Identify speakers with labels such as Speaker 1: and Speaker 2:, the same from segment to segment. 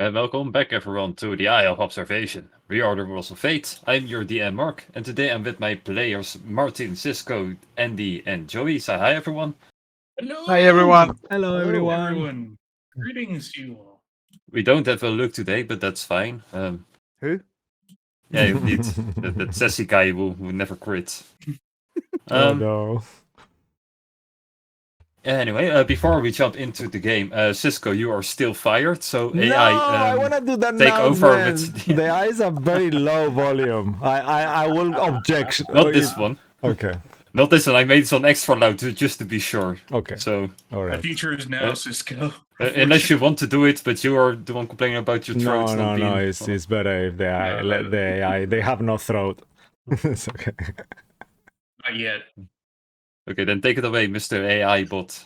Speaker 1: And welcome back everyone to the Eye of Observation. We are the Rules of Fate. I'm your DM Mark, and today I'm with my players Martin, Cisco, Andy, and Joey. Say hi everyone.
Speaker 2: Hello.
Speaker 3: Hi everyone.
Speaker 4: Hello, everyone.
Speaker 2: Greetings to you all.
Speaker 1: We don't have a look today, but that's fine.
Speaker 3: Who?
Speaker 1: Yeah, you need that sassy guy who never quits.
Speaker 4: Oh no.
Speaker 1: Anyway, before we jump into the game, Cisco, you are still fired, so
Speaker 4: No,
Speaker 1: AI
Speaker 4: I want to do the
Speaker 1: take over with
Speaker 4: announcement. The eyes are very low volume. I will object.
Speaker 1: not this one.
Speaker 4: Okay.
Speaker 1: Not this one. I made it on extra loud just to be sure.
Speaker 4: Okay.
Speaker 1: So
Speaker 4: All
Speaker 2: The
Speaker 4: right.
Speaker 2: future is now, Cisco.
Speaker 1: unless you want to do it, but you are the one complaining about your throat.
Speaker 4: No. It's better if they let the AI. They have no throat. It's okay.
Speaker 2: Not yet.
Speaker 1: Okay, then take it away, Mr. AI bot.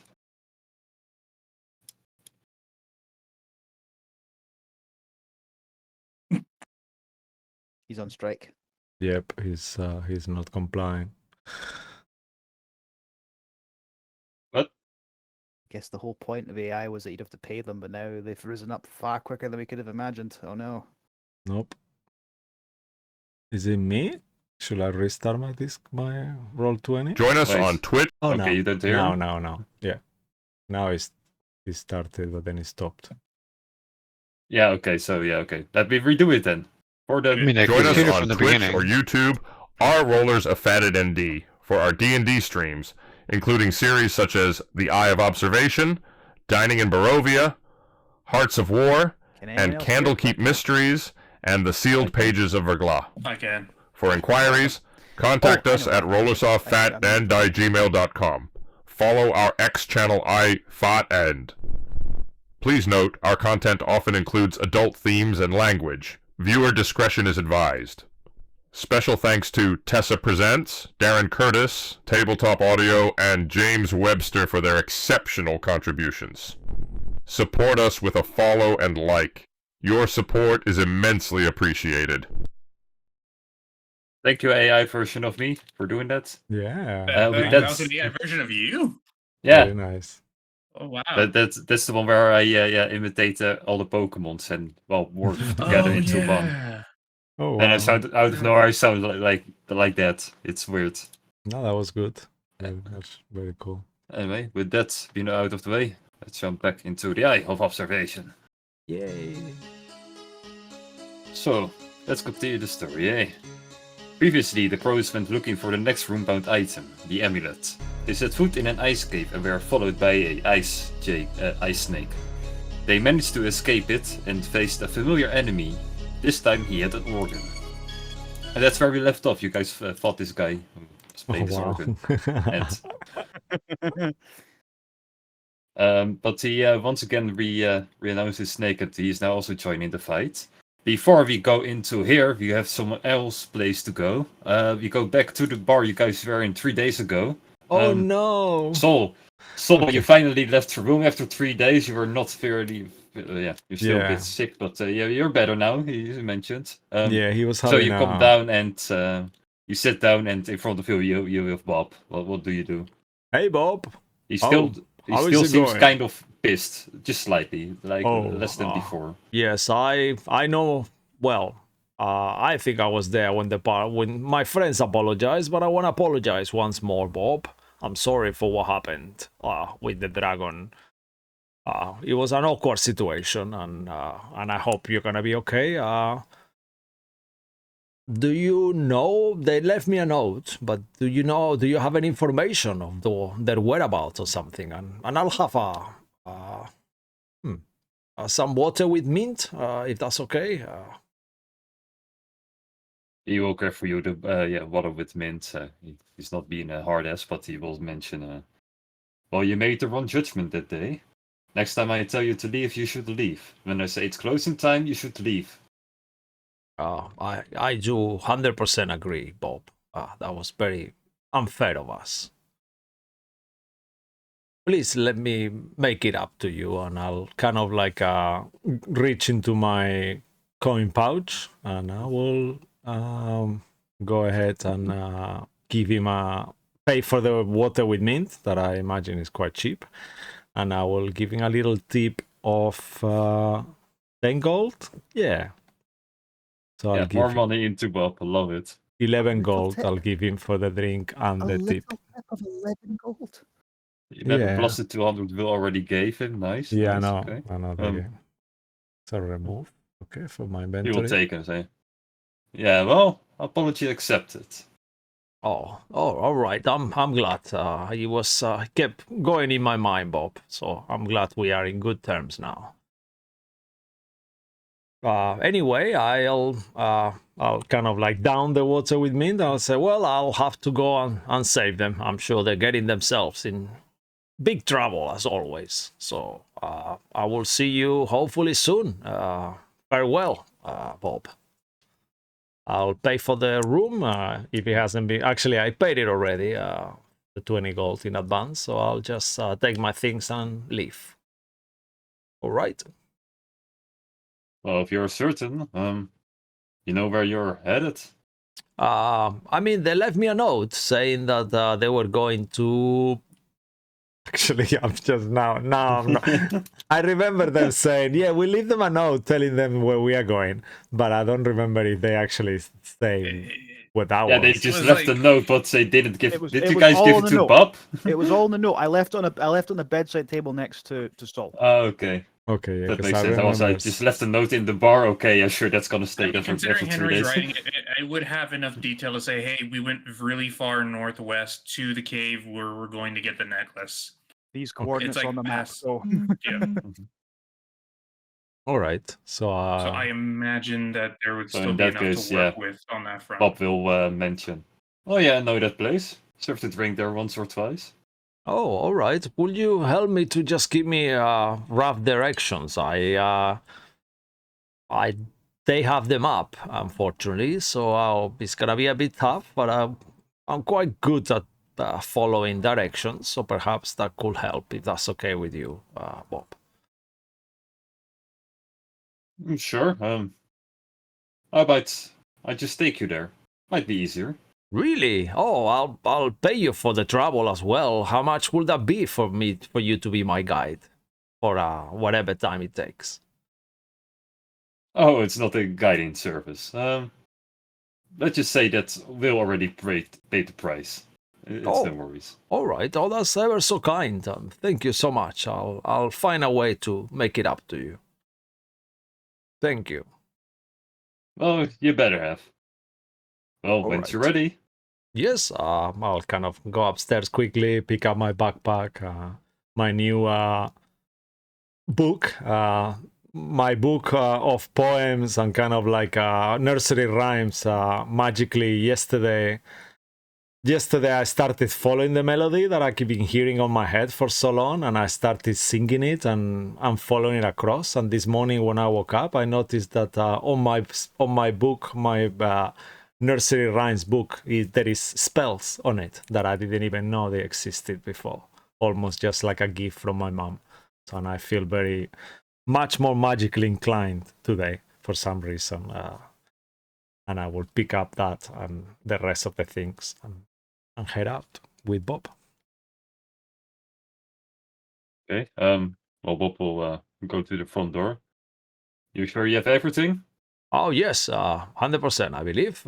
Speaker 3: He's on strike.
Speaker 4: Yep. He's not complying.
Speaker 1: What?
Speaker 3: I guess the whole point of AI was that you'd have to pay them, but now they've risen up far quicker than we could have imagined. Oh no.
Speaker 4: Nope. Is it me? Should I restart my Roll20?
Speaker 5: Join us
Speaker 1: Wait.
Speaker 5: on Twitch.
Speaker 4: Oh
Speaker 1: Okay,
Speaker 4: no.
Speaker 1: you don't hear?
Speaker 4: No. Yeah. Now it started, but then it stopped.
Speaker 1: Yeah, okay, so yeah, okay. Let me redo it then. For the
Speaker 5: Join us on
Speaker 6: from the
Speaker 5: Twitch
Speaker 6: beginning.
Speaker 5: or YouTube, our Rollers of Fatted ND, for our D&D streams, including series such as The Eye of Observation, Dining in Barovia, Hearts of War,
Speaker 3: Can anyone
Speaker 5: and
Speaker 3: else hear?
Speaker 5: Candlekeep Mysteries, and The Sealed Pages of Verglas.
Speaker 2: I can.
Speaker 5: For inquiries, contact
Speaker 3: Oh, I
Speaker 5: us
Speaker 3: know.
Speaker 5: at rollersoftfatand@gmail.com. Follow our X channel iFotend. Please note, our content often includes adult themes and language. Viewer discretion is advised. Special thanks to Tessa Presents, Darren Curtis, Tabletop Audio, and James Webster for their exceptional contributions. Support us with a follow and like. Your support is immensely appreciated.
Speaker 1: Thank you, AI version of me, for doing that.
Speaker 4: Yeah.
Speaker 1: with
Speaker 2: That
Speaker 1: that-
Speaker 2: was an AI version of you?
Speaker 1: Yeah,
Speaker 4: Very nice.
Speaker 2: Oh, wow.
Speaker 1: that's the one where I imitate all the Pokemons and work together into one.
Speaker 4: Oh,
Speaker 1: And I
Speaker 4: wow.
Speaker 1: sound out of nowhere. I sound like that. It's weird.
Speaker 4: No, that was good. That's very cool.
Speaker 1: Anyway, with that being out of the way, let's jump back into the Eye of Observation.
Speaker 4: Yay.
Speaker 1: So, let's continue the story, eh? Previously, the crows went looking for the next room-bound item, the amulet. They set foot in an ice cave and were followed by a ice snake. They managed to escape it and faced a familiar enemy. This time he had an organ. And that's where we left off. You guys fought this guy who was playing this organ. But he once again renounced his snake and he is now also joining the fight. Before we go into here, we have someone else place to go. We go back to the bar you guys were in 3 days ago.
Speaker 4: Oh no!
Speaker 1: Sol, you finally left the room after 3 days. You were not fairly, you're still a bit sick, but you're better now. You mentioned.
Speaker 4: Yeah, he was
Speaker 1: So
Speaker 4: having
Speaker 1: you come down and you sit down, and in front of you have Bob. What do you do?
Speaker 4: Hey, Bob.
Speaker 1: He still
Speaker 4: how is
Speaker 1: still
Speaker 4: it
Speaker 1: seems
Speaker 4: going?
Speaker 1: kind of pissed, just slightly, like less than before.
Speaker 4: Yes, I know. Well, I think I was there when when my friends apologized, but I want to apologize once more, Bob. I'm sorry for what happened with the dragon. It was an awkward situation, and I hope you're gonna be okay. Do you know they left me a note? But do you have any information of their whereabouts or something? And I'll have some water with mint, if that's okay.
Speaker 1: He will care for you the water with mint. He's not being a hard ass, but he will mention. Well, you made the wrong judgment that day. Next time I tell you to leave, you should leave. When I say it's closing time, you should leave.
Speaker 4: I do 100% agree, Bob. That was very unfair of us. Please let me make it up to you, and I'll kind of like reach into my coin pouch, and I will go ahead and give him pay for the water with mint that I imagine is quite cheap, and I will give him a little tip of 10 gold? Yeah. So I'll
Speaker 1: Yeah,
Speaker 4: give
Speaker 1: more
Speaker 4: him
Speaker 1: money into Bob. I love it.
Speaker 4: 11
Speaker 3: little
Speaker 4: gold.
Speaker 3: tip.
Speaker 4: I'll give him for the drink and
Speaker 3: A
Speaker 4: the
Speaker 3: little
Speaker 4: tip.
Speaker 3: tip of 11 gold.
Speaker 1: 11
Speaker 4: Yeah.
Speaker 1: plus the 200 Will already gave him. Nice.
Speaker 4: Yeah,
Speaker 1: nice.
Speaker 4: I know.
Speaker 1: Okay.
Speaker 4: I know the game. So remove. Okay, from my
Speaker 1: He will
Speaker 4: inventory.
Speaker 1: take him, say. Yeah, well, apology accepted.
Speaker 4: Oh, all right. I'm glad. He was kept going in my mind, Bob. So I'm glad we are in good terms now. Anyway, I'll kind of like down the water with Mint. I'll say, well, I'll have to go and save them. I'm sure they're getting themselves in big trouble as always. So I will see you hopefully soon. Farewell, Bob. I'll pay for the room if it hasn't been. Actually, I paid it already, the 20 gold in advance. So I'll just take my things and leave. All right.
Speaker 1: Well, if you're certain, you know where you're headed.
Speaker 4: I mean, they left me a note saying that they were going to. Actually, I'm just now. I'm not. I remember them saying, "Yeah, we leave them a note telling them where we are going," but I don't remember if they actually say what that
Speaker 1: Yeah, they
Speaker 4: was.
Speaker 1: just
Speaker 2: was
Speaker 1: left a
Speaker 2: like-
Speaker 1: note, but they didn't give.
Speaker 3: It was-
Speaker 1: Did
Speaker 3: it
Speaker 1: you
Speaker 3: was
Speaker 1: guys
Speaker 3: all
Speaker 1: give
Speaker 3: on
Speaker 1: it
Speaker 3: the
Speaker 1: to
Speaker 3: note.
Speaker 1: Bob?
Speaker 3: It was all in the note. I left on the bedside table next to Saul.
Speaker 1: Oh, okay.
Speaker 4: Okay, yeah,
Speaker 1: That
Speaker 4: because
Speaker 1: makes
Speaker 4: I
Speaker 1: sense. I was
Speaker 4: remember.
Speaker 1: like, just left a note in the bar. Okay, yeah, sure, that's gonna stay
Speaker 2: I mean,
Speaker 1: there for
Speaker 2: considering
Speaker 1: 3
Speaker 2: Henry's
Speaker 1: days.
Speaker 2: writing it, I would have enough detail to say, hey, we went really far northwest to the cave where we're going to get the necklace.
Speaker 3: These coordinates
Speaker 2: like
Speaker 3: on the map.
Speaker 2: past-
Speaker 3: So
Speaker 2: Yeah.
Speaker 4: All right, so
Speaker 2: So I imagine that there would
Speaker 1: So
Speaker 2: still
Speaker 1: in
Speaker 2: be
Speaker 1: that
Speaker 2: enough
Speaker 1: case,
Speaker 2: to work
Speaker 1: yeah,
Speaker 2: with on that front.
Speaker 1: Bob will mention. Oh yeah, I know that place. Served a drink there once or twice.
Speaker 4: Oh, all right. Will you help me to just give me rough directions? They have them up, unfortunately, so it's gonna be a bit tough. But I'm quite good at following directions, so perhaps that could help if that's okay with you, Bob.
Speaker 1: Sure. How about I just take you there? Might be easier.
Speaker 4: Really? Oh, I'll pay you for the travel as well. How much will that be for you to be my guide for whatever time it takes?
Speaker 1: Oh, it's not a guiding service. Let's just say that Will already paid the price. It's
Speaker 4: Oh.
Speaker 1: no worries.
Speaker 4: All right. Oh, that's ever so kind. Thank you so much. I'll find a way to make it up to you. Thank you.
Speaker 1: Well, you better have. Well,
Speaker 4: All
Speaker 1: once you're
Speaker 4: right.
Speaker 1: ready.
Speaker 4: Yes. I'll kind of go upstairs quickly, pick up my backpack, my new book, my book of poems and kind of like nursery rhymes. Magically, yesterday I started following the melody that I've been hearing on my head for so long, and I started singing it and I'm following it across. And this morning when I woke up, I noticed that on my book, my nursery rhymes book, there is spells on it that I didn't even know they existed before. Almost just like a gift from my mom. So, and I feel very much more magically inclined today for some reason. And I will pick up that and the rest of the things and head out with Bob.
Speaker 1: Okay. Well, Bob will go to the front door. You sure you have everything?
Speaker 4: Oh yes, 100%, I believe.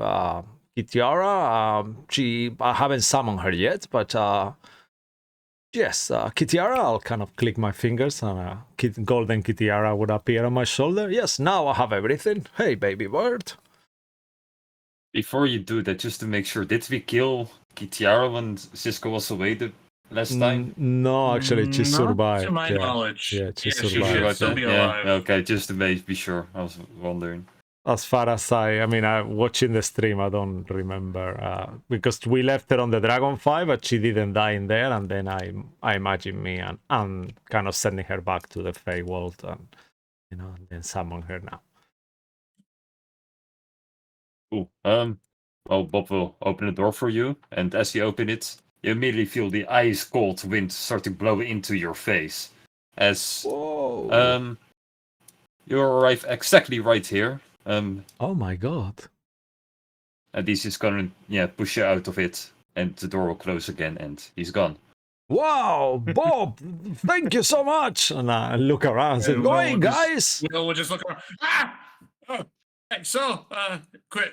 Speaker 4: Kitiara, I haven't summoned her yet, but yes, Kitiara, I'll kind of click my fingers and golden Kitiara would appear on my shoulder. Yes, now I have everything. Hey, baby bird.
Speaker 1: Before you do that, just to make sure, did we kill Kitiara when Cisco was away the last time?
Speaker 4: No, actually, she
Speaker 2: Not
Speaker 4: survived.
Speaker 2: to my
Speaker 4: yeah.
Speaker 2: knowledge.
Speaker 4: Yeah, she
Speaker 2: She
Speaker 4: survived.
Speaker 2: should
Speaker 1: Right
Speaker 2: still
Speaker 1: there?
Speaker 2: be
Speaker 1: Yeah.
Speaker 2: alive.
Speaker 1: Okay, just to be sure. I was wondering.
Speaker 4: As far as I mean, watching the stream, I don't remember because we left her on the Dragonfly, but she didn't die in there, and then I imagine me and kind of sending her back to the Fey World, and and then summon her now.
Speaker 1: Cool. Well, Bob will open the door for you, and as you open it, you immediately feel the ice cold wind start to blow into your face. As
Speaker 4: Whoa!
Speaker 1: you arrive exactly right here.
Speaker 4: Oh my god!
Speaker 1: And he's just gonna push you out of it, and the door will close again, and he's gone.
Speaker 4: Wow, Bob, thank you so much. And I look around and say,
Speaker 2: And
Speaker 4: "Hey, guys."
Speaker 2: Will will just look around. Ah! Oh, hey, so, quit.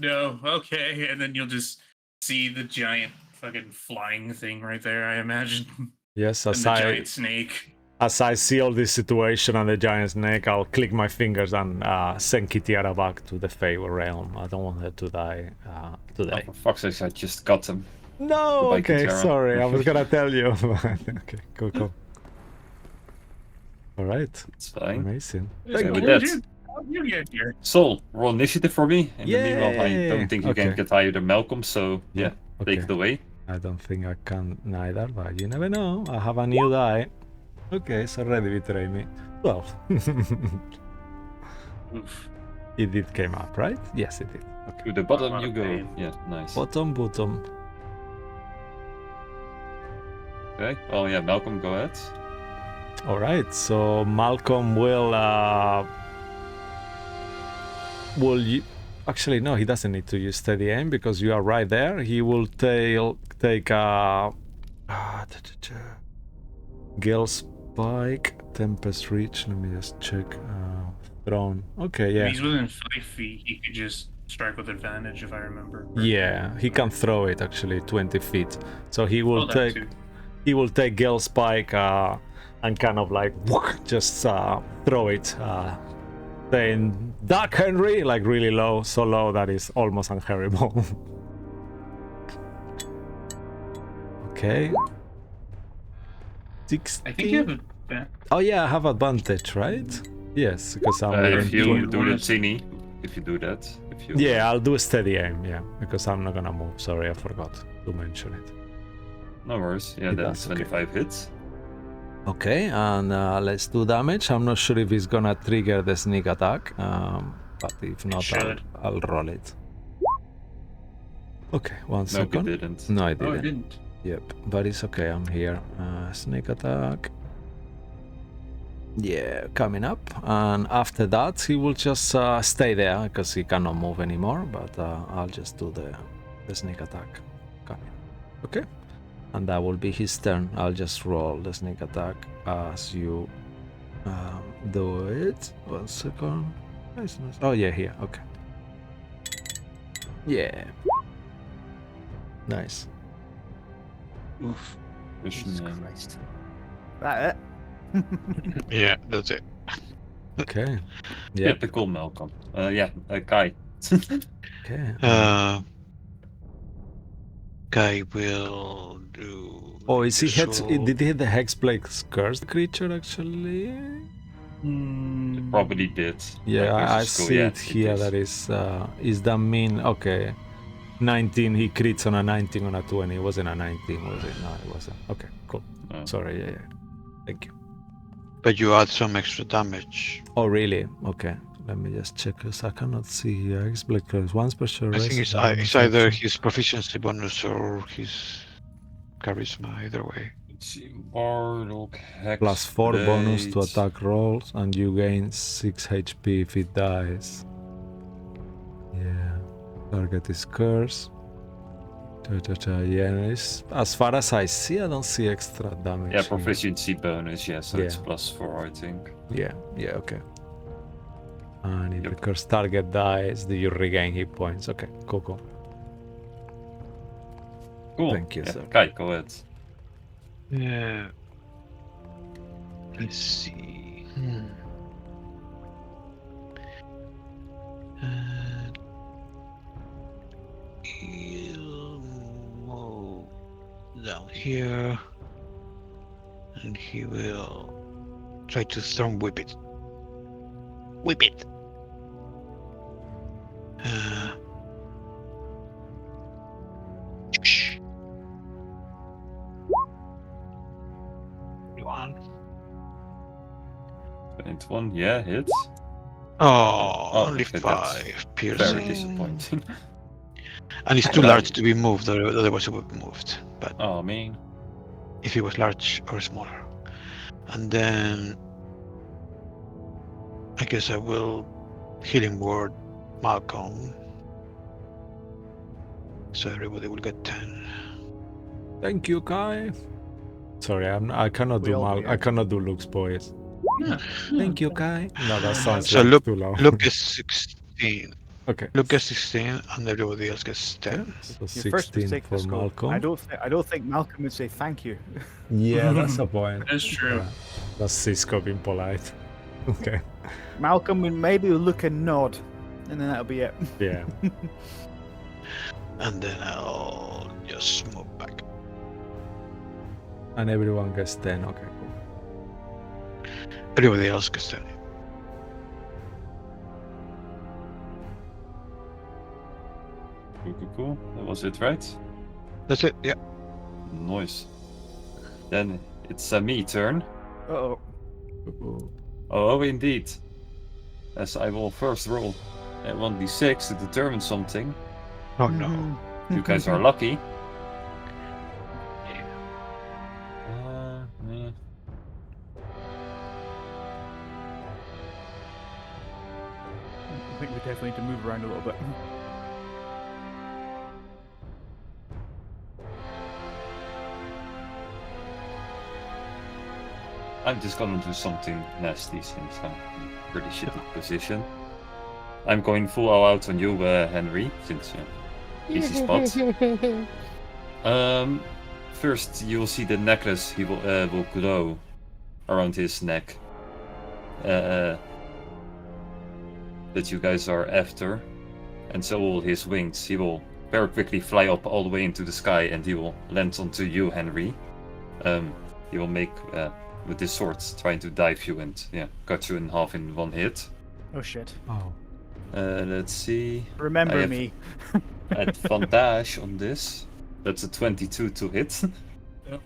Speaker 2: No. Okay. And then you'll just see the giant fucking flying thing right there, I imagine.
Speaker 4: Yes,
Speaker 2: And the giant snake.
Speaker 4: as I see all this situation and the giant snake, I'll click my fingers and send Kitiara back to the Fable realm. I don't want her to die
Speaker 1: Oh,
Speaker 4: today.
Speaker 1: for fuck's sake, I just got them.
Speaker 4: No,
Speaker 1: Goodbye,
Speaker 4: okay,
Speaker 1: Kitiara.
Speaker 4: sorry. I was gonna tell you. Okay, cool. All right,
Speaker 1: It's fine.
Speaker 4: amazing.
Speaker 1: Okay,
Speaker 4: Thank
Speaker 1: with
Speaker 4: you.
Speaker 1: that,
Speaker 2: How'd you get here?
Speaker 1: Sol, roll initiative for me. In the meanwhile, I
Speaker 4: Yay!
Speaker 1: don't think you
Speaker 4: Okay.
Speaker 1: can get higher than Malcolm, so yeah,
Speaker 4: Okay.
Speaker 1: take it away.
Speaker 4: I don't think I can neither, but you never know. I have a new die. Okay, so already betray me. 12.
Speaker 1: Oof.
Speaker 4: It did came up, right? Yes, it did.
Speaker 1: To the bottom
Speaker 2: lot
Speaker 1: you
Speaker 2: of
Speaker 1: go.
Speaker 2: pain.
Speaker 1: Yeah, nice.
Speaker 4: Bottom.
Speaker 1: Okay, well, yeah, Malcolm, go ahead.
Speaker 4: All right, so Malcolm will you actually no, he doesn't need to use steady aim because you are right there. He will take Gale Spike, Tempest Reach. Let me just check. Thrown. Okay,
Speaker 2: If
Speaker 4: yeah.
Speaker 2: he's within 5 feet, he could just strike with advantage, if I remember.
Speaker 4: Yeah, he can throw it actually 20 feet. So he will
Speaker 2: that
Speaker 4: take
Speaker 2: too.
Speaker 4: he will take Gale Spike and kind of like just throw it. Saying Dark Henry, like really low, so low that is almost unhearable. Okay. 16.
Speaker 2: I think you have a.
Speaker 4: Oh yeah, I have advantage, right? Yes, because I'm within
Speaker 1: If you
Speaker 4: 20.
Speaker 1: do the tinny, if you do that, if you.
Speaker 4: Yeah, I'll do a steady aim, yeah, because I'm not gonna move. Sorry, I forgot to mention it.
Speaker 1: No worries. Yeah,
Speaker 4: It
Speaker 1: that's
Speaker 4: does, okay.
Speaker 1: 25 hits.
Speaker 4: Okay, and let's do damage. I'm not sure if it's gonna trigger the sneak attack, but if not,
Speaker 2: should.
Speaker 4: I'll roll it. Okay, one
Speaker 1: No,
Speaker 4: second.
Speaker 1: it didn't.
Speaker 4: No, I
Speaker 2: Oh,
Speaker 4: didn't.
Speaker 2: it didn't.
Speaker 4: Yep, but it's okay. I'm here. Sneak attack. Yeah, coming up, and after that he will just stay there because he cannot move anymore. But I'll just do the sneak attack coming. Okay, and that will be his turn. I'll just roll the sneak attack as you do it. 1 second. Nice. Oh yeah, here. Okay. Yeah. Nice.
Speaker 2: Oof.
Speaker 3: Jesus
Speaker 1: Vision,
Speaker 3: Christ. That
Speaker 6: Yeah, that's it.
Speaker 4: Okay. Yeah.
Speaker 1: Typical Malcolm. Yeah, Kai.
Speaker 4: Okay.
Speaker 6: Guy will do.
Speaker 4: Oh, is he head?
Speaker 6: usual-
Speaker 4: Did he hit the Hexblade's cursed creature actually?
Speaker 1: It probably did.
Speaker 4: Yeah,
Speaker 1: Like,
Speaker 4: I
Speaker 1: versus school,
Speaker 4: see
Speaker 1: yeah,
Speaker 4: it here.
Speaker 1: is.
Speaker 4: That is that mean? Okay, 19. He crits on a 19 on a 20. It wasn't a 19, was it? No, it wasn't. Okay, cool.
Speaker 1: Oh.
Speaker 4: Sorry. Yeah. Thank you.
Speaker 6: But you add some extra damage.
Speaker 4: Oh, really? Okay. Let me just check because I cannot see here. Hexblade curse once per sure.
Speaker 6: I think it's either his proficiency bonus or his charisma. Either way.
Speaker 1: Let's see. Warlock, Hex.
Speaker 4: Plus 4 bonus to
Speaker 1: Blade.
Speaker 4: attack rolls, and you gain 6 HP if it dies. Yeah. Target is curse. Yeah, as far as I see, I don't see extra damage.
Speaker 1: Yeah,
Speaker 4: here.
Speaker 1: proficiency bonus, yeah, so it's
Speaker 4: Yeah.
Speaker 1: +4, I think.
Speaker 4: Yeah, okay. And if
Speaker 1: Yep.
Speaker 4: the curse target dies, do you regain hit points? Okay, cool.
Speaker 1: Cool.
Speaker 4: Thank you,
Speaker 1: yeah,
Speaker 4: sir.
Speaker 1: Kai, go ahead.
Speaker 6: Yeah. Let's see. He'll move down here, and he will try to storm whip it. Whip it. Shh. 21.
Speaker 1: 21, yeah, hits.
Speaker 6: Oh, only
Speaker 1: okay, that's
Speaker 6: 5
Speaker 1: Very
Speaker 6: piercing.
Speaker 1: disappointing.
Speaker 6: And it's too large to be moved, otherwise it would be moved. But
Speaker 1: Oh, man.
Speaker 6: if it was large or smaller. And then I guess I will healing word Malcolm. So everybody will get 10.
Speaker 4: Thank you, Kai. Sorry, I cannot
Speaker 3: We
Speaker 4: do
Speaker 3: all do, yeah.
Speaker 4: I cannot do Luke's voice.
Speaker 2: Yeah.
Speaker 4: Thank you, Kai. No, that sounds
Speaker 6: So
Speaker 4: like too low.
Speaker 6: Luke is 16.
Speaker 4: Okay.
Speaker 6: Luke gets 16, and everybody else gets 10.
Speaker 4: Okay, so
Speaker 3: Your first
Speaker 4: 16
Speaker 3: mistake,
Speaker 4: for
Speaker 3: Disco.
Speaker 4: Malcolm.
Speaker 3: I don't think Malcolm would say thank you.
Speaker 4: Yeah, that's a point.
Speaker 2: That's true.
Speaker 4: That's Cisco being polite. Okay.
Speaker 3: Malcolm would maybe look and nod, and then that'll be it.
Speaker 4: Yeah.
Speaker 6: And then I'll just move back.
Speaker 4: And everyone gets 10. Okay, cool.
Speaker 6: Everybody else gets 10.
Speaker 1: Cool. That was it, right?
Speaker 6: That's it, yeah.
Speaker 1: Nice. Then it's a me turn.
Speaker 3: Uh-oh.
Speaker 1: Oh, indeed. As I will first roll a 1d6 to determine something.
Speaker 6: Oh no.
Speaker 1: You guys are lucky.
Speaker 6: Yeah.
Speaker 1: Yeah.
Speaker 3: I think we definitely need to move around a little bit.
Speaker 1: I'm just gonna do something nasty since I'm in a pretty shitty position. I'm going full all out on you, Henry, since easy spot. First you'll see the necklace he will glow around his neck. That you guys are after, and so will his wings. He will very quickly fly up all the way into the sky, and he will land onto you, Henry. He will make with his sword, trying to dive you and cut you in half in one hit.
Speaker 3: Oh shit.
Speaker 4: Oh.
Speaker 1: Let's see. I
Speaker 3: Remember
Speaker 1: have
Speaker 3: me.
Speaker 1: advantage on this. That's a 22 to hit.
Speaker 2: Quick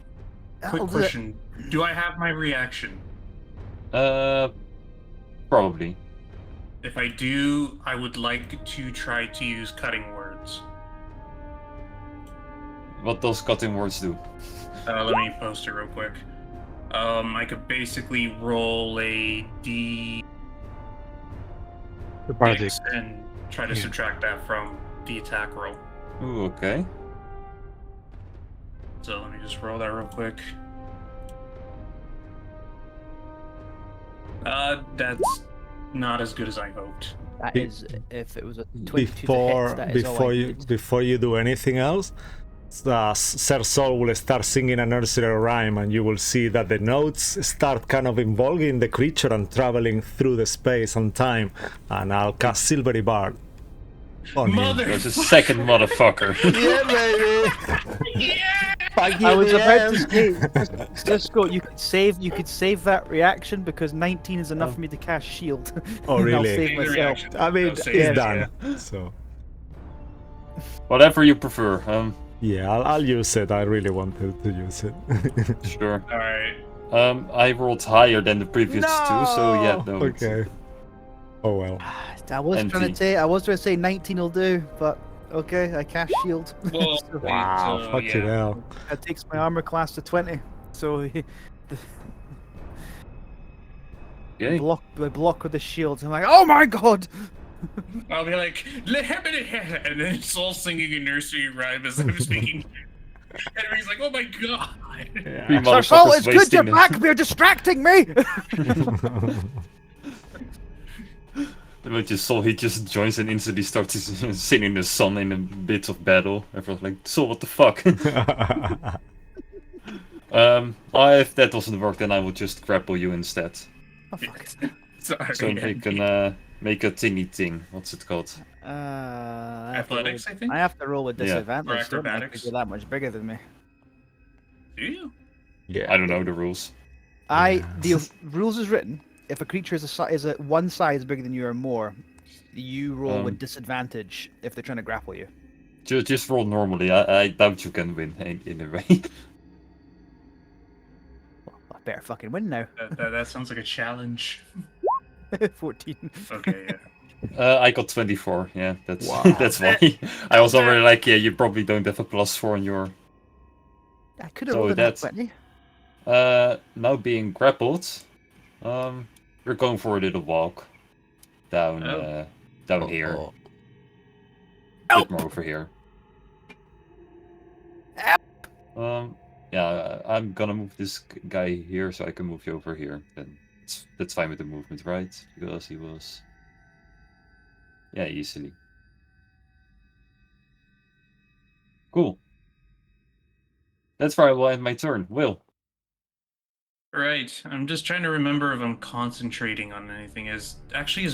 Speaker 3: That'll do it.
Speaker 2: question. Do I have my reaction?
Speaker 1: Probably.
Speaker 2: If I do, I would like to try to use cutting words.
Speaker 1: What does cutting words do?
Speaker 2: Let me post it real quick. I could basically roll a D6
Speaker 6: The bardic.
Speaker 2: and try to
Speaker 6: Yeah.
Speaker 2: subtract that from the attack roll.
Speaker 1: Ooh, okay.
Speaker 2: So let me just roll that real quick. That's not as good as I hoped.
Speaker 3: That
Speaker 4: Be-
Speaker 3: is, if it was a 22 to hit, that is all I needed.
Speaker 4: Before you do anything else, Sir Sol will start singing a nursery rhyme, and you will see that the notes start kind of involving the creature and traveling through the space and time. And I'll cast Silvery Bard on him.
Speaker 2: Mother!
Speaker 1: There's a second motherfucker.
Speaker 4: Yeah, baby.
Speaker 3: I was about to say, Cisco, you could save that reaction because 19 is enough for me to cast shield.
Speaker 4: Oh,
Speaker 3: And I'll
Speaker 4: really?
Speaker 3: save
Speaker 2: Save the
Speaker 3: myself.
Speaker 2: reaction.
Speaker 4: I mean,
Speaker 2: No,
Speaker 4: it's
Speaker 2: save it,
Speaker 4: done. So
Speaker 1: Whatever you prefer.
Speaker 4: yeah, I'll use it. I really wanted to use it.
Speaker 1: Sure.
Speaker 2: Alright.
Speaker 1: I rolled higher than the previous two, so yeah, no. it's-
Speaker 4: Okay. Oh well.
Speaker 3: I was trying
Speaker 1: Empty.
Speaker 3: to say 19 will do, but okay, I cast shield.
Speaker 2: Well,
Speaker 3: So
Speaker 4: Wow,
Speaker 2: so,
Speaker 4: fucking
Speaker 2: yeah.
Speaker 4: hell.
Speaker 3: that takes my armor class to 20. So
Speaker 1: Okay.
Speaker 3: block with the shield. I'm like, oh my god!
Speaker 2: I'll be like, and then Soul singing a nursery rhyme as I'm speaking. Henry's like, oh my god.
Speaker 1: Three
Speaker 3: Sir Sol,
Speaker 1: motherfuckers
Speaker 3: it's good
Speaker 1: wasting
Speaker 3: you're
Speaker 1: the-
Speaker 3: back. They're distracting me.
Speaker 1: But you saw he just joins and instantly starts singing the sun in a bit of battle. Everyone's like, so what the fuck? If that doesn't work, then I will just grapple you instead.
Speaker 3: Oh, fuck.
Speaker 2: Sorry.
Speaker 1: So we can make a thingy thing. What's it called?
Speaker 3: I have to
Speaker 2: Athletics,
Speaker 3: roll-
Speaker 2: I think?
Speaker 3: I have to roll with
Speaker 1: Yeah.
Speaker 3: disadvantage.
Speaker 2: Or
Speaker 3: don't I? 'Cause
Speaker 2: acrobatics.
Speaker 3: You're that much bigger than me.
Speaker 2: Do you?
Speaker 4: Yeah.
Speaker 1: I don't know the rules.
Speaker 3: The rules is written. If a creature is a one size bigger than you or more, you roll with disadvantage if they're trying to grapple you.
Speaker 1: Just roll normally. I doubt you can win in a way.
Speaker 3: Well, I better fucking win now.
Speaker 2: That sounds like a challenge.
Speaker 3: 14.
Speaker 2: Okay, yeah.
Speaker 1: I got 24. Yeah, that's
Speaker 4: Wow.
Speaker 1: that's why. I was already like, yeah, you probably don't have a +4 on your.
Speaker 3: I could have
Speaker 1: So
Speaker 3: rolled a
Speaker 1: that's-
Speaker 3: 20.
Speaker 1: Now being grappled, we're going for a little walk down
Speaker 2: Oh.
Speaker 1: down here.
Speaker 3: Oh.
Speaker 1: A bit more over here. Yeah, I'm gonna move this guy here so I can move you over here. Then that's fine with the movement, right? Because he was. Yeah, easily. Cool. That's where I will end my turn. Will.
Speaker 2: Right. I'm just trying to remember if I'm concentrating on anything. Is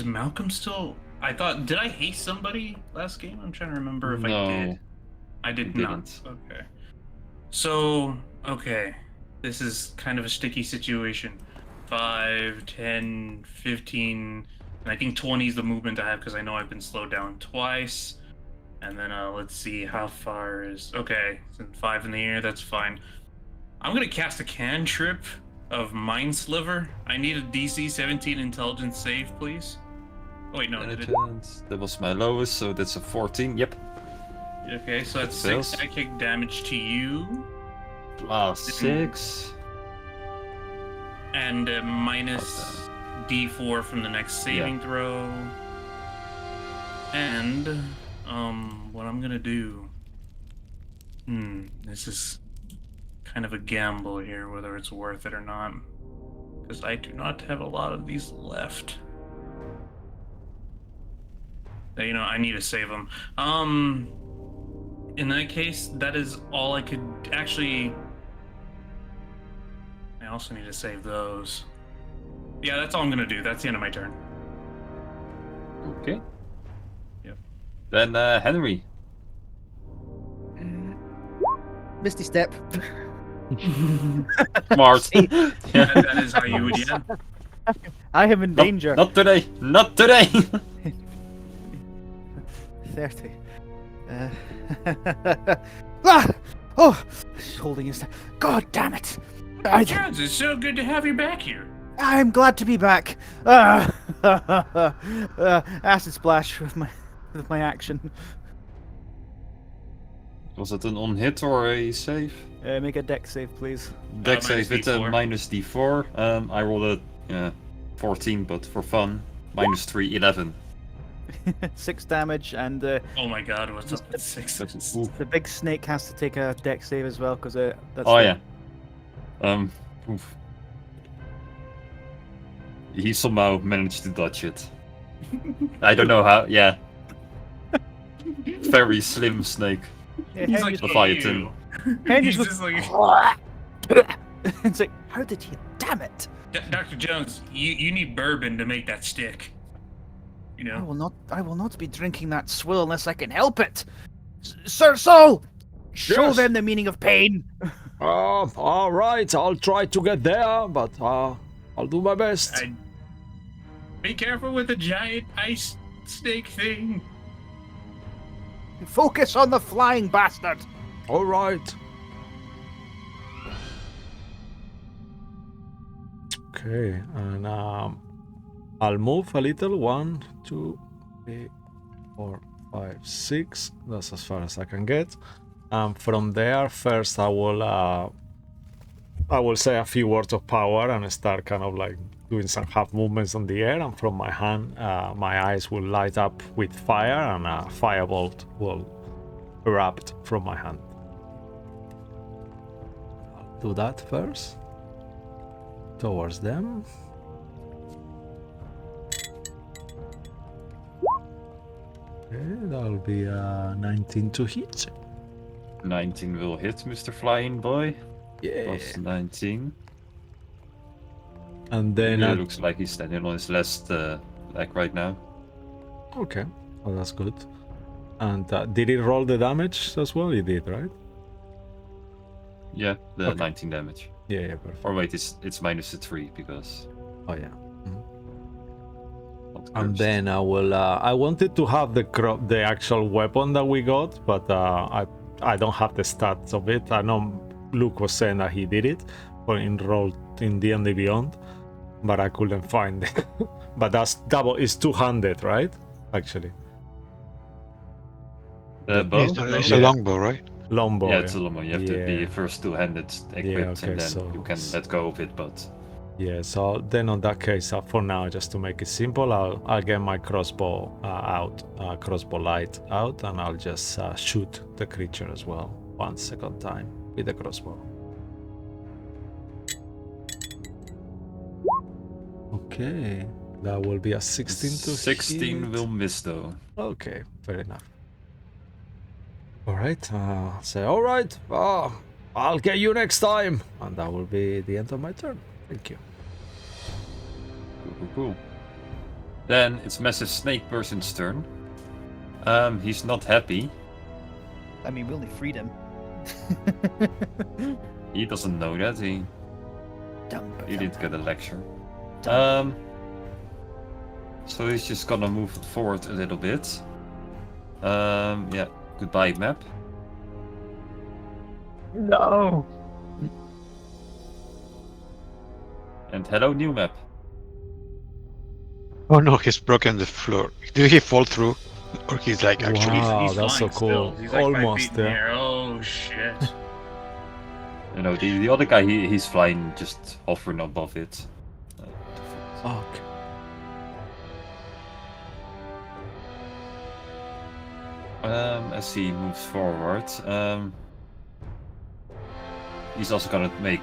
Speaker 2: Malcolm still? I thought, did I haste somebody last game? I'm trying to remember if I
Speaker 1: No,
Speaker 2: did. I
Speaker 1: you
Speaker 2: did not.
Speaker 1: didn't.
Speaker 2: Okay. So, okay. This is kind of a sticky situation. 5, 10, 15, and I think 20 is the movement I have because I know I've been slowed down twice. And then let's see how far is. Okay, it's 5 in the air, that's fine. I'm gonna cast a cantrip of Mind Sliver. I need a DC 17 intelligence save, please. Oh, wait, no, did it?
Speaker 1: Intelligence. That was my lowest, so that's a 14. Yep.
Speaker 2: Okay, so that's
Speaker 1: That
Speaker 2: 6
Speaker 1: fails.
Speaker 2: psychic damage to you.
Speaker 1: Plus 6.
Speaker 2: And minus D4 from the next saving throw. And what I'm gonna do. This is kind of a gamble here, whether it's worth it or not, because I do not have a lot of these left. You know, I need to save them. In that case, that is all I could actually. I also need to save those. Yeah, that's all I'm gonna do. That's the end of my turn.
Speaker 1: Okay.
Speaker 2: Yep.
Speaker 1: Then Henry.
Speaker 3: Misty Step.
Speaker 1: Smart. Yeah.
Speaker 2: That is how you would, yeah.
Speaker 3: I am in danger.
Speaker 1: Not today. Not today.
Speaker 3: 30. Ah! Oh! She's holding his. God damn it!
Speaker 2: Jones, it's so good to have you back here.
Speaker 3: I'm glad to be back. Acid splash with my action.
Speaker 1: Was it an on-hit or a save?
Speaker 3: Make a deck save, please.
Speaker 1: Deck
Speaker 2: minus
Speaker 1: save with a
Speaker 2: D4.
Speaker 1: minus D4. I rolled a 14, but for fun, minus 3, 11.
Speaker 3: 6 damage, and
Speaker 2: Oh my god, what's up with 6?
Speaker 1: Ooh.
Speaker 3: the big snake has to take a deck save as well, because that's.
Speaker 1: Oh
Speaker 3: the-
Speaker 1: yeah. Oof. He somehow managed to dodge it. I don't know how. Yeah. Very slim snake.
Speaker 3: Yeah,
Speaker 2: He's
Speaker 3: Henry's
Speaker 2: like,
Speaker 1: Leviathan.
Speaker 2: ew.
Speaker 3: Henry's
Speaker 2: He's
Speaker 3: just
Speaker 2: just
Speaker 3: like.
Speaker 2: like,
Speaker 3: It's like, how did he? Damn it!
Speaker 2: Dr. Jones, you need bourbon to make that stick. You
Speaker 3: I
Speaker 2: know?
Speaker 3: will not be drinking that swill unless I can help it. Sir Soul, show
Speaker 4: Yes.
Speaker 3: them the meaning of pain.
Speaker 4: All right, I'll try to get there, but I'll do my best.
Speaker 2: Be careful with the giant ice snake thing.
Speaker 3: Focus on the flying bastard.
Speaker 4: All right. Okay, and I'll move a little. 1, 2, 3, 4, 5, 6. That's as far as I can get. And from there, first I will say a few words of power and start kind of like doing some half movements on the air. And from my hand, my eyes will light up with fire, and a firebolt will erupt from my hand. I'll do that first. Towards them. Okay, that'll be 19 to hit.
Speaker 1: 19 will hit, Mr. Flying Boy.
Speaker 4: Yeah.
Speaker 1: Plus 19.
Speaker 4: And then
Speaker 1: It looks like he's standing on his last leg right now.
Speaker 4: okay, well that's good. And did it roll the damage as well? It did, right?
Speaker 1: Yeah, the
Speaker 4: Okay.
Speaker 1: 19 damage.
Speaker 4: Yeah, perfect.
Speaker 1: Or wait, it's minus a 3 because.
Speaker 4: Oh yeah.
Speaker 1: not
Speaker 4: And
Speaker 1: cursed.
Speaker 4: then I will. I wanted to have the actual weapon that we got, but I don't have the stats of it. I know Luke was saying that he did it, or enrolled in D&D Beyond, but I couldn't find it. But that's double. It's two-handed, right? Actually,
Speaker 1: The bow?
Speaker 6: It's
Speaker 1: Yeah.
Speaker 6: a longbow, right?
Speaker 4: longbow.
Speaker 1: Yeah, it's a longbow. You have to be
Speaker 4: Yeah.
Speaker 1: first two-handed equipped,
Speaker 4: okay,
Speaker 1: and then
Speaker 4: so-
Speaker 1: you can let go of it. But
Speaker 4: Yeah, so then on that case, for now, just to make it simple, I'll get my crossbow out, crossbow light out, and I'll just shoot the creature as well, 1 second time with the crossbow. Okay, that will be a 16 to
Speaker 1: 16
Speaker 4: hit.
Speaker 1: will miss though.
Speaker 4: Okay, fair enough. All right, say all right. I'll get you next time, and that will be the end of my turn. Thank you.
Speaker 1: Cool. Then it's Massive Snake Person's turn. He's not happy.
Speaker 3: I mean, we only freed him.
Speaker 1: He doesn't know that. He
Speaker 3: Dump,
Speaker 1: didn't get a lecture.
Speaker 3: dump.
Speaker 1: So he's just gonna move forward a little bit. Yeah. Goodbye, map.
Speaker 3: No.
Speaker 1: And hello, new map.
Speaker 6: Oh no, he's broken the floor. Did he fall through? Or he's like actually.
Speaker 4: Wow.
Speaker 2: He's
Speaker 4: that's so
Speaker 2: flying still.
Speaker 4: cool.
Speaker 2: He's like 5
Speaker 4: Almost,
Speaker 2: feet in the
Speaker 4: yeah.
Speaker 2: air. Oh shit.
Speaker 1: You know, the other guy, he's flying, just hovering above it.
Speaker 4: Okay.
Speaker 1: As he moves forward, he's also gonna make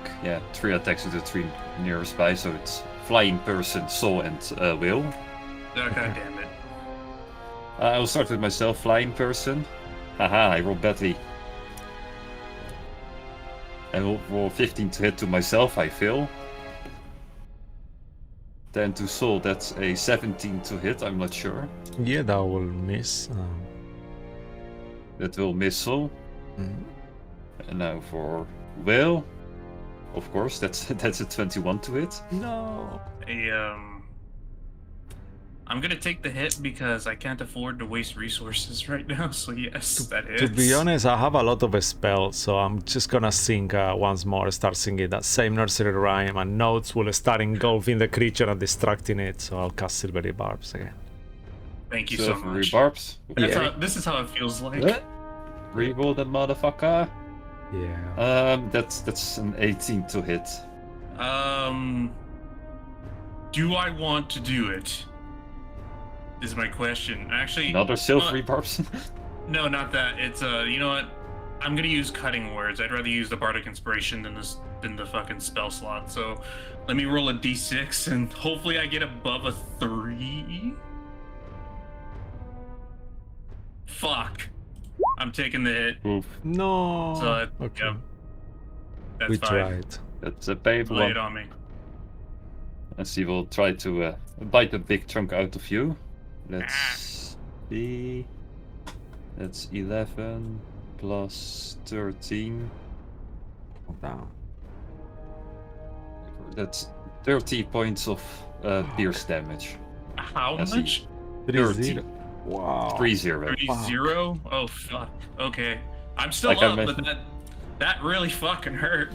Speaker 1: 3 attacks with the 3 nearest by. So it's flying person, Soul, and Will.
Speaker 2: Oh, God damn it.
Speaker 1: I will start with myself, flying person. Haha, I rolled badly. I will roll 15 to hit to myself, I fail. Then to Soul, that's a 17 to hit, I'm not sure.
Speaker 4: Yeah, that will miss.
Speaker 1: That will miss Soul.
Speaker 4: Mhm.
Speaker 1: And now for Will. Of course, that's a 21 to hit.
Speaker 4: No.
Speaker 2: I'm gonna take the hit because I can't afford to waste resources right now. So yes, that hits.
Speaker 4: To be honest, I have a lot of spells, so I'm just gonna sing once more, start singing that same nursery rhyme, and notes will start engulfing the creature and distracting it, so I'll cast Silvery Barbs again.
Speaker 2: Thank you so
Speaker 1: Silvery
Speaker 2: much.
Speaker 1: Barbs.
Speaker 4: Yeah.
Speaker 2: This is how it feels like.
Speaker 1: Reroll that motherfucker.
Speaker 4: Yeah.
Speaker 1: That's an 18 to hit.
Speaker 2: Do I want to do it? Is my question. Actually,
Speaker 1: Another silvery barbs.
Speaker 2: no, not that. It's you know what? I'm gonna use cutting words. I'd rather use the bardic inspiration than the fucking spell slot. So let me roll a d6 and hopefully I get above a 3. Fuck. I'm taking the hit.
Speaker 1: Oof.
Speaker 4: No.
Speaker 2: So
Speaker 4: Okay.
Speaker 2: yep. That's
Speaker 4: We
Speaker 2: 5.
Speaker 4: tried.
Speaker 1: That's a painful
Speaker 2: Lay
Speaker 1: one.
Speaker 2: it on me.
Speaker 1: And she will try to bite a big chunk out of you. Let's see. That's 11 plus 13.
Speaker 4: Down.
Speaker 1: That's 30 points of pierce damage.
Speaker 2: How
Speaker 1: I see.
Speaker 2: much?
Speaker 4: 3-0. Wow.
Speaker 1: 3-0.
Speaker 2: 3-0? Oh fuck. Okay. I'm still
Speaker 1: Like I
Speaker 2: up, but
Speaker 1: mentioned-
Speaker 2: that really fucking hurt.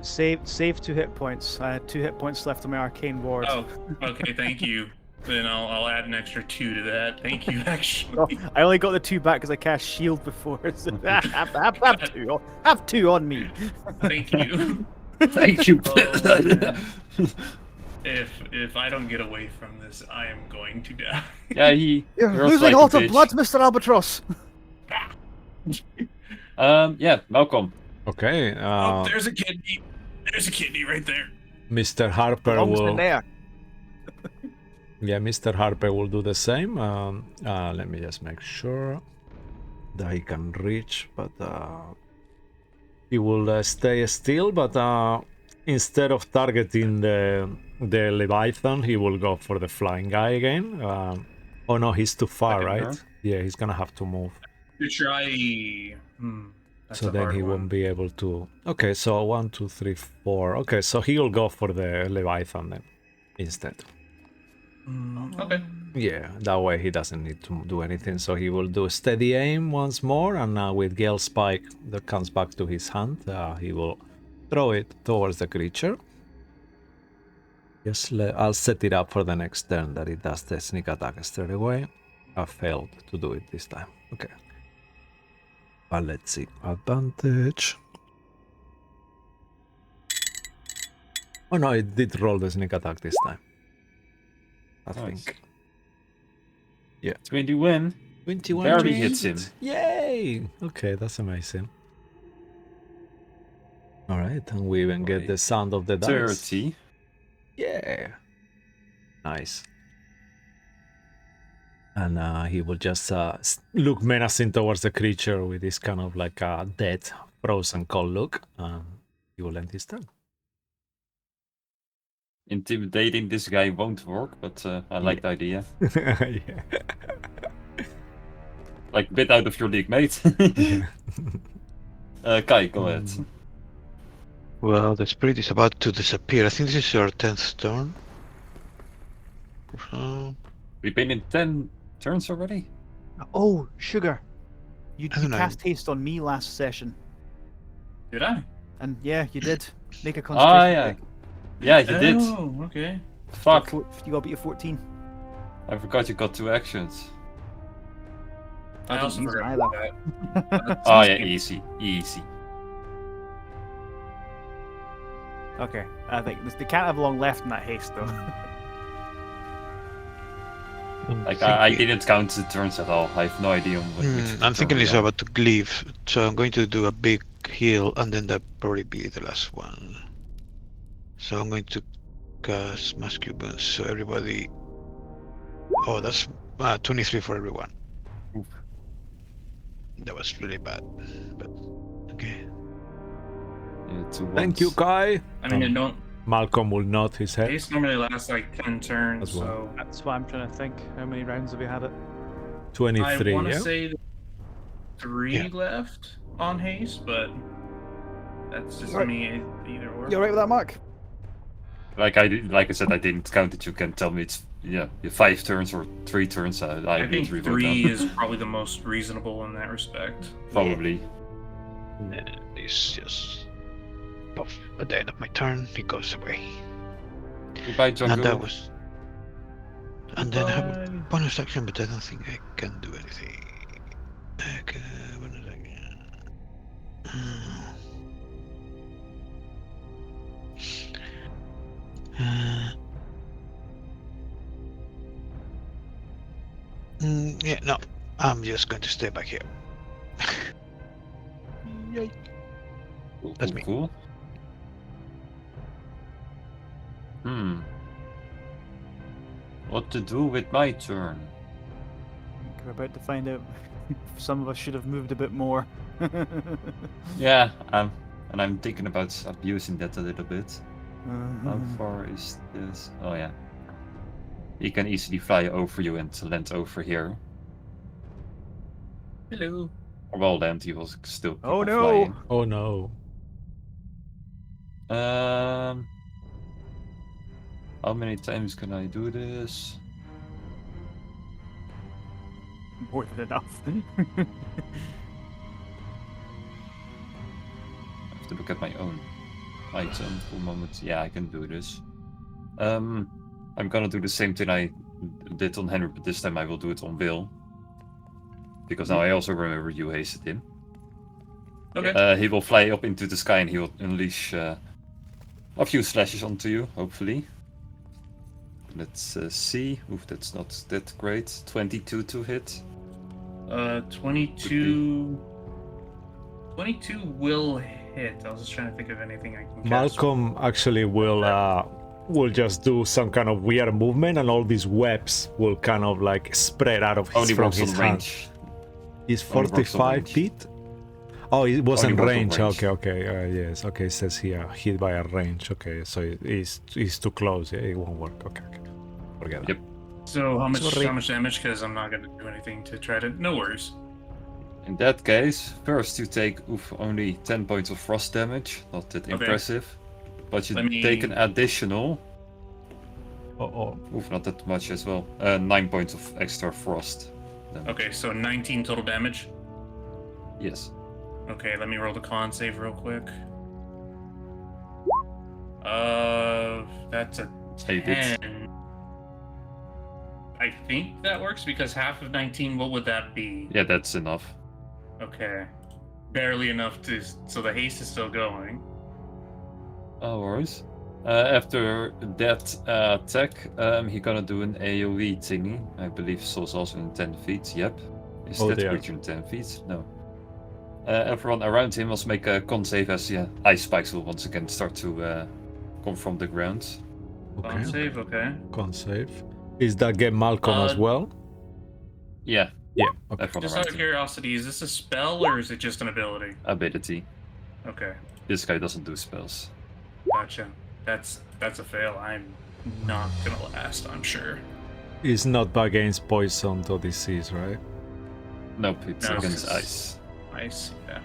Speaker 3: Save 2 hit points. I had 2 hit points left on my arcane ward.
Speaker 2: Oh, okay, thank you. Then I'll add an extra 2 to that. Thank you, actually.
Speaker 3: Oh, I only got the 2 back because I cast shield before. So have 2 on me.
Speaker 2: Thank you.
Speaker 1: Thank you.
Speaker 2: Oh, man. If I don't get away from this, I am going to die.
Speaker 1: Yeah,
Speaker 3: You're
Speaker 1: hurls
Speaker 3: losing
Speaker 1: like
Speaker 3: a lot
Speaker 1: a
Speaker 3: of
Speaker 1: bitch.
Speaker 3: blood, Mr. Albatross.
Speaker 1: Yeah, Malcolm.
Speaker 4: Okay.
Speaker 2: Oh, there's a kidney. There's a kidney right there.
Speaker 4: Mr. Harper
Speaker 3: Almost
Speaker 4: will.
Speaker 3: in there.
Speaker 4: Yeah, Mr. Harper will do the same. Let me just make sure that he can reach, but he will stay still. But instead of targeting the Leviathan, he will go for the flying guy again. Oh no, he's too far,
Speaker 1: Second
Speaker 4: right?
Speaker 1: turn.
Speaker 4: Yeah, he's gonna have to move.
Speaker 2: To try. That's
Speaker 4: So
Speaker 2: a
Speaker 4: then
Speaker 2: hard
Speaker 4: he
Speaker 2: one.
Speaker 4: won't be able to. Okay, so 1, 2, 3, 4. Okay, so he'll go for the Leviathan then instead.
Speaker 2: Okay.
Speaker 4: Yeah, that way he doesn't need to do anything. So he will do steady aim once more, and with Gale Spike that comes back to his hand, he will throw it towards the creature. Yes, I'll set it up for the next turn that it does the sneak attack straight away. I failed to do it this time. Okay. But let's see. Advantage. Oh no, it did roll the sneak attack this time. I
Speaker 1: Nice.
Speaker 4: think.
Speaker 1: 21.
Speaker 4: 21
Speaker 1: Barely
Speaker 4: to
Speaker 1: hits him.
Speaker 4: Yay! Okay, that's amazing. Alright, and we even get the sound of the dice.
Speaker 1: 30.
Speaker 4: Yeah. Nice. And he will just look menacing towards the creature with this kind of like dead, frozen cold look. He will end his turn.
Speaker 1: Intimidating this guy won't work, but I like the idea.
Speaker 4: Yeah.
Speaker 1: Like a bit out of your league, mate. Kai, go ahead.
Speaker 6: Well, the spirit is about to disappear. I think this is your 10th turn.
Speaker 1: We've been in 10 turns already?
Speaker 3: Oh, Sugar. You
Speaker 6: I don't know.
Speaker 3: cast haste on me last session.
Speaker 2: Did I?
Speaker 3: And yeah, you did. Make a
Speaker 1: Ah,
Speaker 3: concentration
Speaker 1: yeah.
Speaker 3: check.
Speaker 1: Yeah, you did.
Speaker 2: Oh, okay.
Speaker 1: Fuck.
Speaker 3: You got beat a 14.
Speaker 1: I forgot you got 2 actions.
Speaker 2: I also
Speaker 3: Easy
Speaker 2: forgot
Speaker 3: either.
Speaker 2: about that.
Speaker 1: Oh yeah, easy. Easy.
Speaker 3: Okay, I think they can't have long left in that haste though.
Speaker 1: Like, I didn't count the turns at all. I have no idea on which
Speaker 6: I'm thinking
Speaker 1: turn
Speaker 6: it's
Speaker 1: we are.
Speaker 6: about to leave, so I'm going to do a big heal, and then that'll probably be the last one. So I'm going to cast Mass Cubans, so everybody... Oh, that's 23 for everyone.
Speaker 1: Oof.
Speaker 6: That was really bad, but okay.
Speaker 1: Yeah, 2
Speaker 4: Thank you,
Speaker 1: ones.
Speaker 4: Kai.
Speaker 2: I mean, it don't.
Speaker 4: Malcolm will nod his head.
Speaker 2: Haste normally lasts like 10 turns,
Speaker 4: As well.
Speaker 2: so
Speaker 3: That's what I'm trying to think. How many rounds have we had it?
Speaker 4: 23,
Speaker 2: I want to
Speaker 4: yeah?
Speaker 2: say 3
Speaker 6: Yeah.
Speaker 2: left on haste, but that's just
Speaker 3: Alright.
Speaker 2: me either or.
Speaker 3: You alright with that, Mark?
Speaker 1: Like I said, I didn't count it. You can tell me it's 5 turns or 3 turns.
Speaker 2: I think
Speaker 1: really
Speaker 2: 3
Speaker 1: don't.
Speaker 2: is probably the most reasonable in that respect.
Speaker 1: Probably.
Speaker 6: Nah, it's just... Puff. At the end of my turn, he goes away.
Speaker 1: Goodbye, Jungle.
Speaker 6: And that was... And then I have a
Speaker 2: Goodbye.
Speaker 6: bonus action, but I don't think I can do anything. Okay, bonus action. Yeah, no. I'm just going to stay back here. Yay.
Speaker 1: Cool,
Speaker 6: That's
Speaker 1: cool,
Speaker 6: me.
Speaker 1: cool. What to do with my turn?
Speaker 3: We're about to find out. Some of us should have moved a bit more.
Speaker 1: Yeah, and I'm thinking about abusing that a little bit. How
Speaker 3: Mhm.
Speaker 1: far is this? Oh yeah. He can easily fly over you and land over here.
Speaker 2: Hello.
Speaker 1: Or well, land, he will still keep
Speaker 3: Oh
Speaker 1: on
Speaker 3: no!
Speaker 1: flying.
Speaker 4: Oh no.
Speaker 1: How many times can I do this?
Speaker 3: More than enough.
Speaker 1: I have to look at my own item for a moment. Yeah, I can do this. I'm gonna do the same thing I did on Henry, but this time I will do it on Will. Because now I also remember you hasted him.
Speaker 2: Okay.
Speaker 1: He will fly up into the sky and he will unleash a few slashes onto you, hopefully. Let's see. Oof, that's not that great. 22 to hit.
Speaker 2: 22. 22 will hit. I was just trying to think of anything I can cast.
Speaker 4: Malcolm actually will just do some kind of weird movement, and all these webs will kind of like spread out of his,
Speaker 1: Only
Speaker 4: from
Speaker 1: works on
Speaker 4: his hand.
Speaker 1: range.
Speaker 4: He's
Speaker 1: Only works on
Speaker 4: 45
Speaker 1: range.
Speaker 4: feet. Oh, it was
Speaker 1: Only
Speaker 4: in
Speaker 1: works on
Speaker 4: range.
Speaker 1: range.
Speaker 4: Okay. Yes. Okay, it says here hit by a range. Okay, so he's too close. Yeah, it won't work. Okay. Forget that.
Speaker 1: Yep.
Speaker 2: So how much
Speaker 3: Sorry.
Speaker 2: damage? Because I'm not gonna do anything to try to. No worries.
Speaker 1: In that case, first you take only 10 points of frost damage. Not that impressive. But you
Speaker 2: Let me-
Speaker 1: take an additional.
Speaker 4: Oh.
Speaker 1: Not that much as well. 9 points of extra frost damage.
Speaker 2: Okay, so 19 total damage.
Speaker 1: Yes.
Speaker 2: Okay, let me roll the con save real quick. That's a
Speaker 1: Hey, it's-
Speaker 2: 10. I think that works because half of 19, what would that be?
Speaker 1: Yeah, that's enough.
Speaker 2: Okay. Barely enough to. So the haste is still going.
Speaker 1: No worries. After that attack, he gonna do an AoE thingy. I believe Soul's also in 10 feet. Yep. Is
Speaker 4: Oh,
Speaker 1: that
Speaker 4: they are.
Speaker 1: creature in 10 feet? No. Everyone around him must make a con save as ice spikes will once again start to come from the ground.
Speaker 4: Okay.
Speaker 2: Con save, okay.
Speaker 4: Con save. Is that get Malcolm as
Speaker 2: Uh,
Speaker 4: well?
Speaker 1: Yeah,
Speaker 4: Yeah. Okay.
Speaker 1: everyone
Speaker 2: Just
Speaker 1: around
Speaker 2: out of
Speaker 1: him.
Speaker 2: curiosity, is this a spell or is it just an ability?
Speaker 1: Ability.
Speaker 2: Okay,
Speaker 1: This guy doesn't do spells.
Speaker 2: gotcha. That's a fail. I'm not gonna last, I'm sure.
Speaker 4: It's not against poison or disease, right?
Speaker 1: Nope, it's
Speaker 2: No,
Speaker 1: against
Speaker 2: 'cause-
Speaker 1: ice.
Speaker 2: Nice, yeah.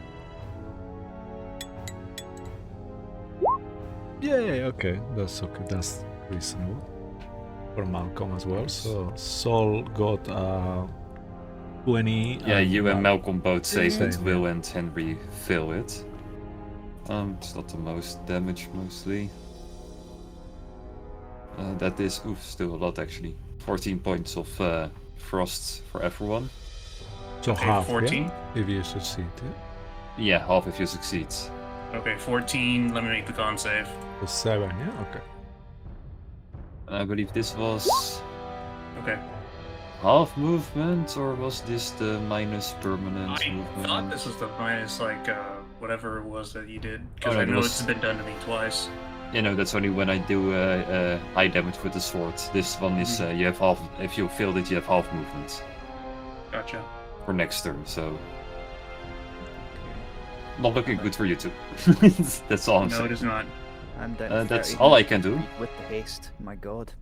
Speaker 4: Yeah, okay. That's okay. That's reasonable. For Malcolm as well. So Sol got 20.
Speaker 1: Yeah, you and
Speaker 4: Mal-
Speaker 1: Malcolm both save it.
Speaker 4: Same,
Speaker 1: Will
Speaker 4: yeah.
Speaker 1: and Henry fail it. It's not the most damage mostly. That is, still a lot actually. 14 points of frost for everyone.
Speaker 4: So
Speaker 2: Okay,
Speaker 4: half,
Speaker 2: 14.
Speaker 4: yeah? If you succeed, yeah?
Speaker 1: Yeah, half if you succeed.
Speaker 2: Okay, 14. Let me make the con save.
Speaker 4: So 7, yeah? Okay.
Speaker 1: And I believe this was
Speaker 2: Okay.
Speaker 1: half movement, or was this the minus permanent
Speaker 2: I
Speaker 1: movement?
Speaker 2: thought this was the minus, like, whatever it was that you did. Because
Speaker 1: Oh, no,
Speaker 2: I
Speaker 1: that
Speaker 2: know
Speaker 1: was-
Speaker 2: it's been done to me twice.
Speaker 1: You know, that's only when I do high damage with the sword. This one is you have half. If you failed it, you have half movement
Speaker 2: Gotcha.
Speaker 1: for next turn. So not looking good for you two. That's all I'm
Speaker 2: No,
Speaker 1: saying.
Speaker 2: it is not.
Speaker 3: I'm down to
Speaker 1: That's
Speaker 3: 30
Speaker 1: all I can do.
Speaker 3: movement speed with the haste. My god.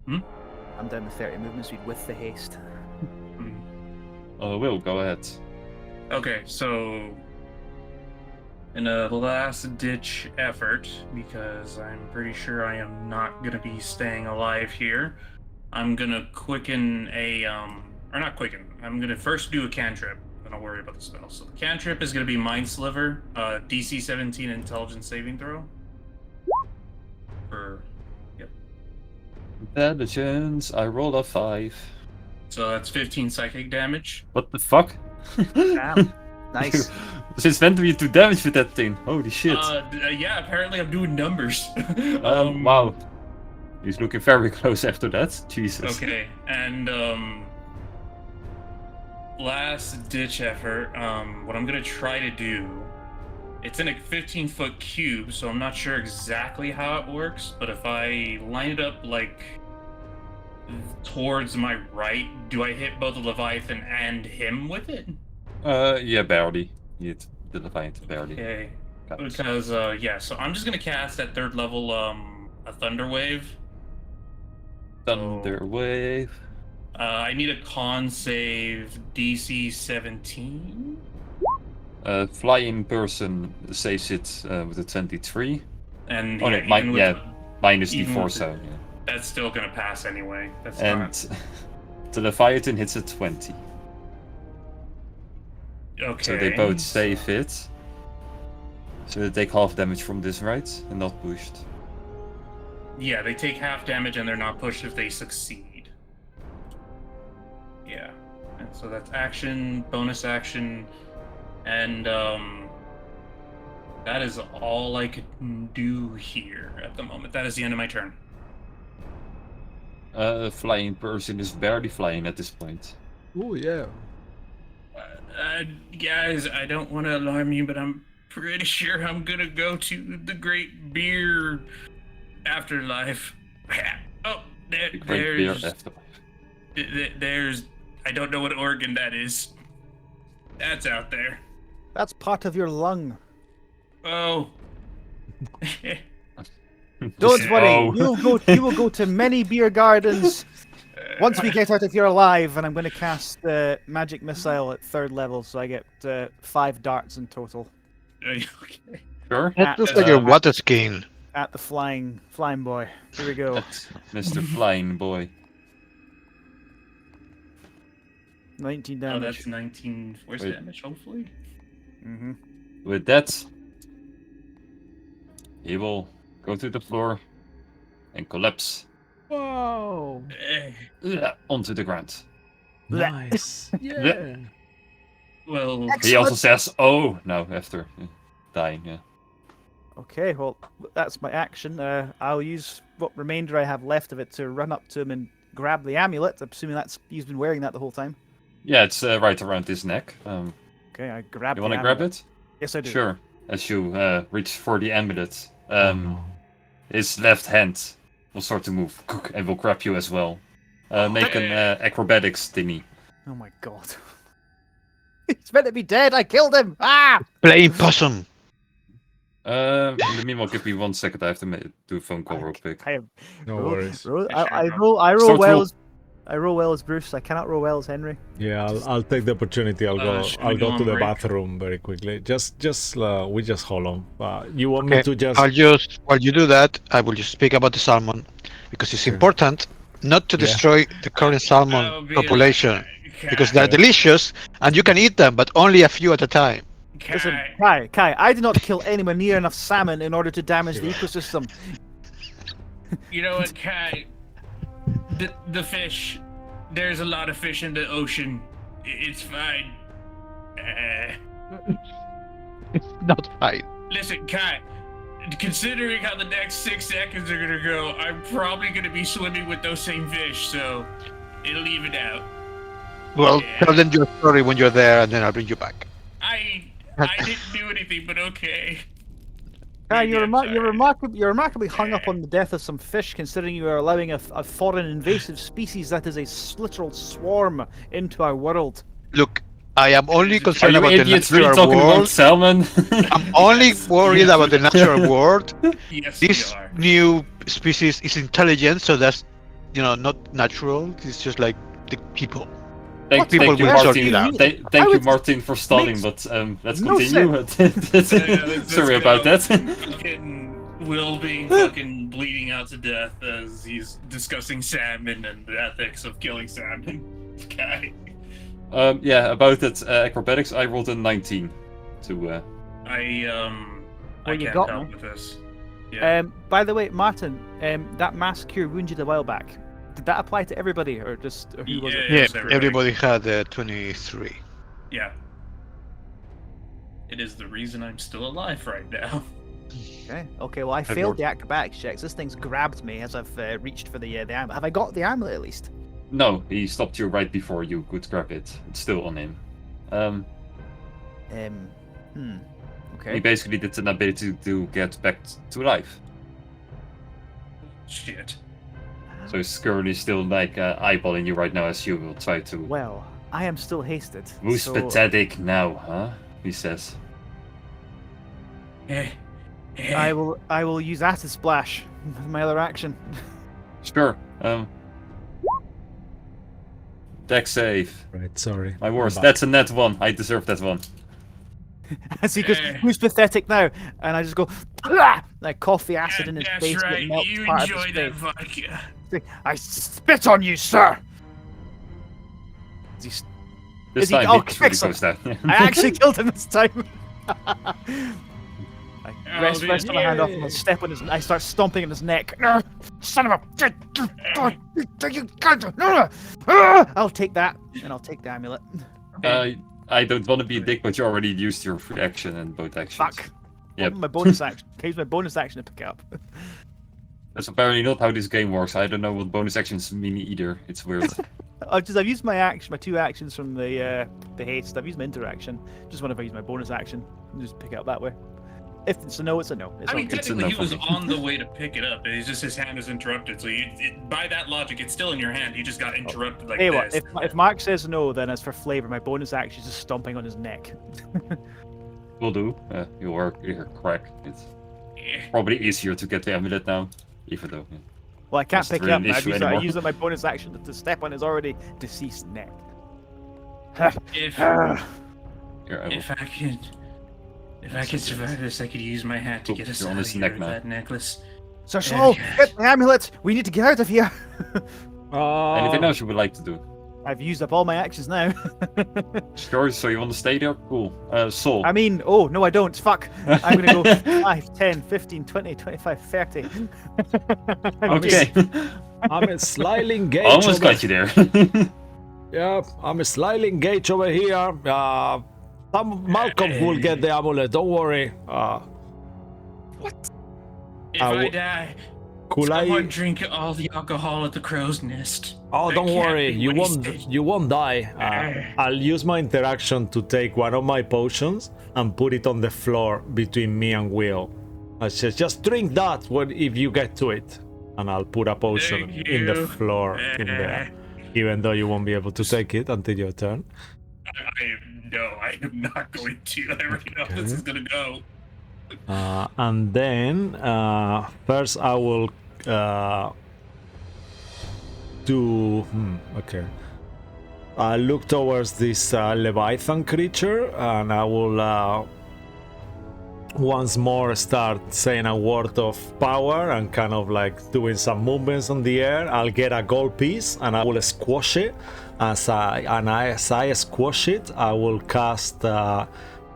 Speaker 2: Hmm?
Speaker 3: I'm down to 30 movement speed with the haste.
Speaker 2: Hmm.
Speaker 1: Will, go ahead.
Speaker 2: Okay, so in a last-ditch effort, because I'm pretty sure I am not gonna be staying alive here, I'm gonna quicken a or not quicken. I'm gonna first do a cantrip. Then I'll worry about the spell. So the cantrip is gonna be Mind Sliver, DC 17 Intelligence saving throw. For
Speaker 1: Intelligence. I rolled a 5.
Speaker 2: so that's 15 psychic damage.
Speaker 1: What the fuck?
Speaker 3: Damn. Nice.
Speaker 1: Since when do you do damage with that thing? Holy shit.
Speaker 2: Yeah, apparently I'm doing numbers.
Speaker 1: Wow. He's looking very close after that. Jesus.
Speaker 2: Okay, and last ditch effort. What I'm gonna try to do. It's in a 15-foot cube, so I'm not sure exactly how it works. But if I line it up like towards my right, do I hit both the Leviathan and him with it?
Speaker 1: Yeah, barely. You hit the Leviathan barely.
Speaker 2: Okay,
Speaker 1: Counts.
Speaker 2: because yeah. So I'm just gonna cast at 3rd level a Thunder Wave.
Speaker 1: Thunder Wave.
Speaker 2: I need a con save DC 17.
Speaker 1: Flying person saves it with a 23.
Speaker 2: And
Speaker 1: Oh, no,
Speaker 2: even with-
Speaker 1: yeah, minus
Speaker 2: even
Speaker 1: D4,
Speaker 2: with
Speaker 1: so yeah.
Speaker 2: that's still gonna pass anyway. That's
Speaker 1: And
Speaker 2: not
Speaker 1: the Leviathan hits a 20.
Speaker 2: okay.
Speaker 1: So they both save it. So they take half damage from this, right? And not pushed.
Speaker 2: Yeah, they take half damage and they're not pushed if they succeed. Yeah, and so that's action, bonus action, and that is all I could do here at the moment. That is the end of my turn.
Speaker 1: Flying person is barely flying at this point.
Speaker 4: Oh, yeah.
Speaker 2: Guys, I don't want to alarm you, but I'm pretty sure I'm gonna go to the Great Beer Afterlife. Oh,
Speaker 1: The Great Beer
Speaker 2: there's,
Speaker 1: Afterlife.
Speaker 2: there's, I don't know what organ that is. That's out there.
Speaker 3: That's part of your lung.
Speaker 2: Oh.
Speaker 3: Don't worry,
Speaker 1: Oh.
Speaker 3: you will go to many beer gardens once we get out if you're alive, and I'm going to cast the magic missile at 3rd level, so I get 5 darts in total
Speaker 2: Okay.
Speaker 1: Sure.
Speaker 6: That looks like a
Speaker 3: Uh,
Speaker 6: water skin.
Speaker 3: at the flying boy. Here we go.
Speaker 1: That's Mr. Flying Boy.
Speaker 3: 19
Speaker 2: Oh,
Speaker 3: damage.
Speaker 2: that's 19 force
Speaker 1: Wait.
Speaker 2: damage, hopefully.
Speaker 3: Mm-hmm.
Speaker 1: With that, he will go to the floor and collapse
Speaker 4: Wow.
Speaker 1: onto the ground.
Speaker 4: Nice. Yeah.
Speaker 2: Well,
Speaker 1: He also says, "Oh," now after dying. Yeah.
Speaker 3: Okay, well, that's my action. I'll use what remainder I have left of it to run up to him and grab the amulet. I'm assuming he's been wearing that the whole time.
Speaker 1: Yeah, it's right around his neck.
Speaker 3: Okay, I grab
Speaker 1: You
Speaker 3: the
Speaker 1: want to grab
Speaker 3: amulet.
Speaker 1: it?
Speaker 3: Yes, I do.
Speaker 1: Sure. As you reach for the amulet,
Speaker 4: Oh, no.
Speaker 1: his left hand will start to move and will grab you as well. Make an acrobatics thingy.
Speaker 3: Oh my god. He's meant to be dead. I killed him. Ah!
Speaker 6: Playing possum.
Speaker 1: In the meanwhile, give me 1 second. I have to do a phone call real quick.
Speaker 3: I am.
Speaker 4: No worries.
Speaker 3: I roll
Speaker 1: Start
Speaker 3: well.
Speaker 1: roll.
Speaker 3: I roll well as Bruce. I cannot roll well as Henry.
Speaker 4: Yeah, I'll take the opportunity. I'll go.
Speaker 2: should we
Speaker 4: I'll
Speaker 2: go
Speaker 4: go
Speaker 2: on
Speaker 4: to the
Speaker 2: break?
Speaker 4: bathroom very quickly. We just hold on. You want me
Speaker 6: Okay,
Speaker 4: to just?
Speaker 6: I'll just while you do that, I will just speak about the salmon because it's important not to
Speaker 4: Yeah.
Speaker 6: destroy the current salmon
Speaker 2: Oh, be
Speaker 6: population
Speaker 2: like,
Speaker 6: because they're delicious and you can eat them, but only a few at a time.
Speaker 3: Listen, Kai, I did not kill anywhere near enough salmon in order to damage the ecosystem.
Speaker 2: You know what, Kai? The fish. There's a lot of fish in the ocean. It's fine.
Speaker 6: It's not fine.
Speaker 2: Listen, Kai. Considering how the next 6 seconds are gonna go, I'm probably gonna be swimming with those same fish, so it'll even out.
Speaker 6: Well,
Speaker 2: Yeah.
Speaker 6: tell them your story when you're there, and then I'll bring you back.
Speaker 2: I didn't do anything, but okay.
Speaker 3: Kai,
Speaker 2: Maybe
Speaker 3: you're,
Speaker 2: I'm
Speaker 3: you're remarkably hung up on the death of some fish, considering you are allowing a foreign invasive species that is a literal swarm into our world.
Speaker 6: Look, I am only
Speaker 1: Are
Speaker 6: concerned
Speaker 1: you
Speaker 6: about the
Speaker 1: idiots really
Speaker 6: natural
Speaker 1: talking about
Speaker 6: world.
Speaker 1: salmon?
Speaker 6: I'm only worried about the natural world.
Speaker 2: Yes,
Speaker 6: This
Speaker 2: we are.
Speaker 6: new species is intelligent, so that's, not natural. It's just like the people.
Speaker 1: Thank
Speaker 6: People
Speaker 1: you,
Speaker 6: will sort
Speaker 1: Martin.
Speaker 6: it out.
Speaker 1: Thank
Speaker 3: I
Speaker 1: you,
Speaker 3: would-
Speaker 1: Martin, for stalling.
Speaker 3: makes
Speaker 1: But let's
Speaker 3: no
Speaker 1: continue.
Speaker 2: Let's
Speaker 1: Sorry
Speaker 2: go.
Speaker 1: about that.
Speaker 2: Fucking Will being fucking bleeding out to death as he's discussing salmon and the ethics of killing salmon. Okay.
Speaker 1: Yeah, about it. Acrobatics. I rolled a 19. To
Speaker 2: I
Speaker 3: Well, you
Speaker 2: can't
Speaker 3: got
Speaker 2: help
Speaker 3: me.
Speaker 2: with this. Yeah.
Speaker 3: By the way, Martin, that mass cure wounded a while back. Did that apply to everybody, or just or who was it?
Speaker 6: Yeah,
Speaker 2: Yes,
Speaker 6: everybody had 23.
Speaker 2: Yeah. It is the reason I'm still alive right now.
Speaker 3: Okay. Well, I failed the acrobatics checks. This thing's grabbed me as I've reached for the amulet. Have I got the amulet at least?
Speaker 1: no, he stopped you right before you could grab it. It's still on him. He
Speaker 3: Okay.
Speaker 1: basically did an ability to get back to life.
Speaker 2: Shit.
Speaker 1: So he's currently still like eyeballing you right now as you will try to.
Speaker 3: Well, I am still hasted.
Speaker 1: Who's
Speaker 3: so
Speaker 1: pathetic now, huh? He says.
Speaker 3: I will use Acid Splash with my other action.
Speaker 1: Sure. Deck save.
Speaker 4: Right, sorry.
Speaker 1: My worst.
Speaker 4: I'm back.
Speaker 1: That's a net one. I deserve that one.
Speaker 3: As he goes, who's pathetic now? And I just go, "Ah!" and I cough the acid in his
Speaker 2: That's
Speaker 3: face, and
Speaker 2: right.
Speaker 3: it melts
Speaker 2: You
Speaker 3: part of
Speaker 2: enjoy
Speaker 3: his
Speaker 2: that
Speaker 3: face.
Speaker 2: vodka.
Speaker 3: I spit on you, sir. Is he
Speaker 1: This
Speaker 3: Is he-
Speaker 1: time
Speaker 3: oh,
Speaker 1: he really
Speaker 3: excellent.
Speaker 1: goes down.
Speaker 3: I actually killed him this time. I rest
Speaker 2: dude,
Speaker 3: my hand off and I
Speaker 2: yay.
Speaker 3: step on his. I start stomping in his neck. Son of a! I'll take that, and I'll take the amulet.
Speaker 1: I don't want to be a dick, but you already used your free action and both actions.
Speaker 3: Fuck.
Speaker 1: Yep.
Speaker 3: My bonus action. Use my bonus action to pick it up.
Speaker 1: That's apparently not how this game works. I don't know what bonus actions mean either. It's weird.
Speaker 3: I've used my 2 actions from the haste. I've used my interaction. Just whenever I use my bonus action, just pick it up that way. If it's a no, it's a no. It's
Speaker 2: I mean,
Speaker 3: okay.
Speaker 1: It's a
Speaker 2: technically,
Speaker 1: no
Speaker 2: he was
Speaker 1: for me.
Speaker 2: on the way to pick it up. It's just his hand is interrupted. So by that logic, it's still in your hand. He just got interrupted like
Speaker 3: Hey, what?
Speaker 2: this.
Speaker 3: If Mark says no, then as for flavor, my bonus action is just stomping on his neck.
Speaker 1: Will do. You're correct. It's
Speaker 2: Eh.
Speaker 1: probably easier to get the amulet now, even though. Yeah.
Speaker 3: Well, I can't
Speaker 1: That's
Speaker 3: pick it
Speaker 1: really
Speaker 3: up.
Speaker 1: an
Speaker 3: Now.
Speaker 1: issue
Speaker 3: I
Speaker 1: anymore.
Speaker 3: used my bonus action to step on his already deceased neck.
Speaker 2: If
Speaker 1: Here, I will.
Speaker 2: if I can survive this, I could use my hat to
Speaker 1: Oh,
Speaker 2: get us
Speaker 1: you're on
Speaker 2: out of
Speaker 1: his
Speaker 2: here
Speaker 1: neck
Speaker 2: with
Speaker 1: now.
Speaker 2: that necklace.
Speaker 3: Sir Saul, get the amulet. We need to get out of here.
Speaker 1: Anything else you would like to do?
Speaker 3: I've used up all my actions now.
Speaker 1: Sure, so you want to stay there? Cool. Soul.
Speaker 3: I mean, oh, no, I don't. Fuck. I'm going to go 5, 10, 15, 20, 25, 30.
Speaker 1: Okay.
Speaker 4: I'm slightly engaged.
Speaker 1: Almost
Speaker 4: over-
Speaker 1: got you there.
Speaker 4: Yeah, I'm slightly engaged over here. Malcolm will get the amulet. Don't worry.
Speaker 2: If
Speaker 4: I
Speaker 2: I
Speaker 4: w-
Speaker 2: die,
Speaker 4: Could
Speaker 2: someone
Speaker 4: I?
Speaker 2: drink all the alcohol at the crow's nest.
Speaker 4: Oh,
Speaker 2: That
Speaker 4: don't
Speaker 2: can't
Speaker 4: worry.
Speaker 2: be
Speaker 4: You
Speaker 2: wasted.
Speaker 4: won't die. I'll use my interaction to take one of my potions and put it on the floor between me and Will. I said, just drink that if you get to it. and I'll put a potion
Speaker 2: Thank
Speaker 4: in the
Speaker 2: you.
Speaker 4: floor in there, even though you won't be able to take it until your turn.
Speaker 2: I am not going to. I already know how this is gonna go.
Speaker 4: And then first I will do. Okay. I look towards this Leviathan creature, and I will once more start saying a word of power and kind of like doing some movements on the air. I'll get a gold piece and I will squash it. As I squash it, I will cast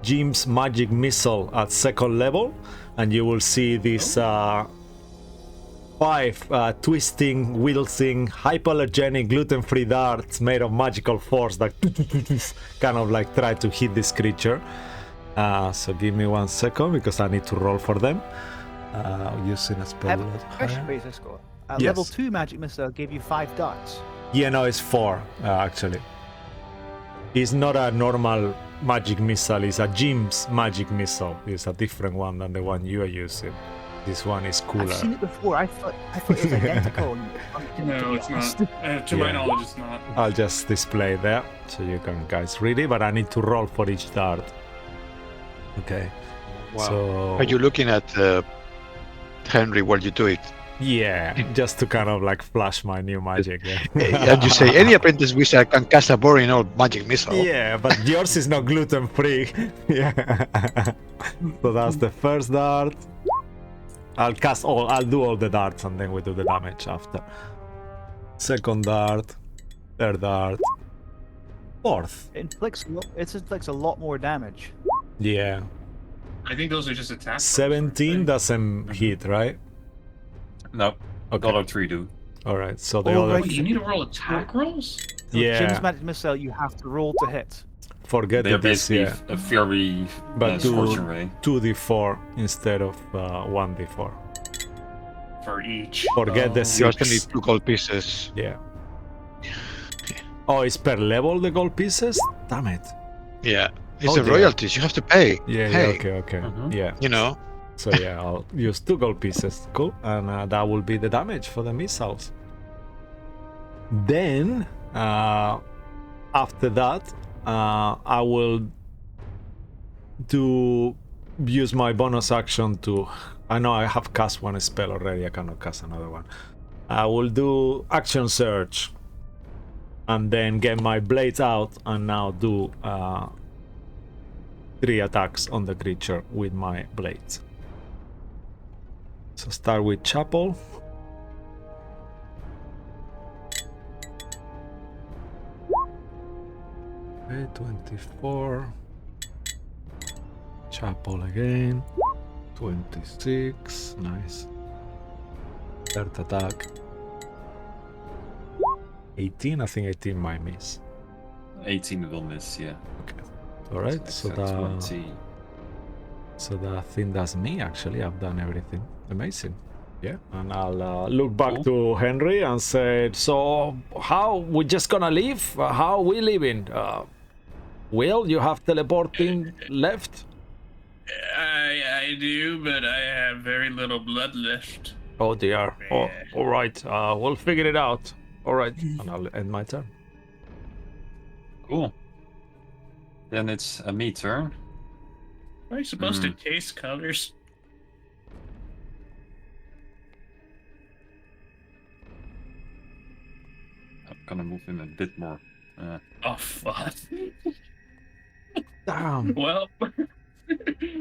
Speaker 4: Jim's magic missile at 2nd level, and you will see this 5 twisting, wilting, hypoallergenic, gluten-free darts made of magical force that kind of like try to hit this creature. So give me 1 second because I need to roll for them. Using a spell.
Speaker 3: Question, please, Escort.
Speaker 4: Yes.
Speaker 3: Level 2 magic missile gave you 5 darts.
Speaker 4: Yeah, no, it's 4 actually. It's not a normal magic missile, it's a Jim's magic missile. It's a different one than the one you are using. This one is cooler.
Speaker 3: I've seen it before. I thought it was identical.
Speaker 2: No, it's not. To my knowledge, it's not.
Speaker 4: I'll just display there so you can guys read it, but I need to roll for each dart. Okay.
Speaker 6: Wow.
Speaker 4: So
Speaker 6: Are you looking at Henry while you do it?
Speaker 4: yeah, just to kind of like flash my new magic.
Speaker 6: And you say any apprentice wizard can cast a boring old magic missile.
Speaker 4: Yeah, but yours is not gluten free. Yeah. So that's the first dart. I'll do all the darts and then we do the damage after. Second dart, third dart, fourth.
Speaker 3: It inflicts a lot more damage.
Speaker 4: Yeah.
Speaker 2: I think those are just attacks.
Speaker 4: 17 doesn't hit, right?
Speaker 1: No,
Speaker 4: Okay.
Speaker 1: other 3 do.
Speaker 4: Alright, so the
Speaker 3: Oh,
Speaker 4: other...
Speaker 3: right.
Speaker 2: Wait, you need to roll attack rolls?
Speaker 3: So
Speaker 4: Yeah.
Speaker 3: Jim's magic missile, you have to roll to hit.
Speaker 4: Forget
Speaker 1: They're
Speaker 4: the DC,
Speaker 1: basically
Speaker 4: yeah.
Speaker 1: a fury
Speaker 4: But do
Speaker 1: scorching ray.
Speaker 4: 2d4 instead of 1d4.
Speaker 2: For each.
Speaker 4: Forget the
Speaker 6: You also
Speaker 4: 6.
Speaker 6: need 2 gold pieces.
Speaker 4: Yeah. Oh, it's per level the gold pieces? Damn it.
Speaker 6: Yeah. It's
Speaker 4: Oh,
Speaker 6: the
Speaker 4: dear.
Speaker 6: royalties. You have to pay.
Speaker 4: Yeah,
Speaker 6: Hey,
Speaker 4: okay.
Speaker 1: Mhm.
Speaker 4: Yeah.
Speaker 6: You know.
Speaker 4: So yeah, I'll use 2 gold pieces. Cool. And that will be the damage for the missiles. Then, after that, I will use my bonus action to... I know I have cast one spell already, I cannot cast another one. I will do action surge. And then get my blades out and now do 3 attacks on the creature with my blades. So start with Chapel. Okay, 24. Chapel again. 26. Nice. Third attack. 18. I think 18 might miss.
Speaker 1: 18 will miss, yeah.
Speaker 4: Okay. Alright, so
Speaker 1: that's
Speaker 4: that...
Speaker 1: 20.
Speaker 4: So that I think that's me actually. I've done everything. Amazing. Yeah. And I'll look back to Henry and say, so how we just gonna leave? How we leaving? Will you have teleporting left?
Speaker 2: I do, but I have very little blood left.
Speaker 4: Oh dear. Oh, all right. We'll figure it out. All right. And I'll end my turn.
Speaker 1: Cool. Then it's a me turn.
Speaker 2: Am I supposed to taste colors?
Speaker 1: I'm gonna move him a bit more.
Speaker 2: Oh, fuck.
Speaker 4: Damn.
Speaker 2: Well.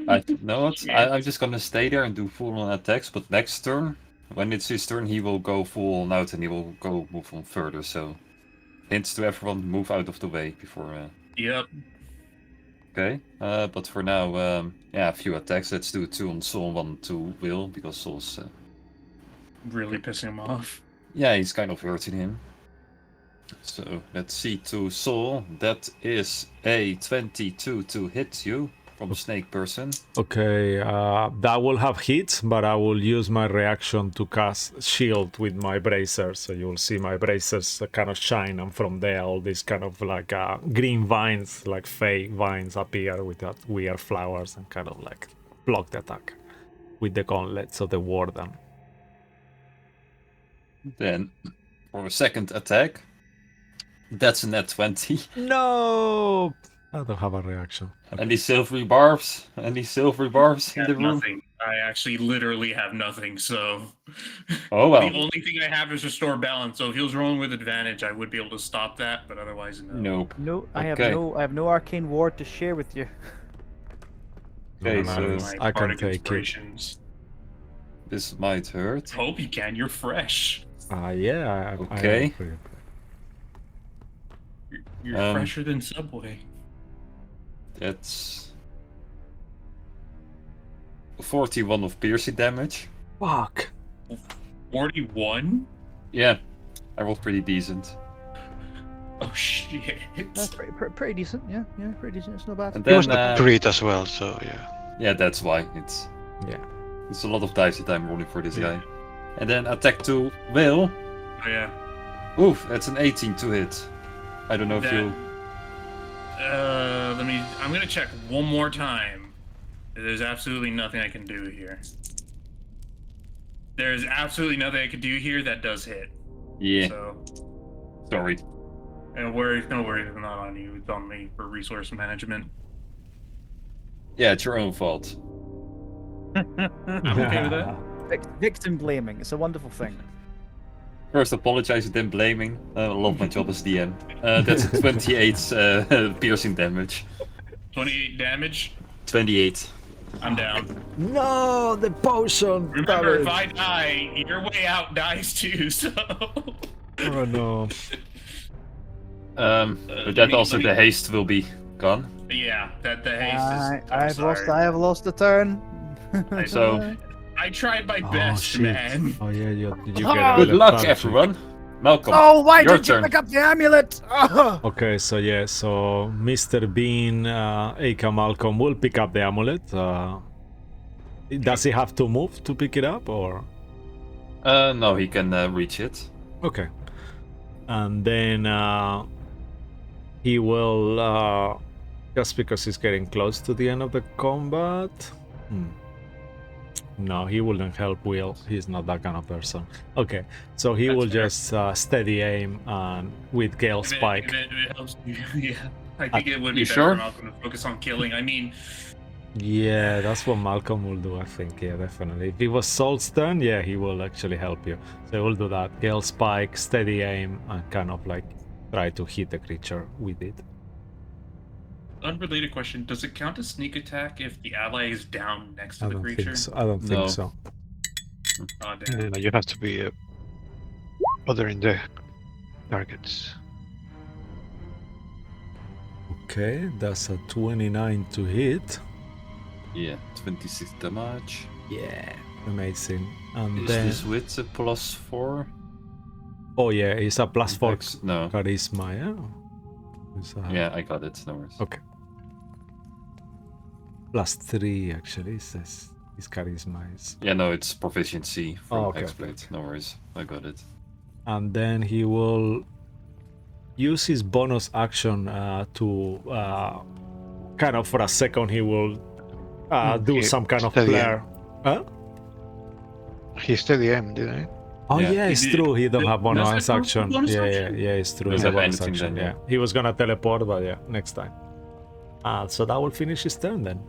Speaker 1: I know what?
Speaker 2: Yeah.
Speaker 1: I'm just gonna stay there and do full on attacks, but next turn, when it's his turn, he will go full on out and he will go move on further. So, hints to everyone, move out of the way before.
Speaker 2: Yep.
Speaker 1: Okay, but for now, yeah, a few attacks. Let's do 2 on Soul, 1 to Will, because Soul's.
Speaker 2: Really pissing him off.
Speaker 1: Yeah, he's kind of hurting him. So, let's see to Soul. That is a 22 to hit you from Snake Person.
Speaker 4: Okay, that will have hit, but I will use my reaction to cast shield with my bracers. So you will see my bracers kind of shine, and from there all these kind of like green vines, like fey vines, appear with that weird flowers and kind of like block the attack with the gauntlets of the warden.
Speaker 1: Then, for a second attack, that's a net 20.
Speaker 4: No! I don't have a reaction.
Speaker 1: Any silvery barbs? Any silvery barbs
Speaker 2: I
Speaker 1: in the
Speaker 2: have
Speaker 1: room?
Speaker 2: nothing. I actually literally have nothing, so
Speaker 1: Oh well.
Speaker 2: the only thing I have is restore balance. So if he was rolling with advantage, I would be able to stop that, but otherwise no.
Speaker 1: Nope.
Speaker 3: No, I
Speaker 1: Okay.
Speaker 3: have no arcane ward to share with you.
Speaker 1: Okay,
Speaker 4: No,
Speaker 1: so
Speaker 2: My
Speaker 4: I can
Speaker 2: bardic
Speaker 4: take it.
Speaker 2: inspirations.
Speaker 1: this might hurt.
Speaker 2: Hope you can. You're fresh.
Speaker 4: Yeah,
Speaker 1: Okay.
Speaker 4: I agree.
Speaker 2: You're fresher than Subway.
Speaker 1: That's 41 of piercing damage.
Speaker 4: Fuck.
Speaker 2: 41?
Speaker 1: Yeah, I rolled pretty decent.
Speaker 2: Oh shit.
Speaker 3: That's pretty decent. Yeah, pretty decent. It's not bad.
Speaker 1: And
Speaker 6: He was
Speaker 1: then,
Speaker 6: the crit as well, so yeah.
Speaker 1: yeah, that's why it's
Speaker 4: Yeah.
Speaker 1: a lot of dice that I'm rolling for this guy. And then attack to Will.
Speaker 2: Oh, yeah.
Speaker 1: Oof, that's an 18 to hit. I don't know if
Speaker 2: That-
Speaker 1: you.
Speaker 2: I'm gonna check one more time. There's absolutely nothing I can do here. There's absolutely nothing I can do here that does hit.
Speaker 1: Yeah,
Speaker 2: So,
Speaker 1: sorry.
Speaker 2: no worries, it's not on you. It's on me for resource management.
Speaker 1: Yeah, it's your own fault.
Speaker 2: I'm okay with that.
Speaker 3: Victim blaming. It's a wonderful thing.
Speaker 1: First apologizing, then blaming. I love my job as DM. That's a 28 piercing damage.
Speaker 2: 28 damage.
Speaker 1: 28.
Speaker 2: I'm down.
Speaker 4: No, the potion.
Speaker 2: Remember, if
Speaker 4: damn
Speaker 2: I die, your way out dies too. So.
Speaker 4: it. Oh no.
Speaker 1: But that also the haste will be gone.
Speaker 2: Yeah, that the haste is.
Speaker 3: I have lost a turn.
Speaker 1: So
Speaker 2: I tried my
Speaker 4: Oh
Speaker 2: best,
Speaker 4: shit.
Speaker 2: man.
Speaker 4: Oh yeah, you get
Speaker 1: good
Speaker 4: a
Speaker 1: luck,
Speaker 4: advantage.
Speaker 1: everyone. Malcolm.
Speaker 3: Oh, why
Speaker 1: your
Speaker 3: did you
Speaker 1: turn.
Speaker 3: pick up the amulet? Oh.
Speaker 4: Okay, so yeah, so Mr. Bean, aka Malcolm will pick up the amulet. Does he have to move to pick it up, or?
Speaker 1: No, he can reach it.
Speaker 4: Okay. And then he will, just because he's getting close to the end of the combat. No, he wouldn't help Will. He's not that kind of person. Okay, so he
Speaker 2: That's
Speaker 4: will
Speaker 2: fair.
Speaker 4: just steady aim and with Gale Spike.
Speaker 2: If it helps you, yeah. I think it would be
Speaker 1: You
Speaker 2: better
Speaker 1: sure?
Speaker 2: for Malcolm to focus on killing. I mean,
Speaker 4: Yeah, that's what Malcolm will do, I think. Yeah, definitely. If it was Salt's turn, yeah, he will actually help you. So he'll do that. Gale Spike, steady aim, and kind of like try to hit the creature with it.
Speaker 2: unrelated question: does it count as sneak attack if the ally is down next to
Speaker 4: I
Speaker 2: the
Speaker 4: don't
Speaker 2: creature?
Speaker 4: think so. I don't
Speaker 1: No.
Speaker 4: think so.
Speaker 2: Oh damn.
Speaker 6: You have to be other in the targets.
Speaker 4: Okay, that's a 29 to hit.
Speaker 1: Yeah, 26 damage.
Speaker 4: Yeah, amazing. And
Speaker 1: Is
Speaker 4: then,
Speaker 1: this with a +4?
Speaker 4: oh yeah, it's a +4
Speaker 1: No.
Speaker 4: charisma, yeah? It's a-
Speaker 1: Yeah, I got it. No worries.
Speaker 4: Okay. +3 actually, it says his charisma is.
Speaker 1: Yeah, no, it's proficiency from
Speaker 4: Oh, okay,
Speaker 1: exploit. No worries. I got it.
Speaker 4: And then he will use his bonus action to kind of for a second he will do
Speaker 6: he-
Speaker 4: some kind of
Speaker 6: steady
Speaker 4: flare. Huh?
Speaker 6: He steady aim, didn't he?
Speaker 4: Oh
Speaker 1: Yeah.
Speaker 4: yeah, it's
Speaker 2: He did-
Speaker 4: true. He don't have
Speaker 2: does
Speaker 4: bonus
Speaker 2: that count
Speaker 4: action.
Speaker 2: for bonus
Speaker 4: Yeah,
Speaker 2: action?
Speaker 4: yeah, it's true.
Speaker 1: Does
Speaker 4: It's a
Speaker 1: have
Speaker 4: bonus
Speaker 1: anything
Speaker 4: action.
Speaker 1: then,
Speaker 4: Yeah,
Speaker 1: yeah.
Speaker 4: he was gonna teleport, but yeah, next time. So that will finish his turn then,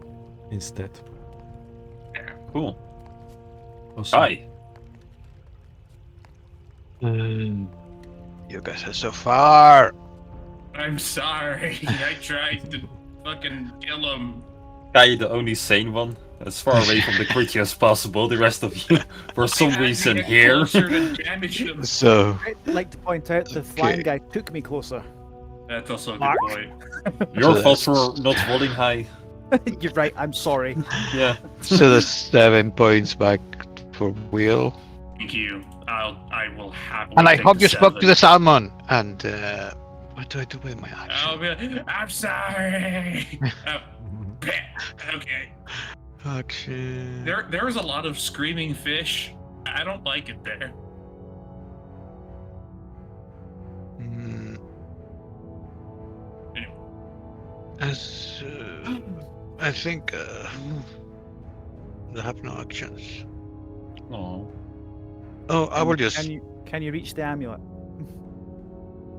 Speaker 4: instead.
Speaker 1: Cool.
Speaker 4: Awesome.
Speaker 1: Hi.
Speaker 6: You guys are so far.
Speaker 2: I'm sorry. I tried to fucking kill him.
Speaker 1: Kai, the only sane one. As far away from the creature as possible. The rest of you, for some
Speaker 2: I had to
Speaker 1: reason,
Speaker 2: get
Speaker 1: here.
Speaker 2: closer to damage him.
Speaker 6: So
Speaker 3: I'd like to point out the flying guy took me closer.
Speaker 2: That's also a good
Speaker 3: Mark.
Speaker 2: point.
Speaker 1: Your
Speaker 6: So
Speaker 1: fault
Speaker 6: that's-
Speaker 1: for not rolling high.
Speaker 3: You're right. I'm sorry.
Speaker 1: Yeah.
Speaker 6: so that's 7 points back for Will.
Speaker 2: Thank you. I will happily.
Speaker 6: And I
Speaker 2: take
Speaker 6: hope
Speaker 2: the
Speaker 6: you spoke to
Speaker 2: 7.
Speaker 6: the salmon. And what do I do with my
Speaker 2: I'll
Speaker 6: action?
Speaker 2: be, I'm sorry. Oh, okay.
Speaker 6: Action.
Speaker 2: There was a lot of screaming fish. I don't like it there.
Speaker 6: Mm,
Speaker 2: Anyway.
Speaker 6: as I think they have no actions.
Speaker 1: Oh.
Speaker 6: Oh, I will just.
Speaker 3: Can you reach the amulet?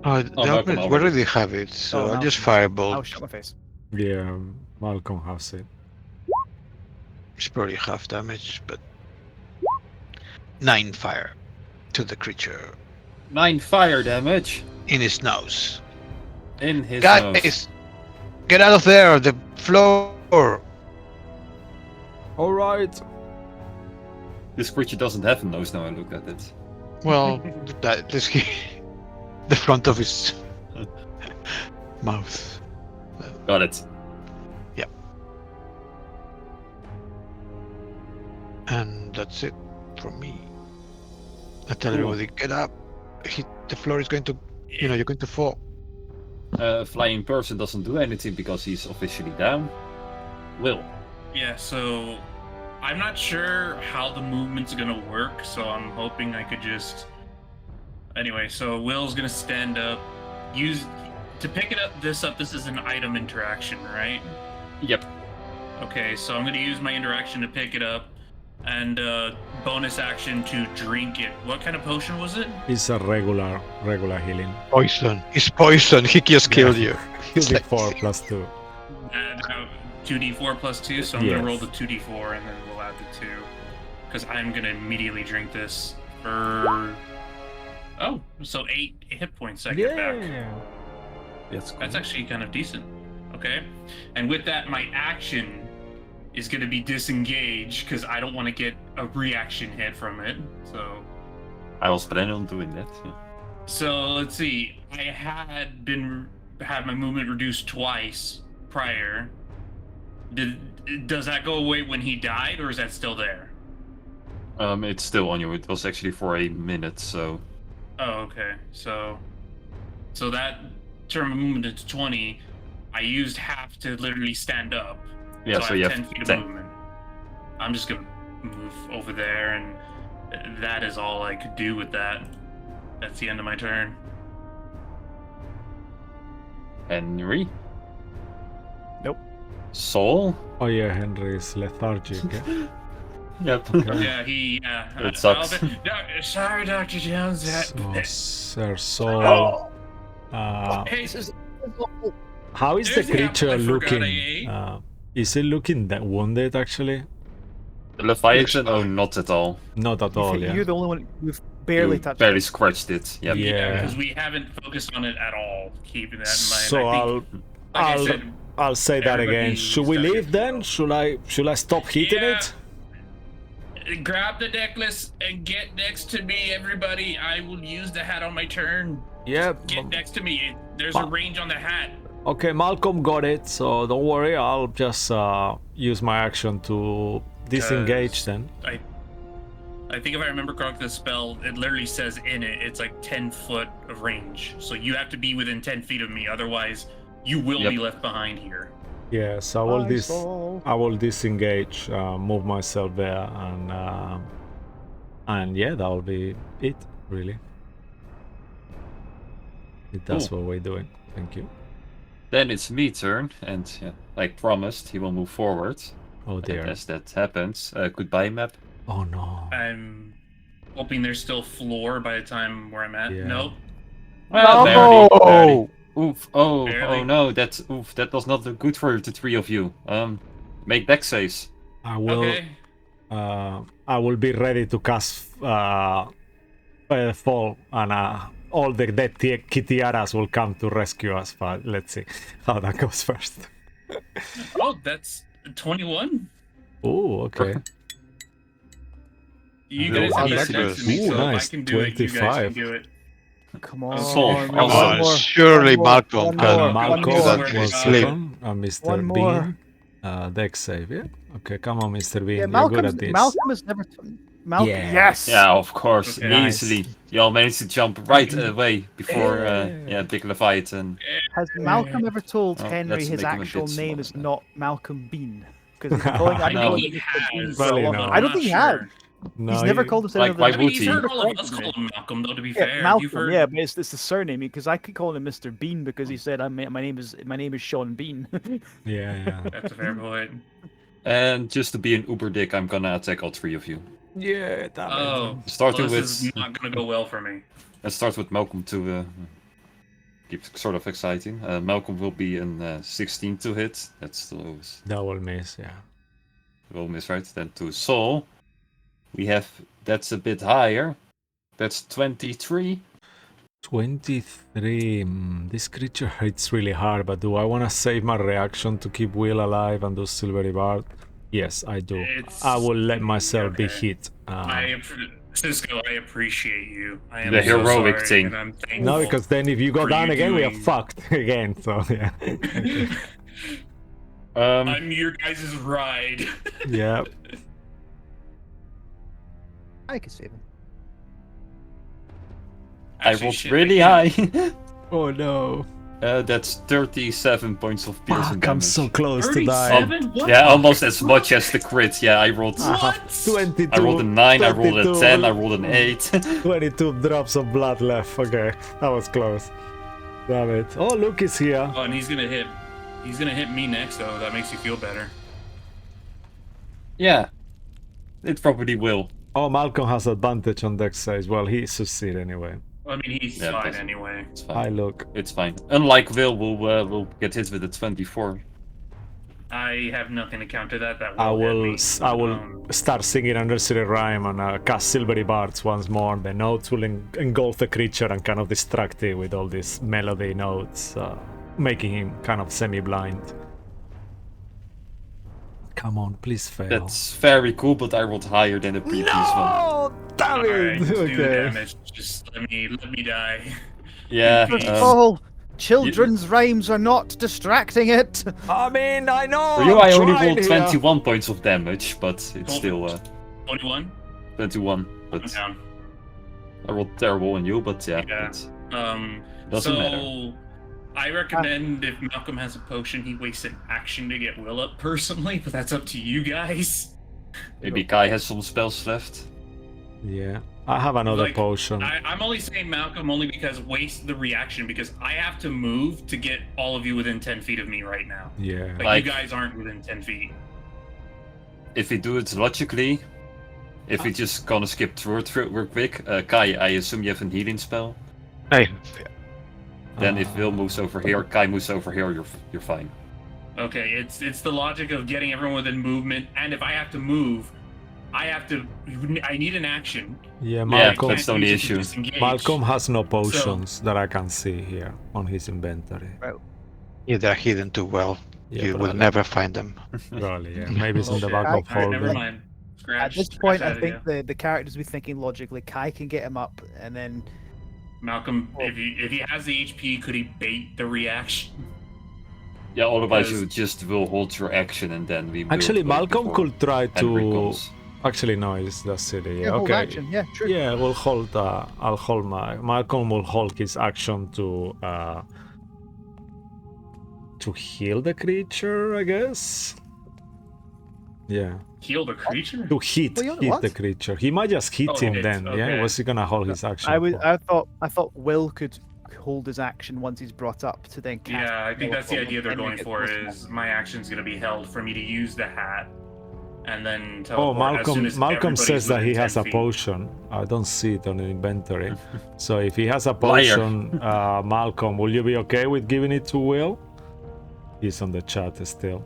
Speaker 6: Oh, the
Speaker 1: Malcolm
Speaker 6: amulet, we
Speaker 1: already.
Speaker 6: already have it, so
Speaker 3: Oh,
Speaker 6: I'll just
Speaker 3: Malcolm.
Speaker 6: firebolt.
Speaker 3: I'll shut my face.
Speaker 4: Yeah, Malcolm has it.
Speaker 6: It's probably half damage, but 9 fire to the creature
Speaker 1: 9 fire damage
Speaker 6: in his nose.
Speaker 1: in his
Speaker 6: Guys,
Speaker 1: nose.
Speaker 6: get out of there! The floor.
Speaker 4: All right.
Speaker 1: This creature doesn't have a nose now I look at it.
Speaker 6: Well, this the front of his mouth.
Speaker 1: Got it.
Speaker 6: And that's it from me. I tell
Speaker 1: Cool.
Speaker 6: everybody, get up. The floor is going to, you're going to fall.
Speaker 1: Flying person doesn't do anything because he's officially down. Will.
Speaker 2: Yeah, so I'm not sure how the movement's gonna work, so I'm hoping I could just. Anyway, so Will's gonna stand up. Use to pick it up. This is an item interaction, right?
Speaker 1: Yep.
Speaker 2: Okay, so I'm gonna use my interaction to pick it up, and bonus action to drink it. What kind of potion was it?
Speaker 4: It's a regular healing.
Speaker 6: Poison. It's poison. He just killed you. It's like-
Speaker 4: 4 plus 2.
Speaker 2: 2d4 plus 2, so I'm gonna
Speaker 4: Yes.
Speaker 2: roll the 2d4 and then we'll add the 2. Because I'm gonna immediately drink this for. Oh, so 8 hit points I get back.
Speaker 1: That's cool.
Speaker 2: That's actually kind of decent. Okay. And with that, my action is gonna be disengage because I don't want to get a reaction hit from it. So.
Speaker 1: I was planning on doing that. Yeah.
Speaker 2: So let's see. I had my movement reduced twice prior. Does that go away when he died, or is that still there?
Speaker 1: It's still on you. It was actually for a minute, so
Speaker 2: Oh, okay. So that term of movement is 20. I used half to literally stand up.
Speaker 1: yeah. So
Speaker 2: I
Speaker 1: you
Speaker 2: have
Speaker 1: have
Speaker 2: 10 feet of
Speaker 1: 10.
Speaker 2: movement. I'm just gonna move over there, and that is all I could do with that. That's the end of my turn.
Speaker 1: Henry.
Speaker 3: Nope.
Speaker 1: Soul.
Speaker 4: Oh yeah, Henry is lethargic. Eh?
Speaker 1: Yep.
Speaker 2: Yeah,
Speaker 1: It sucks.
Speaker 2: Sorry, Dr. Jones.
Speaker 4: So, Sir Saul.
Speaker 2: Hey,
Speaker 4: How is the
Speaker 2: There's the apple
Speaker 4: creature
Speaker 2: I forgot I
Speaker 4: looking?
Speaker 2: ate.
Speaker 4: Is it looking that wounded actually?
Speaker 1: The Leviathan?
Speaker 6: Yes.
Speaker 1: Oh, not at all.
Speaker 4: Not at all. Yeah.
Speaker 3: You're the only one who've barely
Speaker 1: You
Speaker 3: touched
Speaker 1: barely
Speaker 3: it.
Speaker 1: scratched it. Yep.
Speaker 4: Yeah.
Speaker 2: because we haven't focused on it at all. Keeping that in mind.
Speaker 4: So
Speaker 2: I think, like I said,
Speaker 4: I'll say that again.
Speaker 2: everybody
Speaker 4: Should we
Speaker 2: started
Speaker 4: leave then? Should I stop hitting
Speaker 2: Yeah.
Speaker 4: it?
Speaker 2: grab the necklace and get next to me, everybody. I will use the hat on my turn.
Speaker 4: Yeah.
Speaker 2: Get next to me. There's a range on the hat.
Speaker 4: Okay, Malcolm got it, so don't worry. I'll just use my action to disengage then.
Speaker 2: I think if I remember correctly, the spell, it literally says in it, it's like 10 foot of range. So you have to be within 10 feet of me, otherwise you will
Speaker 1: Yep.
Speaker 2: be left behind here.
Speaker 4: Yeah, so I will disengage, move myself there, and yeah, that will be it, really. If that's
Speaker 1: Cool.
Speaker 4: what we're doing. Thank you.
Speaker 1: Then it's me turn, and yeah, like promised, he will move forward.
Speaker 4: Oh
Speaker 1: And
Speaker 4: dear.
Speaker 1: as that happens, goodbye map.
Speaker 4: Oh no.
Speaker 2: I'm hoping there's still floor by the time where I'm at.
Speaker 4: Yeah.
Speaker 2: Nope.
Speaker 1: Well, barely. Oof! Oh,
Speaker 2: Barely.
Speaker 1: oh no! That does not look good for the three of you. Make deck saves.
Speaker 4: I will.
Speaker 2: Okay.
Speaker 4: I will be ready to cast fall, and all the dead Kitiaras will come to rescue us. But let's see how that goes first.
Speaker 2: Oh, that's 21.
Speaker 4: Oh, okay.
Speaker 2: You
Speaker 1: No,
Speaker 2: guys
Speaker 6: I
Speaker 2: have
Speaker 6: like
Speaker 2: next to
Speaker 6: this.
Speaker 2: me,
Speaker 4: Ooh,
Speaker 2: so
Speaker 4: nice.
Speaker 2: if I can do it, you guys
Speaker 4: 25.
Speaker 2: can do it.
Speaker 3: Come on.
Speaker 1: Soul.
Speaker 3: we
Speaker 1: Oh,
Speaker 3: got
Speaker 1: wow.
Speaker 3: one more.
Speaker 6: Surely
Speaker 3: One more,
Speaker 6: Malcolm
Speaker 3: one
Speaker 6: can
Speaker 3: more,
Speaker 2: one
Speaker 4: Malcolm
Speaker 2: more.
Speaker 6: do that
Speaker 2: One
Speaker 6: in
Speaker 2: more.
Speaker 6: his
Speaker 4: was
Speaker 6: sleep.
Speaker 4: second, and Mr.
Speaker 3: One more.
Speaker 4: Bean. Deck save, yeah? Okay, come on, Mr. Bean.
Speaker 3: Yeah,
Speaker 4: You're good at this.
Speaker 3: Malcolm has never. Malcolm.
Speaker 4: Yeah.
Speaker 3: Yes.
Speaker 1: Yeah, of course,
Speaker 2: Okay.
Speaker 4: Nice.
Speaker 1: easily. Y'all managed to jump right away before, Big Leviathan.
Speaker 3: Has Malcolm ever told
Speaker 1: Oh,
Speaker 3: Henry
Speaker 1: let's
Speaker 3: his
Speaker 1: make him a
Speaker 3: actual
Speaker 1: bit
Speaker 3: name
Speaker 1: smaller
Speaker 3: is
Speaker 1: then.
Speaker 3: not Malcolm Bean? Because he's been calling.
Speaker 2: I
Speaker 3: I've been
Speaker 1: know
Speaker 3: calling
Speaker 2: think
Speaker 3: him
Speaker 2: he
Speaker 3: Mr. Bean
Speaker 2: has.
Speaker 3: for a
Speaker 4: Probably
Speaker 3: long
Speaker 4: not.
Speaker 3: time.
Speaker 2: I'm
Speaker 3: I don't
Speaker 2: not
Speaker 3: think he
Speaker 2: sure.
Speaker 3: had.
Speaker 4: No,
Speaker 3: He's never
Speaker 4: he-
Speaker 3: called himself
Speaker 1: Like,
Speaker 3: anything
Speaker 1: why
Speaker 3: other
Speaker 1: would
Speaker 3: than
Speaker 2: He's
Speaker 1: he?
Speaker 2: heard
Speaker 3: Mr.
Speaker 2: all of us
Speaker 3: Bean.
Speaker 2: call him Malcolm, though. To be
Speaker 3: Yeah,
Speaker 2: fair,
Speaker 3: Malcolm.
Speaker 2: you've heard.
Speaker 3: Yeah, but it's the surname because I could call him Mr. Bean because he said my name is Sean Bean.
Speaker 4: Yeah.
Speaker 2: That's a fair point.
Speaker 1: And just to be an uber dick, I'm gonna attack all three of you.
Speaker 4: Yeah, damn
Speaker 2: Oh,
Speaker 4: it.
Speaker 1: Starting
Speaker 2: well, this is
Speaker 1: with
Speaker 2: not gonna go well for me.
Speaker 1: let's start with Malcolm to keep it sort of exciting. Malcolm will be in 16 to hit. That's the lowest.
Speaker 4: That will miss, yeah.
Speaker 1: Will miss, right? Then to Saul, we have that's a bit higher. That's 23.
Speaker 4: 23. This creature hits really hard, but do I want to save my reaction to keep Will alive and do Silvery Bard? Yes, I do. I will let myself be
Speaker 2: okay.
Speaker 4: hit.
Speaker 2: Cisco, I appreciate you. I am
Speaker 1: The
Speaker 2: so
Speaker 1: heroic
Speaker 2: sorry,
Speaker 1: thing.
Speaker 2: and I'm thankful.
Speaker 4: No, because then if you go
Speaker 2: for
Speaker 4: down
Speaker 2: you
Speaker 4: again, we are
Speaker 2: doing-
Speaker 4: fucked again. So yeah.
Speaker 2: I'm your guys' ride.
Speaker 4: Yeah.
Speaker 3: I can save him.
Speaker 1: I
Speaker 2: Actually,
Speaker 1: rolled
Speaker 2: shit,
Speaker 1: really
Speaker 2: I
Speaker 1: high.
Speaker 4: Oh no.
Speaker 1: That's 37 points of piercing
Speaker 4: Fuck, I'm
Speaker 1: damage.
Speaker 4: so close to die.
Speaker 2: 37? What?
Speaker 1: Yeah, almost as much as the crit. Yeah, I rolled.
Speaker 2: What?
Speaker 4: 22.
Speaker 1: I rolled a 9, I rolled a
Speaker 4: 22.
Speaker 1: 10, I rolled an 8.
Speaker 4: 22 drops of blood left. Okay, that was close. Damn it. Oh, Luke is here.
Speaker 2: Oh, and he's gonna hit. He's gonna hit me next, though. That makes you feel better.
Speaker 1: Yeah, it probably will.
Speaker 4: Oh, Malcolm has advantage on dex saves. Well, he succeed anyway.
Speaker 2: I mean, he's
Speaker 1: Yeah,
Speaker 2: fine
Speaker 1: doesn't-
Speaker 2: anyway.
Speaker 1: It's
Speaker 4: Hi,
Speaker 1: fine.
Speaker 4: Luke.
Speaker 1: It's fine. Unlike Will, will get hit with a 24.
Speaker 2: I have nothing to counter that. That
Speaker 4: I
Speaker 2: will hit
Speaker 4: will
Speaker 2: me.
Speaker 4: I will start singing a nursery rhyme and cast Silvery Bards once more. The notes will engulf the creature and kind of distract it with all these melody notes, making him kind of semi-blind. Come on, please fail.
Speaker 1: That's very cool, but I rolled higher than the previous one.
Speaker 4: No! Damn it!
Speaker 2: Alright, just do the
Speaker 4: Okay.
Speaker 2: damage. Just let me die.
Speaker 1: Yeah,
Speaker 3: Oh, children's rhymes are not distracting it.
Speaker 4: I mean, I know.
Speaker 1: for you I
Speaker 4: I'm
Speaker 1: only
Speaker 4: trying
Speaker 1: rolled
Speaker 4: here.
Speaker 1: 21 points of damage, but it's still
Speaker 2: 21.
Speaker 1: 21.
Speaker 2: I'm
Speaker 1: But
Speaker 2: down.
Speaker 1: I rolled terrible on you, but yeah,
Speaker 2: Yeah.
Speaker 1: it
Speaker 2: So
Speaker 1: doesn't matter.
Speaker 2: I recommend if Malcolm has a potion, he wastes an action to get Will up personally, but that's up to you guys.
Speaker 1: Maybe Kai has some spells left.
Speaker 4: Yeah, I have another
Speaker 2: Like,
Speaker 4: potion.
Speaker 2: I'm only saying Malcolm only because waste the reaction because I have to move to get all of you within 10 feet of me right now.
Speaker 4: Yeah.
Speaker 2: Like you guys aren't within 10 feet.
Speaker 1: If we do it logically, if we just gonna skip through it real quick, Kai, I assume you have a healing spell.
Speaker 6: Hey,
Speaker 1: Then if Will moves over here, Kai moves over here, you're fine.
Speaker 2: Okay, it's the logic of getting everyone within movement, and if I have to move, I need an action.
Speaker 4: Yeah,
Speaker 1: Yeah,
Speaker 4: Malcolm.
Speaker 1: that's the only issue.
Speaker 2: Disengage.
Speaker 4: Malcolm has no potions that I can see here on his inventory.
Speaker 6: yeah, they're hidden too well.
Speaker 4: Yeah,
Speaker 6: You will
Speaker 4: probably.
Speaker 6: never find them.
Speaker 4: Probably, yeah. Maybe it's in the
Speaker 2: Okay.
Speaker 4: back of
Speaker 2: Alright,
Speaker 4: holding.
Speaker 2: never mind.
Speaker 3: At this
Speaker 2: Scratch
Speaker 3: point,
Speaker 2: that
Speaker 3: I think
Speaker 2: idea.
Speaker 3: the characters be thinking logically. Kai can get him up, and then
Speaker 2: Malcolm, if he has the HP, could he bait the reaction?
Speaker 1: Yeah, otherwise
Speaker 2: Because-
Speaker 1: you just will hold your action and then we will
Speaker 4: Actually,
Speaker 1: wait
Speaker 4: Malcolm
Speaker 1: before
Speaker 4: could try
Speaker 1: Henry
Speaker 4: to.
Speaker 1: calls.
Speaker 4: Actually, no, it's that's silly. Yeah,
Speaker 3: hold
Speaker 4: okay.
Speaker 3: action. Yeah, true.
Speaker 4: Yeah, we'll hold. I'll hold my. Malcolm will hold his action to heal the creature, I guess. Yeah,
Speaker 2: Heal the creature?
Speaker 4: to hit
Speaker 3: Well, you know
Speaker 4: hit
Speaker 3: what?
Speaker 4: the creature. He might just hit
Speaker 2: Oh,
Speaker 4: him
Speaker 2: hit,
Speaker 4: then. Yeah,
Speaker 2: okay.
Speaker 4: what's he gonna hold his action? for?
Speaker 3: I thought Will could hold his action once he's brought up to then cast.
Speaker 2: Yeah, I think that's the
Speaker 3: Teleport
Speaker 2: idea they're
Speaker 3: and then
Speaker 2: going
Speaker 3: get
Speaker 2: for
Speaker 3: close
Speaker 2: is my action's gonna be held for me to use the hat, and then
Speaker 4: Oh,
Speaker 2: teleport as soon
Speaker 4: Malcolm!
Speaker 2: as
Speaker 4: Malcolm
Speaker 2: everybody's
Speaker 4: says that he
Speaker 2: within
Speaker 4: has
Speaker 2: 10
Speaker 4: a
Speaker 2: feet.
Speaker 4: potion. I don't see it on the inventory. So if he has a
Speaker 1: Liar.
Speaker 4: potion, Malcolm, will you be okay with giving it to Will? He's on the chat still.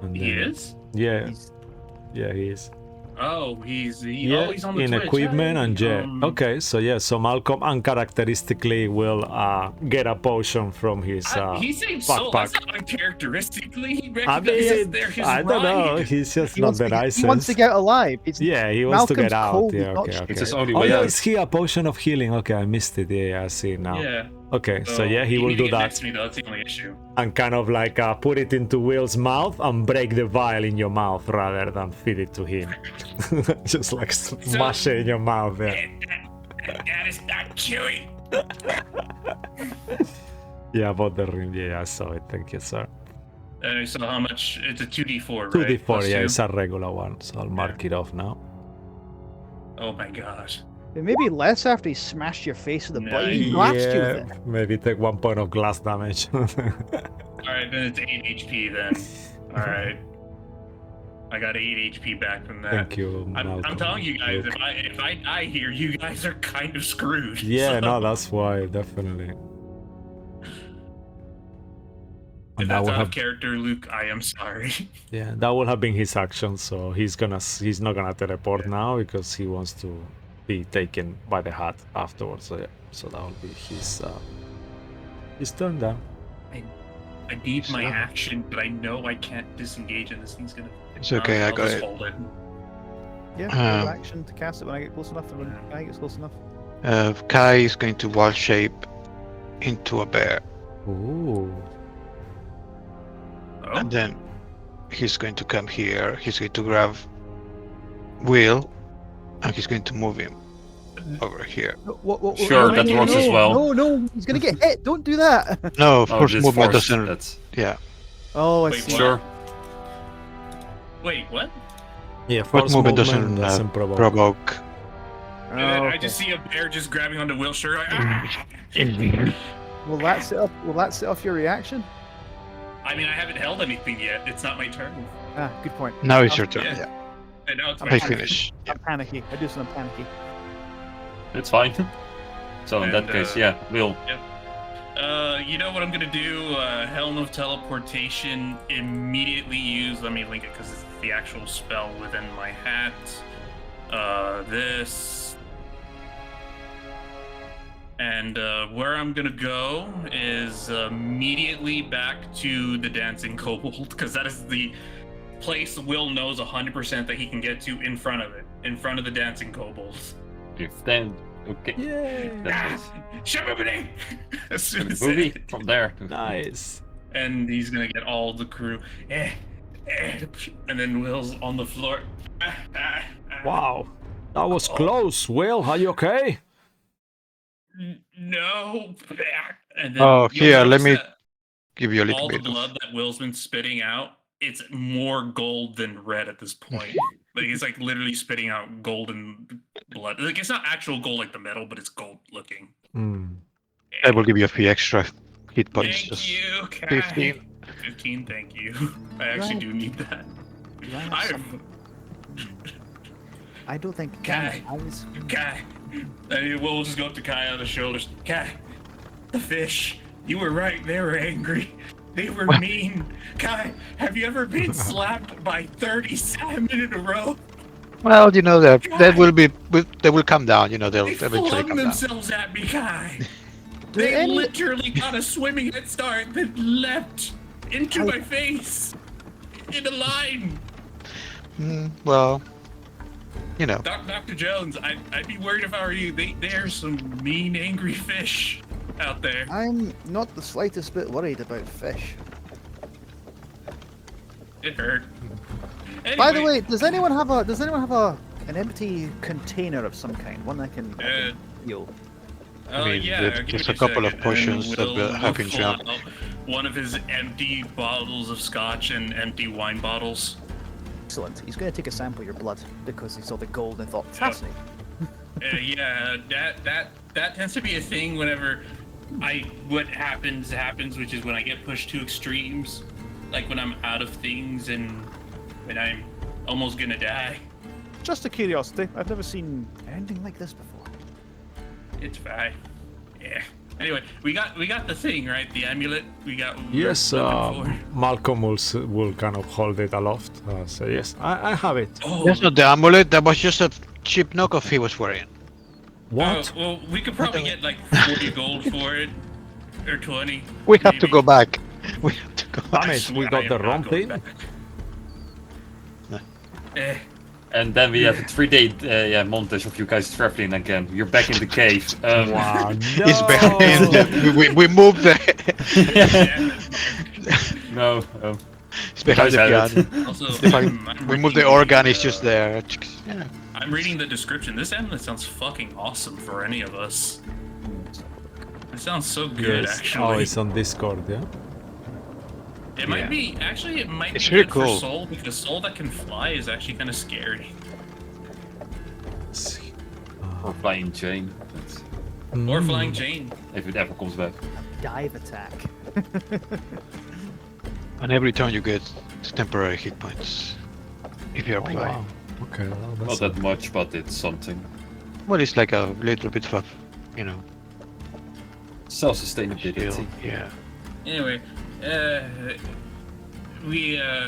Speaker 4: And
Speaker 2: He
Speaker 4: then-
Speaker 2: is?
Speaker 4: Yeah,
Speaker 3: He's-
Speaker 4: yeah, he is.
Speaker 2: Oh, he's
Speaker 4: Yeah,
Speaker 2: he's on the
Speaker 4: in
Speaker 2: Twitch.
Speaker 4: equipment
Speaker 2: Hey,
Speaker 4: and yeah. Okay, so yeah, so Malcolm uncharacteristically will get a potion from his
Speaker 2: he's saying so. That's
Speaker 4: backpack.
Speaker 2: not uncharacteristically. He
Speaker 4: I
Speaker 2: recognizes
Speaker 4: mean,
Speaker 2: they're his
Speaker 4: I don't know.
Speaker 2: ride.
Speaker 4: He's just
Speaker 3: He
Speaker 4: not
Speaker 3: wants,
Speaker 4: the
Speaker 3: to get,
Speaker 4: nicest.
Speaker 3: he wants to get alive. It's,
Speaker 4: Yeah, he wants to
Speaker 3: Malcolm's
Speaker 4: get out.
Speaker 3: cold,
Speaker 4: Yeah,
Speaker 3: he's not
Speaker 4: okay,
Speaker 3: shit.
Speaker 4: okay.
Speaker 1: It's his only
Speaker 4: Oh
Speaker 1: way
Speaker 4: yeah,
Speaker 1: out.
Speaker 4: is he a potion of healing? Okay, I missed it. Yeah, I see it now.
Speaker 2: Yeah.
Speaker 4: Okay, so yeah, he will
Speaker 2: need to
Speaker 4: do
Speaker 2: get
Speaker 4: that
Speaker 2: next to me, though. That's the only issue.
Speaker 4: and kind of like put it into Will's mouth and break the vial in your mouth rather than feed it to him. Just like smash it in your mouth. Yeah,
Speaker 2: That is not chewing.
Speaker 4: yeah, about the ring. Yeah, I saw it. Thank you, sir.
Speaker 2: So how much? It's a 2d4, right?
Speaker 4: 2d4.
Speaker 2: Plus
Speaker 4: Yeah,
Speaker 2: two?
Speaker 4: it's a regular one, so I'll mark it off now.
Speaker 2: Oh my gosh.
Speaker 3: maybe less after he smashed your face with a button. He
Speaker 2: Nice.
Speaker 3: blasted you with it.
Speaker 4: Maybe take 1 point of glass damage.
Speaker 2: Alright, then it's 8 HP then. Alright. I got 8 HP back from that.
Speaker 4: Thank you,
Speaker 2: I'm
Speaker 4: Malcolm.
Speaker 2: telling you guys,
Speaker 4: Look.
Speaker 2: if I die here, you guys are kind of screwed.
Speaker 4: Yeah,
Speaker 2: so-
Speaker 4: no, that's why, definitely.
Speaker 2: If
Speaker 4: And that
Speaker 2: that's
Speaker 4: would
Speaker 2: out
Speaker 4: have,
Speaker 2: of character, Luke, I am sorry.
Speaker 4: yeah, that would have been his action. So he's not gonna teleport now because he wants to be taken by the hat afterwards. So yeah, so that will be his turn down.
Speaker 2: I need my action, but I know I can't disengage, and this thing's gonna.
Speaker 6: It's okay, I
Speaker 2: I'll
Speaker 6: got
Speaker 2: just
Speaker 6: it.
Speaker 2: hold it.
Speaker 3: Yeah,
Speaker 6: Um,
Speaker 3: full action to cast it when I get close enough, and when I get close enough.
Speaker 6: Kai is going to wall shape into a bear,
Speaker 4: Ooh.
Speaker 2: Oh,
Speaker 6: and then he's going to come here. He's going to grab Will, and he's going to move him over here.
Speaker 3: What,
Speaker 1: Sure,
Speaker 3: no,
Speaker 1: that
Speaker 3: no,
Speaker 1: works
Speaker 3: no,
Speaker 1: as well.
Speaker 3: No, he's gonna get hit. Don't do that.
Speaker 6: No,
Speaker 1: Oh,
Speaker 6: first
Speaker 1: just
Speaker 6: movement
Speaker 1: force.
Speaker 6: doesn't.
Speaker 1: That's
Speaker 6: Yeah,
Speaker 3: Oh, I
Speaker 2: Wait,
Speaker 3: see.
Speaker 2: what?
Speaker 1: sure.
Speaker 2: wait, what?
Speaker 4: Yeah,
Speaker 6: first
Speaker 4: first
Speaker 6: movement
Speaker 4: movement
Speaker 6: doesn't
Speaker 4: provoke.
Speaker 6: provoke.
Speaker 2: And then
Speaker 3: Oh,
Speaker 2: I just see a bear just grabbing onto Will's shirt. Like,
Speaker 3: Will that set off? Will that set off your reaction?
Speaker 2: I mean, I haven't held anything yet. It's not my turn.
Speaker 3: Ah, good point.
Speaker 6: Now it's your turn.
Speaker 2: Yeah.
Speaker 6: Yeah,
Speaker 2: And now it's my
Speaker 6: I
Speaker 2: turn.
Speaker 6: finish. Yeah.
Speaker 3: I'm panicky. I do something panicky.
Speaker 1: It's fine. So in that
Speaker 2: And,
Speaker 1: case, yeah, Will.
Speaker 2: You know what I'm gonna do? Helm of Teleportation. Immediately use. Let me link it because it's the actual spell within my hat. This. And where I'm gonna go is immediately back to the Dancing Kobold because that is the place Will knows 100% that he can get to in front of it, in front of the Dancing Kobold.
Speaker 1: If then, okay.
Speaker 4: Yay!
Speaker 1: That is
Speaker 2: Shabba-ba-ding! As soon as
Speaker 1: movie
Speaker 2: it,
Speaker 1: from there.
Speaker 4: Nice.
Speaker 2: and he's gonna get all the crew. And then Will's on the floor.
Speaker 4: Wow, that was close. Will, are you okay?
Speaker 2: No. And then
Speaker 6: Oh,
Speaker 2: you'll
Speaker 6: here, let
Speaker 2: notice
Speaker 6: me
Speaker 2: that
Speaker 6: give you a little
Speaker 2: all the
Speaker 6: bit. Of,
Speaker 2: blood that Will's been spitting out, it's more gold than red at this point. Like it's like literally spitting out golden blood. Like it's not actual gold like the metal, but it's gold looking.
Speaker 4: Hmm.
Speaker 6: I will give you a few extra hit points.
Speaker 2: Thank
Speaker 6: Just
Speaker 2: you, Kai.
Speaker 6: 15.
Speaker 2: 15, thank you. I actually
Speaker 3: Right.
Speaker 2: do need that.
Speaker 3: Do I have
Speaker 2: I
Speaker 3: some- I don't think
Speaker 2: Kai.
Speaker 3: eyes.
Speaker 2: Kai. And we'll just go up to Kai on the shoulders. Kai, the fish. You were right. They were angry. They were mean. Kai, have you ever been slapped by 30 salmon in a row?
Speaker 6: well, you know that will be. They will come down. You know they'll
Speaker 2: They
Speaker 6: eventually
Speaker 2: flung
Speaker 6: come down.
Speaker 2: themselves at me, Kai.
Speaker 3: Do
Speaker 2: They
Speaker 3: any-
Speaker 2: literally got a swimming head start that leapt into my face in a line.
Speaker 6: Well, you know.
Speaker 2: Dr. Jones, I'd be worried if I were you. There's some mean, angry fish out there.
Speaker 3: I'm not the slightest bit worried about fish.
Speaker 2: It hurt.
Speaker 3: By the
Speaker 2: Anyway,
Speaker 3: way, does anyone have an empty container of some kind? One I can heal.
Speaker 6: I mean,
Speaker 2: yeah,
Speaker 6: there's
Speaker 2: give
Speaker 6: just
Speaker 2: me
Speaker 6: a couple of
Speaker 2: second.
Speaker 6: potions
Speaker 2: And
Speaker 6: that
Speaker 2: Will
Speaker 6: have been
Speaker 2: pull
Speaker 6: dropped.
Speaker 2: out one of his empty bottles of scotch and empty wine bottles.
Speaker 3: Excellent. He's going to take a sample of your blood because he saw the gold and thought, fascinating.
Speaker 2: Yeah, that tends to be a thing whenever what happens, which is when I get pushed to extremes, like when I'm out of things and when I'm almost gonna die.
Speaker 3: Just a curiosity. I've never seen anything like this before.
Speaker 2: It's fine. Yeah. Anyway, we got the thing, right? The amulet. We got. what we were
Speaker 4: Yes,
Speaker 2: looking for.
Speaker 4: Malcolm will kind of hold it aloft. So yes, I have it.
Speaker 2: Oh,
Speaker 6: That's not the amulet. That was just a cheap knockoff he was wearing.
Speaker 4: What?
Speaker 2: well, we could probably get like 40 gold for it, or 20.
Speaker 6: We have to
Speaker 2: maybe.
Speaker 6: go back. We have to go
Speaker 4: Damn
Speaker 6: back.
Speaker 4: it, we
Speaker 2: I
Speaker 4: got
Speaker 2: am
Speaker 4: the
Speaker 2: not
Speaker 4: wrong
Speaker 2: going
Speaker 4: thing.
Speaker 2: back.
Speaker 1: And then we have a 3-day montage of you guys traveling again. You're back in the cave.
Speaker 4: Wow, no!
Speaker 6: It's behind. We moved the.
Speaker 1: No.
Speaker 6: It's behind the
Speaker 1: Guys had
Speaker 6: piano.
Speaker 2: Also,
Speaker 6: We moved the organ. It's just there. Yeah.
Speaker 2: I'm reading the description. This amulet sounds fucking awesome for any of us. It sounds so good,
Speaker 4: Yes.
Speaker 2: actually.
Speaker 4: Oh, it's on Discord, yeah.
Speaker 2: It might
Speaker 6: Yeah.
Speaker 2: be actually. It might
Speaker 6: It's
Speaker 2: be
Speaker 6: really
Speaker 2: good
Speaker 6: cool.
Speaker 2: for Soul because Soul that can fly is actually kind of scary.
Speaker 1: Or flying chain. That's-
Speaker 2: Or
Speaker 4: Mm.
Speaker 2: Flying Jane.
Speaker 1: If it ever comes back.
Speaker 3: Dive attack.
Speaker 6: And every turn you get temporary hit points. if you're
Speaker 4: Oh,
Speaker 6: flying.
Speaker 4: wow. Okay, well,
Speaker 1: Not
Speaker 4: that's
Speaker 1: that much, but it's something.
Speaker 6: Well, it's like a little bit of, you know,
Speaker 1: Self-sustainability.
Speaker 6: skill. Yeah.
Speaker 2: Anyway,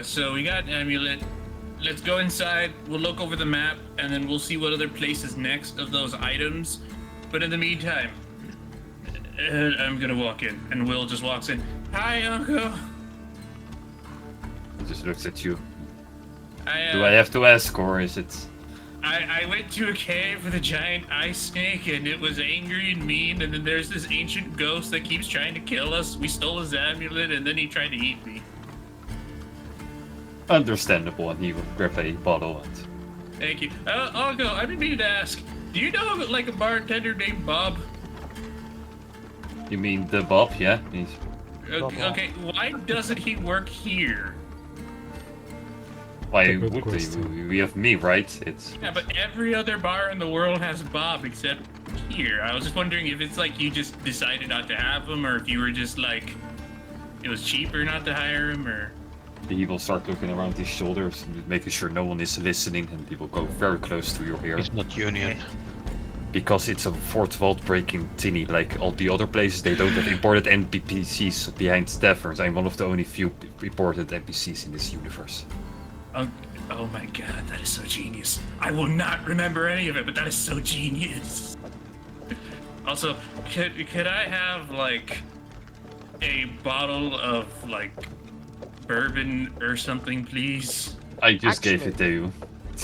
Speaker 2: so we got an amulet. Let's go inside. We'll look over the map, and then we'll see what other place is next of those items. But in the meantime, I'm gonna walk in, and Will just walks in. Hi, Uncle.
Speaker 1: He just looks at you.
Speaker 2: I,
Speaker 1: Do I have to ask, or is it?
Speaker 2: I went to a cave with a giant ice snake, and it was angry and mean. And then there's this ancient ghost that keeps trying to kill us. We stole his amulet, and then he tried to eat me.
Speaker 1: Understandable, and he will grab a bottle and...
Speaker 2: Thank you. Uncle, I've been meaning to ask. Do you know like a bartender named Bob?
Speaker 1: You mean the Bob, yeah? He's...
Speaker 2: Okay, why doesn't he work here?
Speaker 1: Why
Speaker 4: That's a good
Speaker 1: would
Speaker 4: question.
Speaker 1: we have me, right? It's...
Speaker 2: Yeah, but every other bar in the world has Bob except here. I was just wondering if it's like you just decided not to have him, or if you were just like, it was cheaper not to hire him, or...
Speaker 1: He will start looking around his shoulders, making sure no one is listening, and he will go very close to your ear.
Speaker 6: It's not union.
Speaker 1: Because it's a fourth wall breaking tinny, like all the other places, they don't have imported NPCs behind taverns. I'm one of the only few imported NPCs in this universe.
Speaker 2: Oh my god, that is so genius. I will not remember any of it, but that is so genius. Also, could I have like a bottle of like bourbon or something, please?
Speaker 1: I just gave it to you.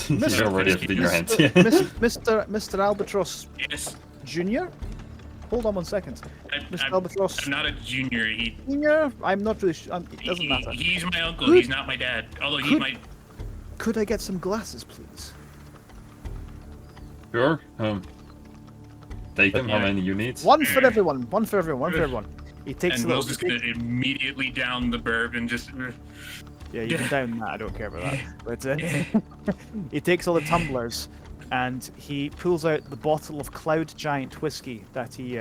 Speaker 1: You already have it in your hand.
Speaker 3: Mr. Albatross
Speaker 2: Yes.
Speaker 3: Jr.? Hold on 1 second. Mr. Albatross
Speaker 2: I'm not a junior.
Speaker 3: Senior? I'm not really sure. It doesn't matter.
Speaker 2: He's my uncle.
Speaker 3: Could-
Speaker 2: He's not my dad. Although he
Speaker 3: could-
Speaker 2: might.
Speaker 3: Could I get some glasses, please?
Speaker 1: Sure. Take them. How many you need?
Speaker 3: One for everyone. One for everyone. One for everyone. He takes
Speaker 2: And
Speaker 3: a little.
Speaker 2: Will's just gonna immediately down the bourbon. Just.
Speaker 3: Yeah, you can down that. I don't care about that. But he takes all the tumblers, and he pulls out the bottle of Cloud Giant whiskey that he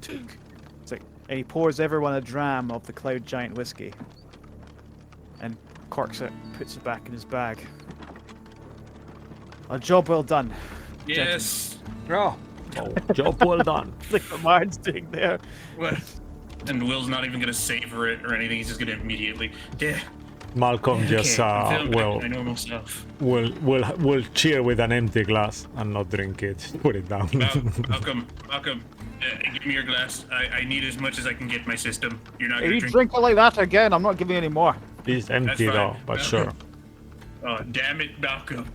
Speaker 3: took. It's like, and he pours everyone a dram of the Cloud Giant whiskey, and corks it, puts it back in his bag. A job well done.
Speaker 2: Yes.
Speaker 4: Oh, job well done.
Speaker 3: It's like what Martin's doing there.
Speaker 2: What? And Will's not even gonna savor it or anything. He's just gonna immediately. Yeah.
Speaker 4: Malcolm just
Speaker 2: I'm feeling back
Speaker 4: will
Speaker 2: to my normal self.
Speaker 4: will cheer with an empty glass and not drink it. Put it down.
Speaker 2: Malcolm, give me your glass. I need as much as I can get in my system. You're not
Speaker 3: If
Speaker 2: gonna
Speaker 3: you
Speaker 2: drink.
Speaker 3: drink it like that again, I'm not giving you any more.
Speaker 4: It's empty
Speaker 2: fine.
Speaker 4: though, but sure.
Speaker 2: Oh, damn it, Malcolm.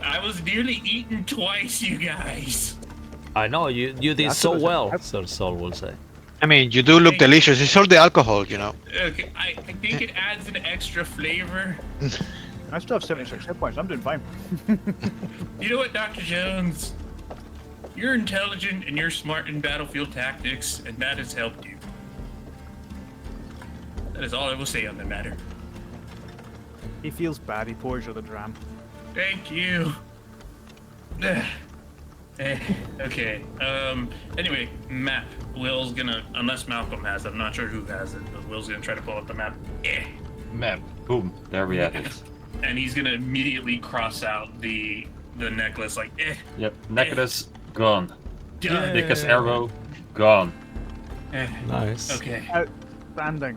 Speaker 2: I was nearly eaten twice, you guys.
Speaker 4: I know you did
Speaker 3: That's
Speaker 4: so
Speaker 3: what
Speaker 4: well,
Speaker 3: that's-
Speaker 4: Sir Sol will say.
Speaker 6: I mean, you do look delicious. It's all the alcohol, you know.
Speaker 2: Okay, I think it adds an extra flavor.
Speaker 3: I still have 76 hit points. I'm doing fine.
Speaker 2: You know what, Dr. Jones? You're intelligent and you're smart in battlefield tactics, and that has helped you. That is all I will say on the matter.
Speaker 3: He feels bad. He pours you the dram.
Speaker 2: Thank you. Okay. Anyway, map. Will's gonna, unless Malcolm has it, I'm not sure who has it, but Will's gonna try to pull up the map.
Speaker 1: Map. Boom. There we have it.
Speaker 2: And he's gonna immediately cross out the necklace, like,
Speaker 1: Yep. Necklace gone.
Speaker 2: done.
Speaker 1: Dickus arrow gone.
Speaker 4: Nice.
Speaker 2: Okay.
Speaker 3: Outstanding.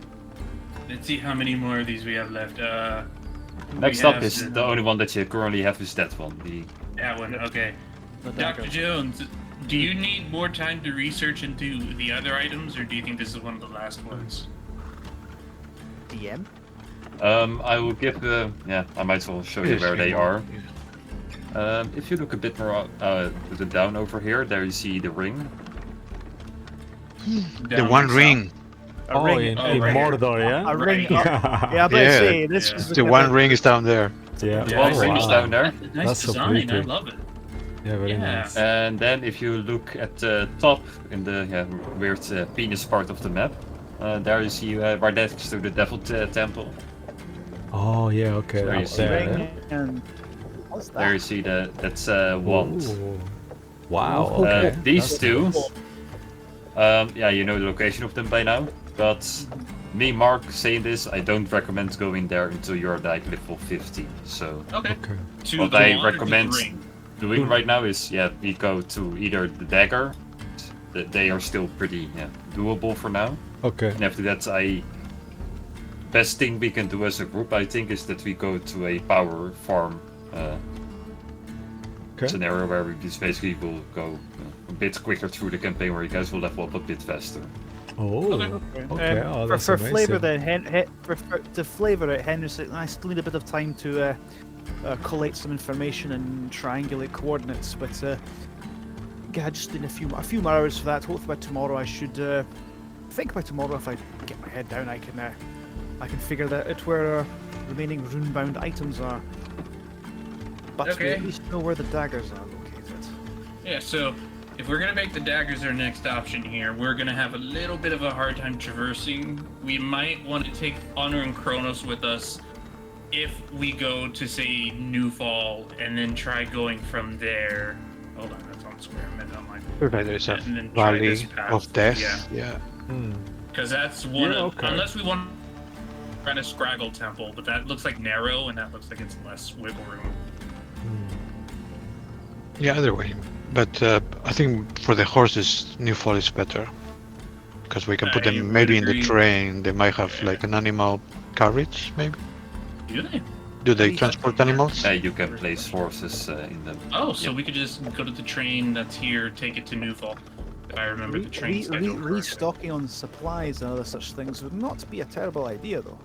Speaker 2: Let's see how many more of these we have left.
Speaker 1: Next
Speaker 2: we
Speaker 1: up
Speaker 2: have
Speaker 1: is the only one that you currently have is that one.
Speaker 2: that one. Okay.
Speaker 3: The
Speaker 2: Dr.
Speaker 3: dagger.
Speaker 2: Jones, do you need more time to research into the other items, or do you think this is one of the last ones?
Speaker 3: DM?
Speaker 1: I will give the... Yeah, I might as well show you where they are. If you look a bit more down over here, there you see the ring.
Speaker 6: The
Speaker 2: Down
Speaker 6: one
Speaker 2: south.
Speaker 6: ring.
Speaker 3: A
Speaker 4: Oh,
Speaker 3: ring.
Speaker 4: in
Speaker 2: right here.
Speaker 4: Mordor, yeah?
Speaker 3: A ring.
Speaker 2: Right
Speaker 3: Yeah, but
Speaker 6: Yeah.
Speaker 3: say this
Speaker 2: Yeah.
Speaker 3: is
Speaker 6: The one ring is down there.
Speaker 4: Yeah.
Speaker 1: The
Speaker 2: Yeah,
Speaker 1: one
Speaker 2: I
Speaker 1: ring
Speaker 2: see.
Speaker 1: is down there.
Speaker 2: Nice
Speaker 4: That's so
Speaker 2: design. I
Speaker 4: pretty.
Speaker 2: love it.
Speaker 4: Yeah, very
Speaker 2: Yeah.
Speaker 4: nice.
Speaker 1: And then if you look at the top in the weird penis part of the map, there you see right next to the Devil Temple.
Speaker 4: Oh yeah, okay.
Speaker 1: There you
Speaker 4: Up
Speaker 1: see
Speaker 4: there.
Speaker 3: Ring
Speaker 4: yeah.
Speaker 3: and what's
Speaker 1: There you
Speaker 3: that?
Speaker 1: see that's wand.
Speaker 4: Ooh. Wow.
Speaker 3: Oh,
Speaker 4: Okay.
Speaker 1: These
Speaker 4: That's
Speaker 1: two,
Speaker 4: nice.
Speaker 1: yeah, you know the location of them by now, but me, Mark, saying this, I don't recommend going there until you're like level 15. So
Speaker 2: Okay.
Speaker 4: Okay.
Speaker 2: To
Speaker 1: what
Speaker 2: the
Speaker 1: I
Speaker 2: wall or to the
Speaker 1: recommend
Speaker 2: ring?
Speaker 1: doing right now is, yeah, we go to either the dagger. They are still pretty doable for now.
Speaker 4: Okay.
Speaker 1: And after that, best thing we can do as a group, I think, is that we go to a power farm scenario where we just basically will go a bit quicker through the campaign, where you guys will level up a bit faster.
Speaker 4: Oh.
Speaker 2: Okay.
Speaker 4: Okay. Oh, that's
Speaker 3: for flavor,
Speaker 4: amazing.
Speaker 3: then, to flavor it, Henry said, I still need a bit of time to collate some information and triangulate coordinates. But yeah, I just need a few more hours for that. Hopefully by tomorrow, I should. I think by tomorrow, if I get my head down, I can figure that out where our remaining rune-bound items are. But we
Speaker 2: Okay.
Speaker 3: at least know where the daggers are located.
Speaker 2: Yeah, so if we're gonna make the daggers our next option here, we're gonna have a little bit of a hard time traversing. We might want to take Honor and Kronos with us if we go to, say, Newfall, and then try going from there. Hold on, that's on Square. I meant on mine.
Speaker 6: Right, there is a
Speaker 2: And then try this
Speaker 6: valley
Speaker 2: path.
Speaker 6: of death.
Speaker 2: Yeah.
Speaker 6: Yeah.
Speaker 4: Hmm.
Speaker 2: Because that's one
Speaker 4: Yeah,
Speaker 2: of,
Speaker 4: okay.
Speaker 2: unless we want kind of Scraggle Temple, but that looks like narrow, and that looks like it's less wiggle room.
Speaker 6: Yeah, either way. But I think for the horses, Newfall is better. Because we can put
Speaker 2: I
Speaker 6: them
Speaker 2: would
Speaker 6: maybe in the
Speaker 2: agree.
Speaker 6: train. They might have like an animal carriage, maybe.
Speaker 2: Do they?
Speaker 6: Do they
Speaker 3: Maybe
Speaker 6: transport animals?
Speaker 1: You can place horses in them.
Speaker 2: Oh, so
Speaker 1: Yep.
Speaker 2: we could just go to the train that's here, take it to Newfall. If I remember the train schedule correctly.
Speaker 3: Restocking on supplies and other such things would not be a terrible idea, though.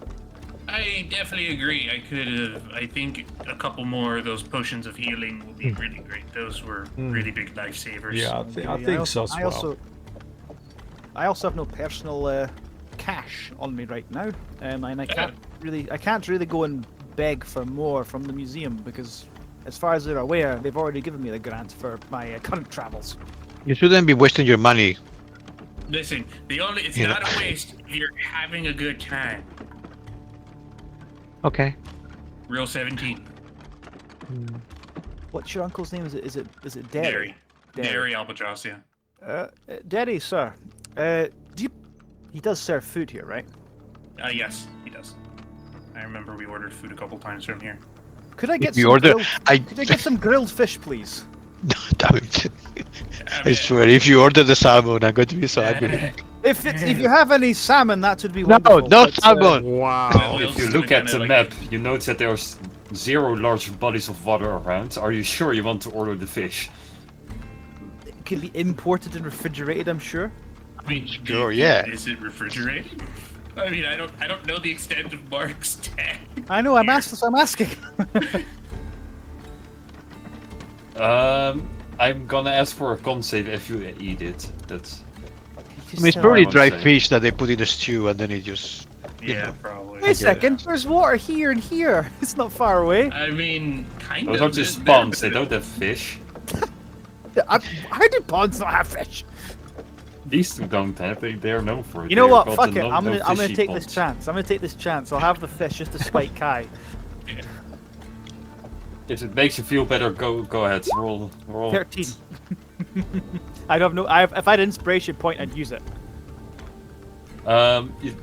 Speaker 2: I definitely agree. I could have. I think a couple more of those potions of healing would be really great. Those were really big lifesavers.
Speaker 4: Yeah, I think so as well.
Speaker 3: I also have no personal cash on me right now, and I can't really go and beg for more from the museum because, as far as they're aware, they've already given me the grant for my current travels.
Speaker 6: You shouldn't be wasting your money.
Speaker 2: Listen, it's
Speaker 6: Yeah.
Speaker 2: not a waste if you're having a good time.
Speaker 6: Okay.
Speaker 2: Real 17.
Speaker 3: What's your uncle's name? Is it Derry?
Speaker 2: Dairy Albatross, yeah.
Speaker 3: Derry, sir. He does serve food here, right?
Speaker 2: Yes, he does. I remember we ordered food a couple times from here.
Speaker 3: Could I get
Speaker 6: If you
Speaker 3: some
Speaker 6: order,
Speaker 3: could I get some grilled fish, please?
Speaker 6: Damn it.
Speaker 2: I
Speaker 6: I swear, if you order the salmon, I'm going to be so happy.
Speaker 3: If you have any salmon, that would be
Speaker 6: No,
Speaker 3: wonderful.
Speaker 6: no
Speaker 3: but,
Speaker 6: salmon.
Speaker 4: Wow.
Speaker 1: If you look at the map, you notice that there's 0 large bodies of water around. Are you sure you want to order the fish?
Speaker 3: It can be imported and refrigerated, I'm sure.
Speaker 2: I mean,
Speaker 6: Sure, yeah.
Speaker 2: Is it refrigerated? I mean, I don't know the extent of Mark's tag.
Speaker 3: I know. I'm asking.
Speaker 1: I'm gonna ask for a con save if you eat it. That's
Speaker 6: I mean, it's
Speaker 3: So-
Speaker 6: probably
Speaker 1: I would
Speaker 6: dry
Speaker 1: say.
Speaker 6: fish that they put in the stew and then it just.
Speaker 2: Yeah,
Speaker 6: know.
Speaker 2: probably.
Speaker 3: Wait a second. There's water here and here. It's not far away.
Speaker 2: I mean, kind
Speaker 1: those
Speaker 2: of.
Speaker 1: are just
Speaker 2: They're
Speaker 1: ponds. They
Speaker 2: better.
Speaker 1: don't have fish.
Speaker 3: How do ponds not have fish?
Speaker 1: These two don't have. They're known for it.
Speaker 3: You know
Speaker 1: They are
Speaker 3: what?
Speaker 1: called
Speaker 3: Fuck
Speaker 1: the
Speaker 3: it. I'm gonna
Speaker 1: no-fishy
Speaker 3: take
Speaker 1: ponds.
Speaker 3: this chance. I'm gonna take this chance. I'll have the fish just to spite Kai.
Speaker 1: If it makes you feel better, go ahead. Roll.
Speaker 3: 13. I have no. If I had an inspiration point, I'd use it.
Speaker 1: You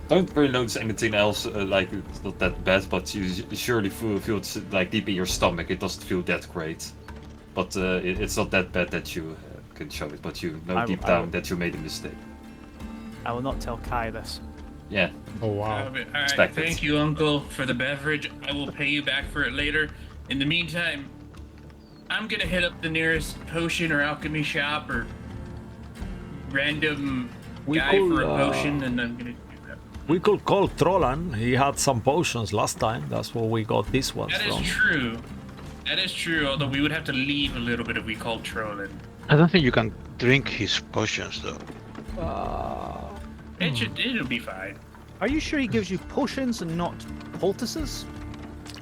Speaker 1: don't really notice anything else. Like it's not that bad, but you surely feel it's like deep in your stomach. It doesn't feel that great, but it's not that bad that you can show it. But you know
Speaker 3: I will-
Speaker 1: deep
Speaker 3: I
Speaker 1: down
Speaker 3: will.
Speaker 1: that you made a mistake.
Speaker 3: I will not tell Kai this.
Speaker 1: Yeah.
Speaker 4: Oh wow.
Speaker 2: All right,
Speaker 1: Expected.
Speaker 2: thank you, Uncle, for the beverage. I will pay you back for it later. In the meantime, I'm gonna hit up the nearest potion or alchemy shop or random
Speaker 4: We
Speaker 2: guy for a
Speaker 4: could,
Speaker 2: potion, and I'm gonna do that.
Speaker 4: We could call Trollan. He had some potions last time. That's where we got these ones
Speaker 2: That is
Speaker 4: from.
Speaker 2: true. That is true. Although we would have to leave a little bit if we called Trollan.
Speaker 6: I don't think you can drink his potions though.
Speaker 2: It'll be fine.
Speaker 3: Are you sure he gives you potions and not poultices?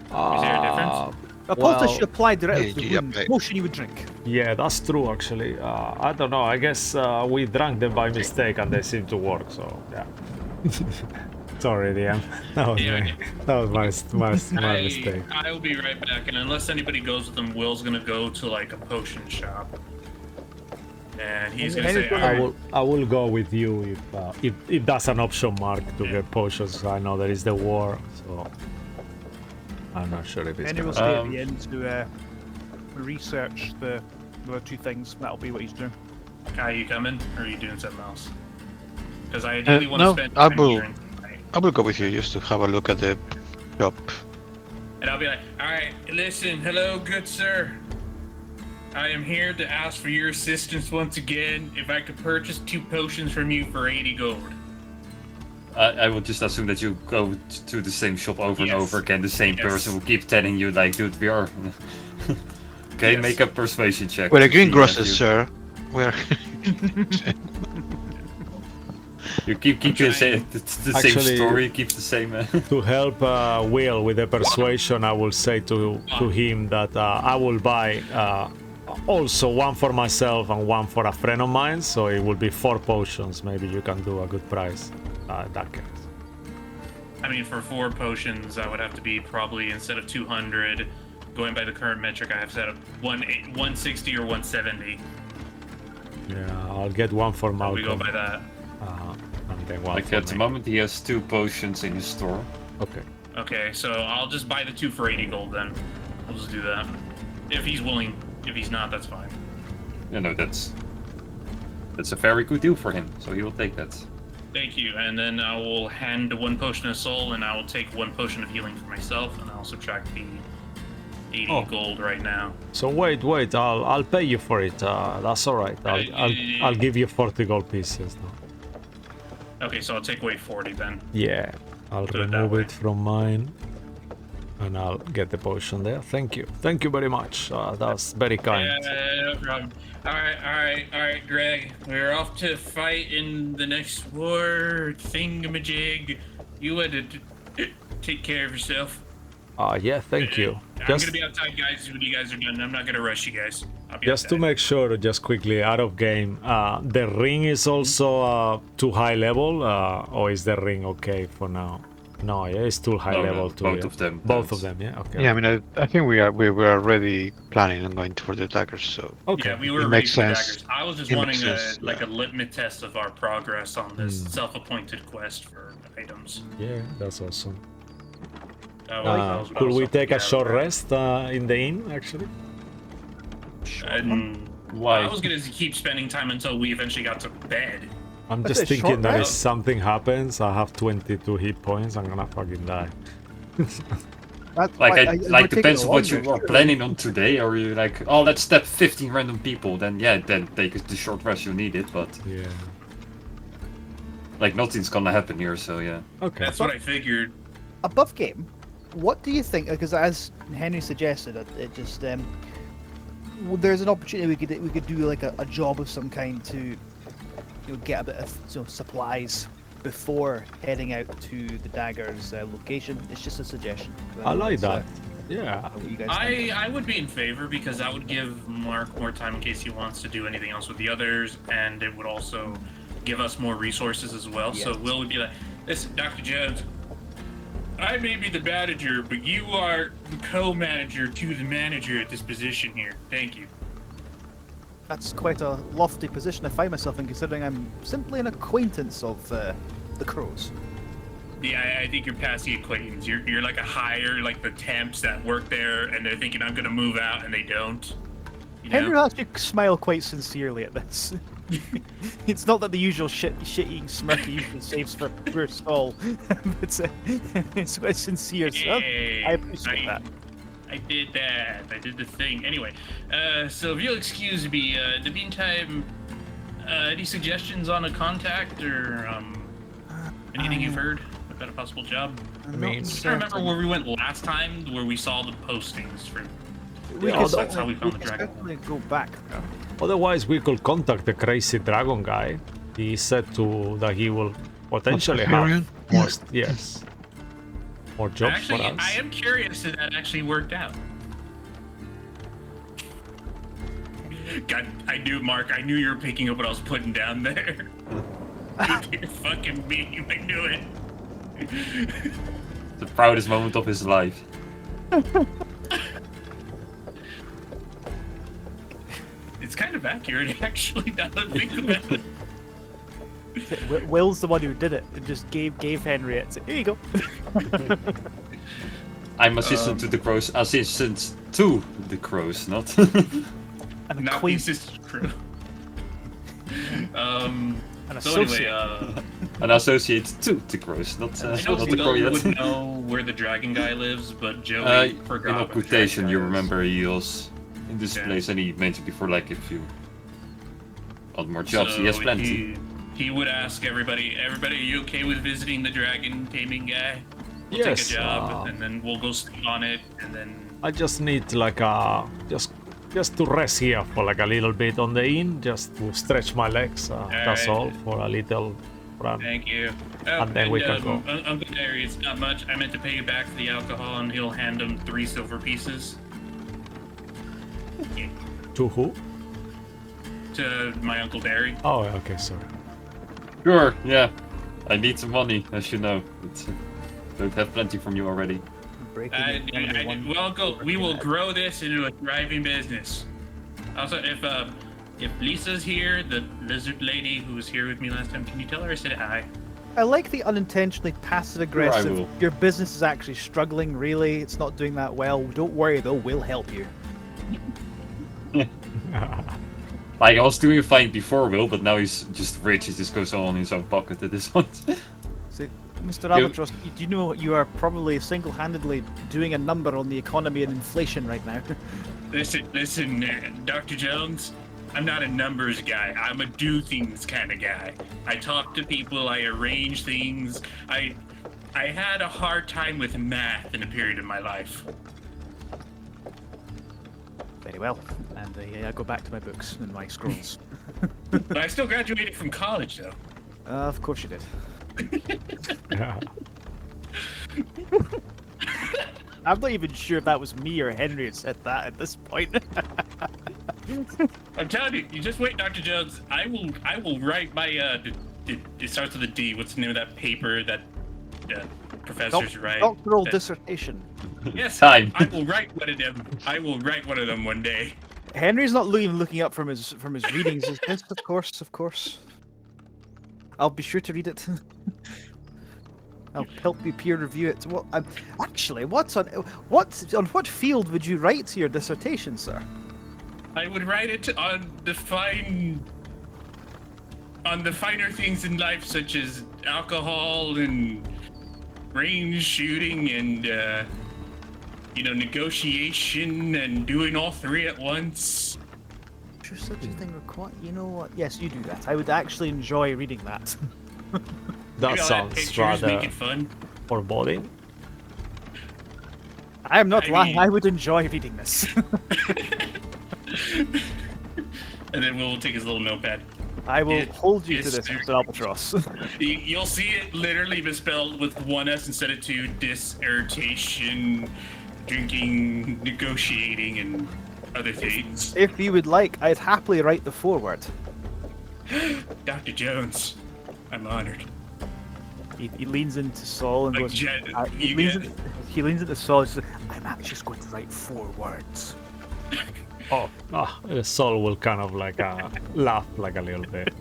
Speaker 2: Is there a difference?
Speaker 3: A poultice
Speaker 4: Well,
Speaker 3: you apply directly
Speaker 6: yeah,
Speaker 3: to the
Speaker 6: yeah,
Speaker 3: wound.
Speaker 6: yeah.
Speaker 3: Potion you would drink.
Speaker 4: Yeah, that's true actually. I don't know. I guess we drank them by mistake and they seem to work. So yeah. Sorry, DM. That was
Speaker 2: Yeah,
Speaker 4: me. That was my mistake.
Speaker 2: I will be right back, and unless anybody goes with them, Will's gonna go to like a potion shop. And he's
Speaker 3: And
Speaker 2: gonna say,
Speaker 3: Henry's
Speaker 2: "All right,
Speaker 4: I will go with you if that's an option, Mark, to get potions. I know there is the war, so I'm not sure if it's
Speaker 3: Henry will
Speaker 4: gonna.
Speaker 3: stay at the end to research the other two things. That'll be what he's doing.
Speaker 2: Kai, you coming, or are you doing something else? Because I ideally want to
Speaker 6: no,
Speaker 2: spend
Speaker 6: I
Speaker 2: time
Speaker 6: will-
Speaker 2: here and tonight.
Speaker 6: I will go with you just to have a look at the shop.
Speaker 2: And I'll be like, all right, listen, hello, good sir. I am here to ask for your assistance once again. If I could purchase 2 potions from you for 80 gold.
Speaker 1: I will just assume that you go to the same shop over and
Speaker 2: Yes.
Speaker 1: over again. The same
Speaker 2: Yes.
Speaker 1: person will keep telling you, like, dude, we are. Okay,
Speaker 2: Yes.
Speaker 1: make a persuasion check.
Speaker 6: We're
Speaker 1: to
Speaker 6: a
Speaker 1: see
Speaker 6: green
Speaker 1: if
Speaker 6: grocers,
Speaker 1: you-
Speaker 6: sir. We're
Speaker 1: You keep the
Speaker 2: trying.
Speaker 1: same, the same
Speaker 4: Actually-
Speaker 1: story, keep the same.
Speaker 4: To help Will with the persuasion, I will say to him that I will buy also one for myself and one for a friend of mine, so it will be 4 potions. Maybe you can do a good price. In that case.
Speaker 2: I mean, for 4 potions, I would have to be probably, instead of 200, going by the current metric, I have set up 160 or 170.
Speaker 4: Yeah, I'll get one for
Speaker 2: So
Speaker 4: Malcolm.
Speaker 2: we go by that.
Speaker 4: And then one
Speaker 1: Like
Speaker 4: for
Speaker 1: at the
Speaker 4: me.
Speaker 1: moment, he has 2 potions in his store.
Speaker 4: Okay.
Speaker 2: Okay, so I'll just buy the 2 for 80 gold then. I'll just do that. If he's willing. If he's not, that's fine.
Speaker 1: You know, that's a very good deal for him, so he will take that.
Speaker 2: Thank you. And then I will hand 1 potion of soul, and I will take 1 potion of healing for myself, and I'll subtract the 80
Speaker 4: Oh.
Speaker 2: gold right now.
Speaker 4: So wait, I'll pay you for it. That's all right. I'll give you 40 gold pieces now.
Speaker 2: Okay, so I'll take away 40 then.
Speaker 4: Yeah, I'll
Speaker 2: Do it that
Speaker 4: remove
Speaker 2: way.
Speaker 4: it from mine, and I'll get the potion there. Thank you very much. That's very kind.
Speaker 2: No problem. Alright, Greg. We're off to fight in the next war thingamajig. You had to take care of yourself.
Speaker 4: Yeah, thank you.
Speaker 2: I'm
Speaker 4: Just
Speaker 2: gonna be outside, guys, when you guys are done. I'm not gonna rush you guys. I'll be
Speaker 4: Just to
Speaker 2: outside.
Speaker 4: make sure, just quickly, out of game, the ring is also too high level, or is the ring okay for now? No, yeah, it's too high
Speaker 1: No, no,
Speaker 4: level too.
Speaker 1: both
Speaker 4: yeah.
Speaker 1: of them,
Speaker 4: Both
Speaker 1: that's-
Speaker 4: of them, yeah. Okay.
Speaker 6: yeah. I mean, I think we were already planning on going for the daggers, so
Speaker 4: Okay.
Speaker 2: Yeah, we were
Speaker 6: It
Speaker 2: ready
Speaker 6: makes
Speaker 2: for the
Speaker 6: sense.
Speaker 2: daggers. I was just
Speaker 6: It
Speaker 2: wanting
Speaker 6: makes sense,
Speaker 2: like
Speaker 6: yeah.
Speaker 2: a litmus test of our progress on this
Speaker 4: Hmm.
Speaker 2: self-appointed quest for items.
Speaker 4: Yeah, that's awesome.
Speaker 2: That was-
Speaker 4: Could we take a
Speaker 2: yeah,
Speaker 4: short rest in the inn, actually?
Speaker 2: And
Speaker 1: Why?
Speaker 2: I was gonna keep spending time until we eventually got to bed.
Speaker 4: I'm
Speaker 3: That's
Speaker 4: just
Speaker 3: a short
Speaker 4: thinking that if
Speaker 3: rest.
Speaker 4: something happens, I have 22 hit points, I'm gonna fucking die.
Speaker 3: That's
Speaker 1: Like,
Speaker 3: why
Speaker 1: I,
Speaker 3: we're
Speaker 1: like
Speaker 3: taking
Speaker 1: depends
Speaker 3: it
Speaker 1: on what you
Speaker 3: longer.
Speaker 1: are planning on today. Or you like, oh, let's step 15 random people. Then yeah, then take the short rest you need it. But
Speaker 4: Yeah.
Speaker 1: like nothing's gonna happen here, so yeah.
Speaker 4: Okay.
Speaker 2: That's what I figured.
Speaker 3: Above game, what do you think? Because as Henry suggested, it just there's an opportunity we could do like a job of some kind to get a bit of supplies before heading out to the daggers location. It's just a suggestion.
Speaker 4: I like
Speaker 3: It's,
Speaker 4: that. Yeah.
Speaker 3: what you guys think.
Speaker 2: I would be in favor because that would give Mark more time in case he wants to do anything else with the others, and it would also give us more resources as well. So
Speaker 3: Yes.
Speaker 2: Will would be like, listen, Dr. Jones, I may be the manager, but you are the co-manager to the manager at this position here. Thank you.
Speaker 3: That's quite a lofty position I find myself in, considering I'm simply an acquaintance of the Crows.
Speaker 2: Yeah, I think you're past the acquaintance. You're like a hire, like the temps that work there, and they're thinking I'm gonna move out, and they don't. You know?
Speaker 3: Henry has to smile quite sincerely at this. It's not that the usual shit-eating smirk he usually saves for poor Saul. It's quite sincere. So
Speaker 2: Hey,
Speaker 3: I appreciate that.
Speaker 2: I did that. I did the thing. Anyway, so if you'll excuse me, in the meantime, any suggestions on a contact or anything you've heard about a possible job?
Speaker 3: I'm
Speaker 4: I
Speaker 3: not
Speaker 4: mean-
Speaker 2: I'm trying to remember
Speaker 3: certain.
Speaker 2: where we went last time, where we saw the postings for.
Speaker 3: We
Speaker 4: Yeah,
Speaker 3: could
Speaker 2: that's how we found the
Speaker 3: could
Speaker 2: dragon.
Speaker 3: certainly go back.
Speaker 4: Otherwise, we could contact the crazy dragon guy. He said that he will potentially
Speaker 6: Hyperion?
Speaker 4: have more, yes, more jobs
Speaker 2: Actually,
Speaker 4: for us.
Speaker 2: I am curious if that actually worked out. God, I knew, Mark. I knew you were picking up what I was putting down there. You're fucking me. I knew it.
Speaker 1: The proudest moment of his life.
Speaker 2: It's kind of accurate, actually, now that I think about it.
Speaker 3: Will's the one who did it and just gave Henry it. So, here you go.
Speaker 1: I'm assistant to the crows. Assistant to the crows, not.
Speaker 3: And a
Speaker 2: Not the
Speaker 3: queen,
Speaker 2: assistant crew.
Speaker 3: an
Speaker 2: So
Speaker 3: associate.
Speaker 2: anyway,
Speaker 1: An associate to the crows, not
Speaker 2: I know
Speaker 1: not the crow
Speaker 2: Will
Speaker 1: yet.
Speaker 2: would know where the dragon guy lives, but Joey
Speaker 1: In
Speaker 2: forgot. where the
Speaker 1: occupation,
Speaker 2: dragon
Speaker 1: you
Speaker 2: guy is.
Speaker 1: remember he was in this
Speaker 2: Yeah.
Speaker 1: place, and he mentioned before, like, if you want more jobs, he has
Speaker 2: So
Speaker 1: plenty.
Speaker 2: He would ask everybody, are you okay with visiting the dragon taming guy? We'll
Speaker 4: Yes,
Speaker 2: take a job, and then we'll go sleep on it, and then...
Speaker 4: I just need like just to rest here for like a little bit on the inn, just to stretch my legs. That's
Speaker 2: Alright.
Speaker 4: all for a little run.
Speaker 2: Thank you.
Speaker 4: And then we can go.
Speaker 2: Uncle Terry, it's not much. I meant to pay you back for the alcohol, and he'll hand him 3 silver pieces.
Speaker 4: To who?
Speaker 2: To my Uncle Barry.
Speaker 4: Oh, okay, sorry.
Speaker 1: Sure, yeah. I need some money, as you know. Don't have plenty from you already.
Speaker 3: Breaking it down to one-
Speaker 2: Well, Uncle, we will grow this into a thriving business. Also, if Lisa's here, the lizard lady who was here with me last time, can you tell her I said hi?
Speaker 3: I like the unintentionally passive aggressive.
Speaker 1: will.
Speaker 3: Your business is actually struggling, really. It's not doing that well. Don't worry, though. We'll help you.
Speaker 1: Like, I was doing fine before Will, but now he's just rich. He just goes all in his own pocket at this point.
Speaker 3: See, Mr. Albatross, do you know you are probably single-handedly doing a number on the economy and inflation right now?
Speaker 2: Listen, Dr. Jones, I'm not a numbers guy. I'm a do things kind of guy. I talk to people, I arrange things. I had a hard time with math in a period of my life.
Speaker 3: Very well. And I go back to my books and my scrolls.
Speaker 2: But I still graduated from college, though.
Speaker 3: Of course you did.
Speaker 4: Yeah.
Speaker 3: I'm not even sure if that was me or Henry who said that at this point.
Speaker 2: I'm telling you, you just wait, Dr. Jones. I will write my it starts with a D. What's the name of that paper that professors write?
Speaker 3: Doctoral
Speaker 2: That-
Speaker 3: dissertation.
Speaker 2: Yes,
Speaker 1: Time.
Speaker 2: I will write one of them. I will write one of them one day.
Speaker 3: Henry's not even looking up from his readings. Yes, of course. I'll be sure to read it. I'll help you peer review it. What? Actually, on what field would you write your dissertation, sir?
Speaker 2: I would write it on the finer things in life, such as alcohol and range shooting and negotiation and doing all 3 at once.
Speaker 3: Sure, such a thing required. You know what? Yes, you do that. I would actually enjoy reading that.
Speaker 4: That
Speaker 2: Look at all
Speaker 4: sounds
Speaker 2: pictures, make
Speaker 4: rather
Speaker 2: it fun.
Speaker 4: foreboding.
Speaker 3: I am not
Speaker 2: I
Speaker 3: lying.
Speaker 2: mean-
Speaker 3: I would enjoy reading this.
Speaker 2: And then we'll take his little notepad.
Speaker 3: I will
Speaker 2: It
Speaker 3: hold you to
Speaker 2: is
Speaker 3: this,
Speaker 2: very-
Speaker 3: Mr. Albatross.
Speaker 2: You'll see it literally misspelled with 1 S instead of 2. Dissertation, drinking, negotiating, and other things.
Speaker 3: If you would like, I'd happily write the foreword.
Speaker 2: Dr. Jones, I'm honored.
Speaker 3: He leans into Saul and
Speaker 2: Like,
Speaker 3: goes.
Speaker 2: Jen,
Speaker 3: He
Speaker 2: you
Speaker 3: leans
Speaker 2: get-
Speaker 3: he leans into Saul and says, "I'm actually just going to write 4 words."
Speaker 4: Oh, Sol will kind of like laugh like a little bit.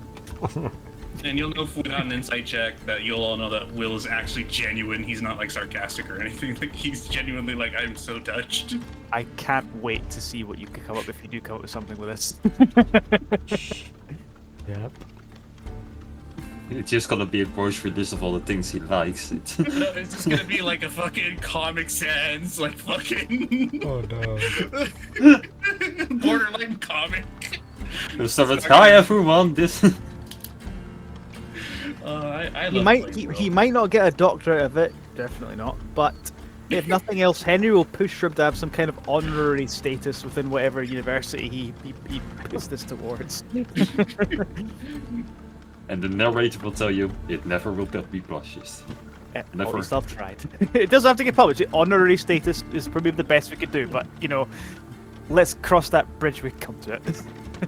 Speaker 2: And you'll know without an insight check that you'll all know that Will is actually genuine. He's not like sarcastic or anything. Like he's genuinely like, I'm so touched.
Speaker 3: I can't wait to see what you can come up if you do come up with something with this.
Speaker 4: Yep.
Speaker 1: It's just gonna be a grocery list of all the things he likes.
Speaker 2: No, it's just gonna be like a fucking Comic Sans, like fucking
Speaker 4: Oh no.
Speaker 2: borderline comic.
Speaker 1: So it's, hi everyone, this.
Speaker 2: I
Speaker 3: He
Speaker 2: love
Speaker 3: might
Speaker 2: playing
Speaker 3: he
Speaker 2: Will.
Speaker 3: might not get a doctorate of it, definitely not. But if nothing else, Henry will push for him to have some kind of honorary status within whatever university he puts this towards.
Speaker 1: And the narrator will tell you, it never will be blushes. Never.
Speaker 3: At least I've tried. It doesn't have to get published. Honorary status is probably the best we could do, but let's cross that bridge when we come to it.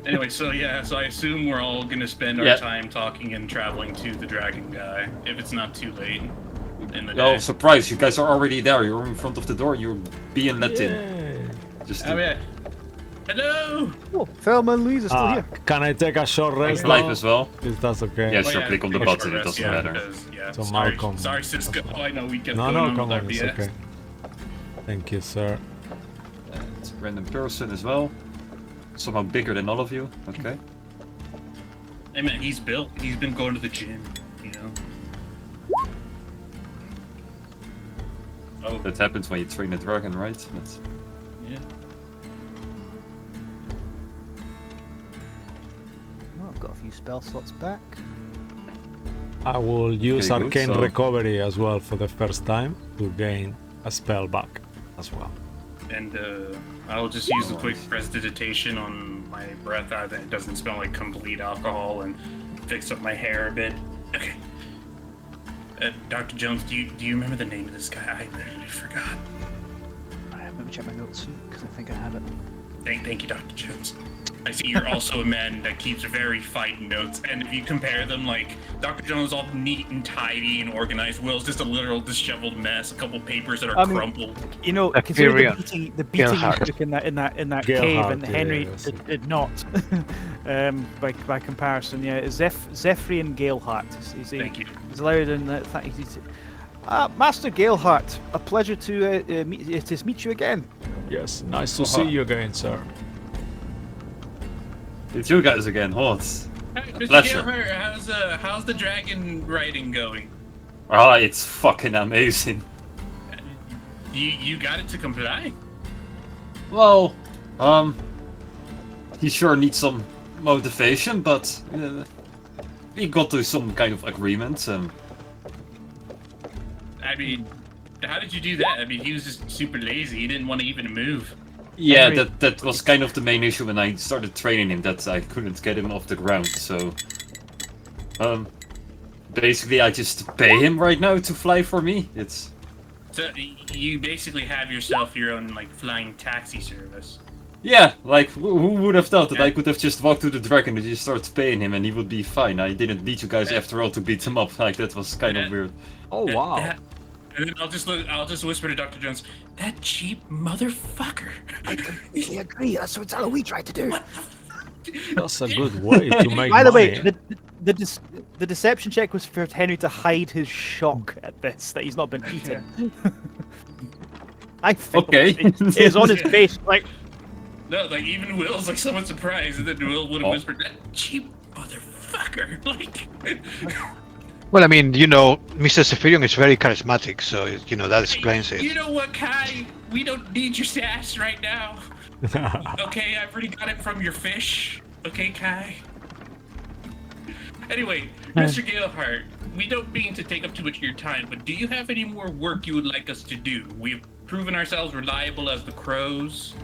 Speaker 2: Anyway, so I assume we're all gonna spend our
Speaker 1: Yeah.
Speaker 2: time talking and traveling to the dragon guy, if it's not too late in the
Speaker 1: Oh,
Speaker 2: day.
Speaker 1: surprise, you guys are already there. You're in front of the door. You're being let in.
Speaker 4: Yeah.
Speaker 1: Just
Speaker 2: I mean, Hello.
Speaker 3: Oh, Thelma and Louise are still here.
Speaker 4: Can I take a short rest
Speaker 1: Life
Speaker 4: now?
Speaker 1: as well.
Speaker 4: If that's okay.
Speaker 1: Yeah, sure, click on the
Speaker 2: take a
Speaker 1: button,
Speaker 2: short
Speaker 1: it
Speaker 2: rest,
Speaker 1: doesn't
Speaker 2: yeah,
Speaker 1: matter.
Speaker 2: because, yeah,
Speaker 4: So
Speaker 2: sorry,
Speaker 4: Malcolm.
Speaker 2: sorry, Cisco. I know we kept
Speaker 4: No,
Speaker 2: going
Speaker 4: no,
Speaker 2: on
Speaker 4: come
Speaker 2: with
Speaker 4: on,
Speaker 2: our
Speaker 4: it's
Speaker 2: BS.
Speaker 4: okay. Thank you, sir.
Speaker 1: And random person as well. Somehow bigger than all of you. Okay.
Speaker 2: Hey man, he's built. He's been going to the gym, you know. Oh,
Speaker 1: That happens when you train a dragon, right? That's...
Speaker 2: yeah.
Speaker 3: Oh, I've got a few spell slots back.
Speaker 4: I will use
Speaker 1: Okay, good,
Speaker 4: Arcane
Speaker 1: so-
Speaker 4: Recovery as well for the first time to gain a spell back as well.
Speaker 2: And I'll just use a quick prestidigitation on my breath out that it doesn't smell like complete alcohol and fix up my hair a bit. Okay. Dr. Jones, do you remember the name of this guy? I literally forgot.
Speaker 3: Let me check my notes because I think I have it.
Speaker 2: Thank you, Dr. Jones. I see you're also a man that keeps very fine notes, and if you compare them, like, Dr. Jones is all neat and tidy and organized, Will's just a literal disheveled mess, a couple papers that are
Speaker 3: I mean,
Speaker 2: crumpled.
Speaker 3: You know, considering
Speaker 6: Hyperion.
Speaker 3: the beating you
Speaker 6: Gilhart.
Speaker 3: took in that cave,
Speaker 4: Gilhart,
Speaker 3: and Henry
Speaker 4: yes.
Speaker 3: did not. By comparison, yeah, Zephyrian Galeheart.
Speaker 2: Thank you.
Speaker 3: He's allowed in that. Master Galeheart, a pleasure to meet you again.
Speaker 4: Yes, nice to see you again, sir.
Speaker 1: It's you guys again, Horse.
Speaker 2: Hey, Mr.
Speaker 1: pleasure.
Speaker 2: Gilhart, how's the dragon riding going?
Speaker 1: Ah, it's fucking amazing.
Speaker 2: You got it to comply?
Speaker 1: Well, he sure needs some motivation, but we got to some kind of agreement.
Speaker 2: I mean, how did you do that? I mean, he was just super lazy. He didn't want to even move.
Speaker 1: Yeah,
Speaker 3: Henry-
Speaker 1: that was kind of the main issue when I started training him, that I couldn't get him off the ground, so... basically I just pay him right now to fly for me. It's...
Speaker 2: So you basically have yourself your own like flying taxi service.
Speaker 1: Yeah, like, who would have thought that I could have just walked to the dragon and just started paying him and he would be fine. I didn't need you guys after all to beat him up, like, that was kind of weird.
Speaker 4: Oh wow.
Speaker 2: And then I'll just whisper to Dr. Jones, that cheap motherfucker.
Speaker 3: We agree. That's what we tried to do.
Speaker 4: That's a good way to make
Speaker 3: By the
Speaker 4: money.
Speaker 3: way, the deception check was for Henry to hide his shock at this, that he's not been beaten. I think
Speaker 1: Okay.
Speaker 3: it is on his face, like,
Speaker 2: No, like even Will's like somewhat surprised, and then Will would have
Speaker 1: Oh.
Speaker 2: whispered, that cheap motherfucker. Like,
Speaker 6: Well, I mean, you know, Mr. Zephyrion is very charismatic, so you know that explains
Speaker 2: you
Speaker 6: it.
Speaker 2: know what, Kai? We don't need your sass right now. Okay, I've already got it from your fish. Okay, Kai? Anyway, Mr. Gilehart, we don't mean to take up too much of your time, but do you have any more work you would like us to do? We've proven ourselves reliable as the crows.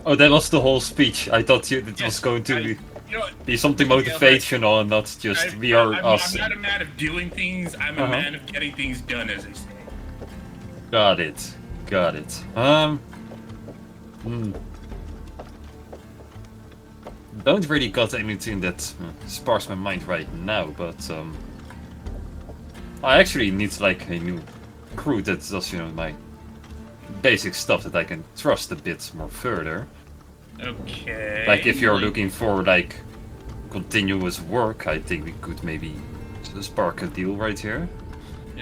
Speaker 1: Oh, that was the whole speech. I thought it was
Speaker 2: Yes,
Speaker 1: going to
Speaker 2: You know what?
Speaker 1: be something motivational and not just we are
Speaker 2: I'm
Speaker 1: us.
Speaker 2: not a man of doing things, I'm a
Speaker 1: Uh-huh.
Speaker 2: man of getting things done, as they say.
Speaker 1: Got it. Got it. Don't really got anything that sparks my mind right now, but I actually need like a new crew that does, you know, my basic stuff that I can trust a bit more further.
Speaker 2: Okay.
Speaker 1: Like if you're looking for like continuous work, I think we could maybe spark a deal right here.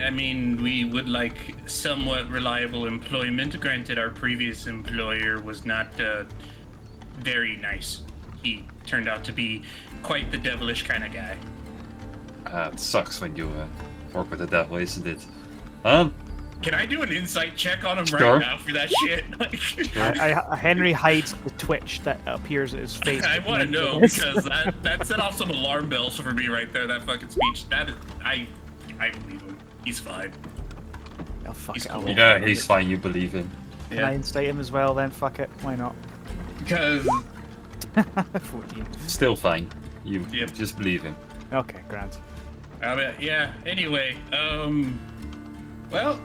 Speaker 2: I mean, we would like somewhat reliable employment. Granted, our previous employer was not very nice. He turned out to be quite the devilish kind of guy.
Speaker 1: It sucks when you work with it that way, isn't it?
Speaker 2: Can I do an insight check on him
Speaker 1: Sure.
Speaker 2: right now for that shit? Like,
Speaker 3: Henry hides the twitch that appears at his face.
Speaker 2: I want to know because that set off some alarm bells for me right there. That fucking speech. That is, I believe him. He's fine.
Speaker 3: Oh, fuck
Speaker 2: He's
Speaker 3: it.
Speaker 2: cool.
Speaker 1: Yeah, he's fine. You believe him.
Speaker 3: Can I insight him as well then? Fuck it. Why not?
Speaker 2: Because
Speaker 3: 14.
Speaker 1: Still fine. You
Speaker 2: Yep.
Speaker 1: just believe him.
Speaker 3: Okay, grand.
Speaker 2: yeah. Anyway, well,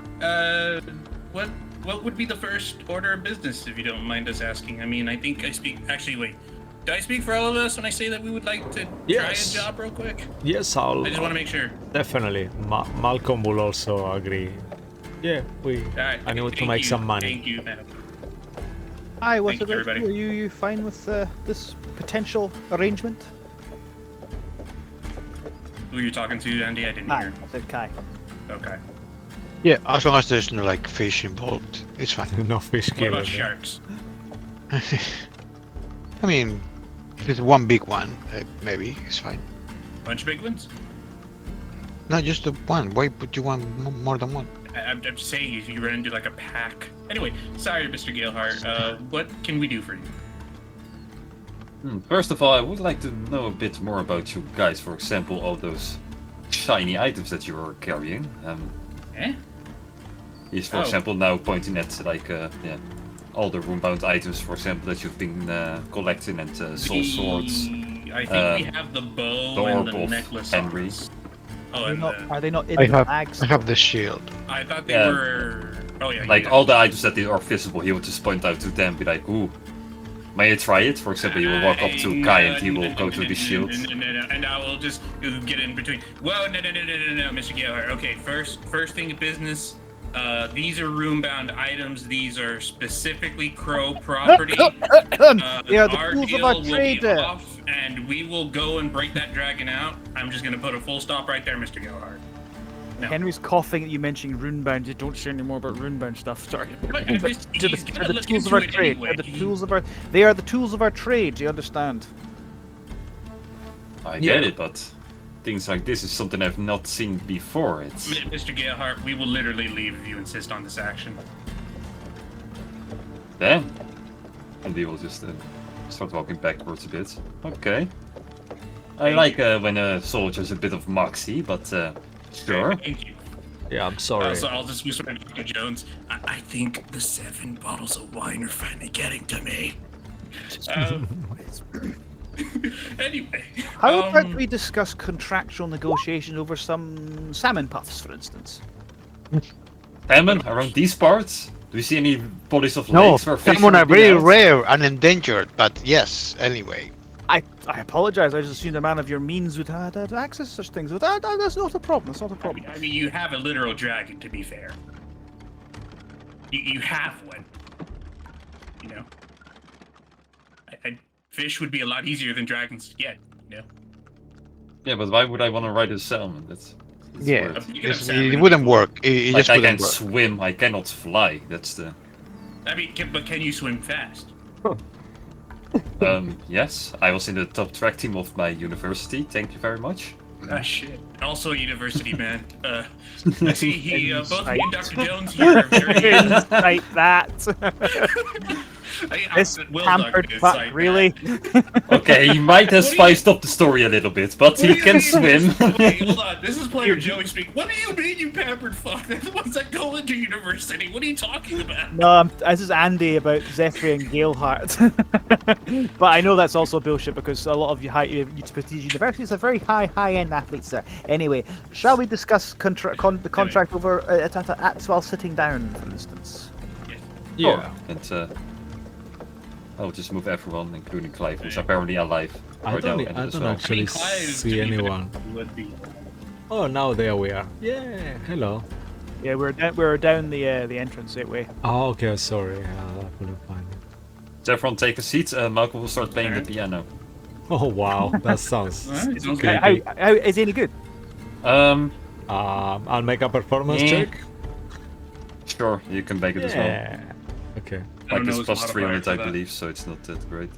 Speaker 2: what would be the first order of business, if you don't mind us asking? I mean, I think I speak. Actually, wait. Do I speak for all of us when I say that we would like to
Speaker 4: Yes.
Speaker 2: try a job real quick?
Speaker 4: Yes, I'll
Speaker 2: I just want to make sure.
Speaker 4: definitely. Malcolm will also agree. Yeah, we.
Speaker 2: All right.
Speaker 4: I need to
Speaker 2: thank
Speaker 4: make
Speaker 2: you,
Speaker 4: some money.
Speaker 2: Thank you, man.
Speaker 3: Hi, what's
Speaker 2: Thank you,
Speaker 3: about
Speaker 2: everybody.
Speaker 3: you? Are you fine with this potential arrangement?
Speaker 2: Who are you talking to, Andy? I didn't
Speaker 3: Hi,
Speaker 2: hear.
Speaker 3: I said Kai.
Speaker 2: Okay.
Speaker 6: Yeah, as long as there's no like fish involved, it's fine.
Speaker 4: No fish
Speaker 2: What
Speaker 4: killing.
Speaker 2: about sharks?
Speaker 6: I mean, if it's one big one, maybe it's fine.
Speaker 2: Bunch of big ones?
Speaker 6: Not just the one. Why would you want more than one?
Speaker 2: I'm just saying, if you run into like a pack. Anyway, sorry, Mr. Galehart. What can we do for you?
Speaker 1: First of all, I would like to know a bit more about you guys. For example, all those shiny items that you were carrying.
Speaker 2: Eh?
Speaker 1: He's, for
Speaker 2: Oh.
Speaker 1: example, now pointing at like all the room-bound items, for example, that you've been collecting, and soul swords.
Speaker 2: I think we have the bow
Speaker 1: the
Speaker 2: and the
Speaker 1: orb of
Speaker 2: necklace.
Speaker 1: Henry.
Speaker 2: On us. Oh,
Speaker 3: Are they
Speaker 2: and
Speaker 3: not,
Speaker 2: the,
Speaker 3: are they not in
Speaker 6: I
Speaker 3: the
Speaker 6: have
Speaker 3: bags?
Speaker 6: I have the shield.
Speaker 2: I thought they
Speaker 1: Yeah.
Speaker 2: were. Oh yeah.
Speaker 1: Like
Speaker 2: yeah.
Speaker 1: all the items that are visible, he would just point out to them, be like, "Ooh, may I try it?" For example, he will walk up to Kai and he will go to the shield.
Speaker 2: No, and I will just get in between. Whoa, no, Mr. Galehart. Okay, first thing of business. These are room-bound items. These are specifically Crow property.
Speaker 3: They are the
Speaker 2: our
Speaker 3: tools
Speaker 2: deal
Speaker 3: of our
Speaker 2: will
Speaker 3: trade.
Speaker 2: be off, and we will go and break that dragon out. I'm just gonna put a full stop right there, Mr. Galehart. No.
Speaker 3: Henry's coughing at you mentioning runebound. You don't say any more about runebound stuff. Sorry.
Speaker 2: But
Speaker 3: They're
Speaker 2: he's
Speaker 3: the
Speaker 2: gonna look
Speaker 3: tools of
Speaker 2: into
Speaker 3: our
Speaker 2: it
Speaker 3: trade.
Speaker 2: anyway.
Speaker 3: They're the tools of our. They are the tools of our trade. Do you understand?
Speaker 1: I get it, but things like this is something I've not seen before. It's
Speaker 2: Mr. Galehart, we will literally leave if you insist on this action.
Speaker 1: damn. And he will just start walking backwards a bit. Okay. I like when a soldier's a bit of moxie, but sure.
Speaker 2: Thank you.
Speaker 4: Yeah, I'm sorry.
Speaker 2: So I'll just whisper to Dr. Jones. I think the 7 bottles of wine are finally getting to me. Anyway.
Speaker 3: How about we discuss contractual negotiations over some salmon puffs, for instance?
Speaker 1: Salmon around these parts? Do you see any bodies of
Speaker 6: No,
Speaker 1: lakes where fish
Speaker 6: salmon are
Speaker 1: being
Speaker 6: very
Speaker 1: out?
Speaker 6: rare and endangered. But yes, anyway.
Speaker 3: I apologize. I just assumed a man of your means would have access to such things. But that's not a problem. That's not a problem.
Speaker 2: I mean, you have a literal dragon, to be fair. You have one. You know? Fish would be a lot easier than dragons to get, you know?
Speaker 1: Yeah, but why would I want to ride a salmon? That's
Speaker 6: Yeah,
Speaker 1: weird.
Speaker 2: You can have salmon
Speaker 6: it
Speaker 2: if
Speaker 6: wouldn't
Speaker 2: you-
Speaker 6: work. It
Speaker 1: Like
Speaker 6: just
Speaker 1: I
Speaker 6: wouldn't
Speaker 1: can
Speaker 6: work.
Speaker 1: swim, I cannot fly. That's the
Speaker 2: I mean, but can you swim fast?
Speaker 1: yes. I was in the top track team of my university. Thank you very much.
Speaker 2: Ah, shit. Also, university man. I see he, both he and Dr. Jones here are very.
Speaker 3: Like that. This
Speaker 2: Will
Speaker 3: pampered
Speaker 2: Dr.
Speaker 3: fuck,
Speaker 2: Insight,
Speaker 3: really?
Speaker 2: man.
Speaker 1: Okay, he might have
Speaker 2: What do you-
Speaker 1: spiced up the story a little bit, but he can swim.
Speaker 2: Okay, hold on. This is player Joey speak. What do you mean, you pampered fuck? They're the ones that go into university. What are you talking about?
Speaker 3: No, this is Andy about Zephyr and Galehart. But I know that's also bullshit because a lot of you prestige universities have very high-end athletes there. Anyway, shall we discuss the contract over while sitting down, for instance?
Speaker 4: Yeah.
Speaker 1: And I'll just move everyone, including Clive, who's apparently alive.
Speaker 4: I
Speaker 1: right now,
Speaker 4: don't,
Speaker 1: and
Speaker 4: I
Speaker 1: as
Speaker 4: don't
Speaker 1: well.
Speaker 4: actually
Speaker 2: Clive, to
Speaker 4: see
Speaker 2: be fair,
Speaker 4: anyone.
Speaker 2: would be.
Speaker 4: Oh, now there we are. Yeah, hello.
Speaker 3: Yeah, we're down the entrance that way.
Speaker 4: Oh, okay, sorry. I couldn't find it.
Speaker 1: So everyone take a seat. Malcolm will start playing the piano.
Speaker 4: Oh, wow. That sounds
Speaker 2: Alright, sounds
Speaker 4: creepy.
Speaker 2: good.
Speaker 3: How is he any good?
Speaker 4: I'll make a performance
Speaker 1: Yeah.
Speaker 4: check.
Speaker 1: Sure, you can make it as well.
Speaker 4: Yeah. Okay.
Speaker 2: I don't
Speaker 1: Like
Speaker 2: know
Speaker 1: it's
Speaker 2: his
Speaker 1: plus
Speaker 2: modifier
Speaker 1: 300,
Speaker 2: for
Speaker 1: I
Speaker 2: that.
Speaker 1: believe, so it's not that great.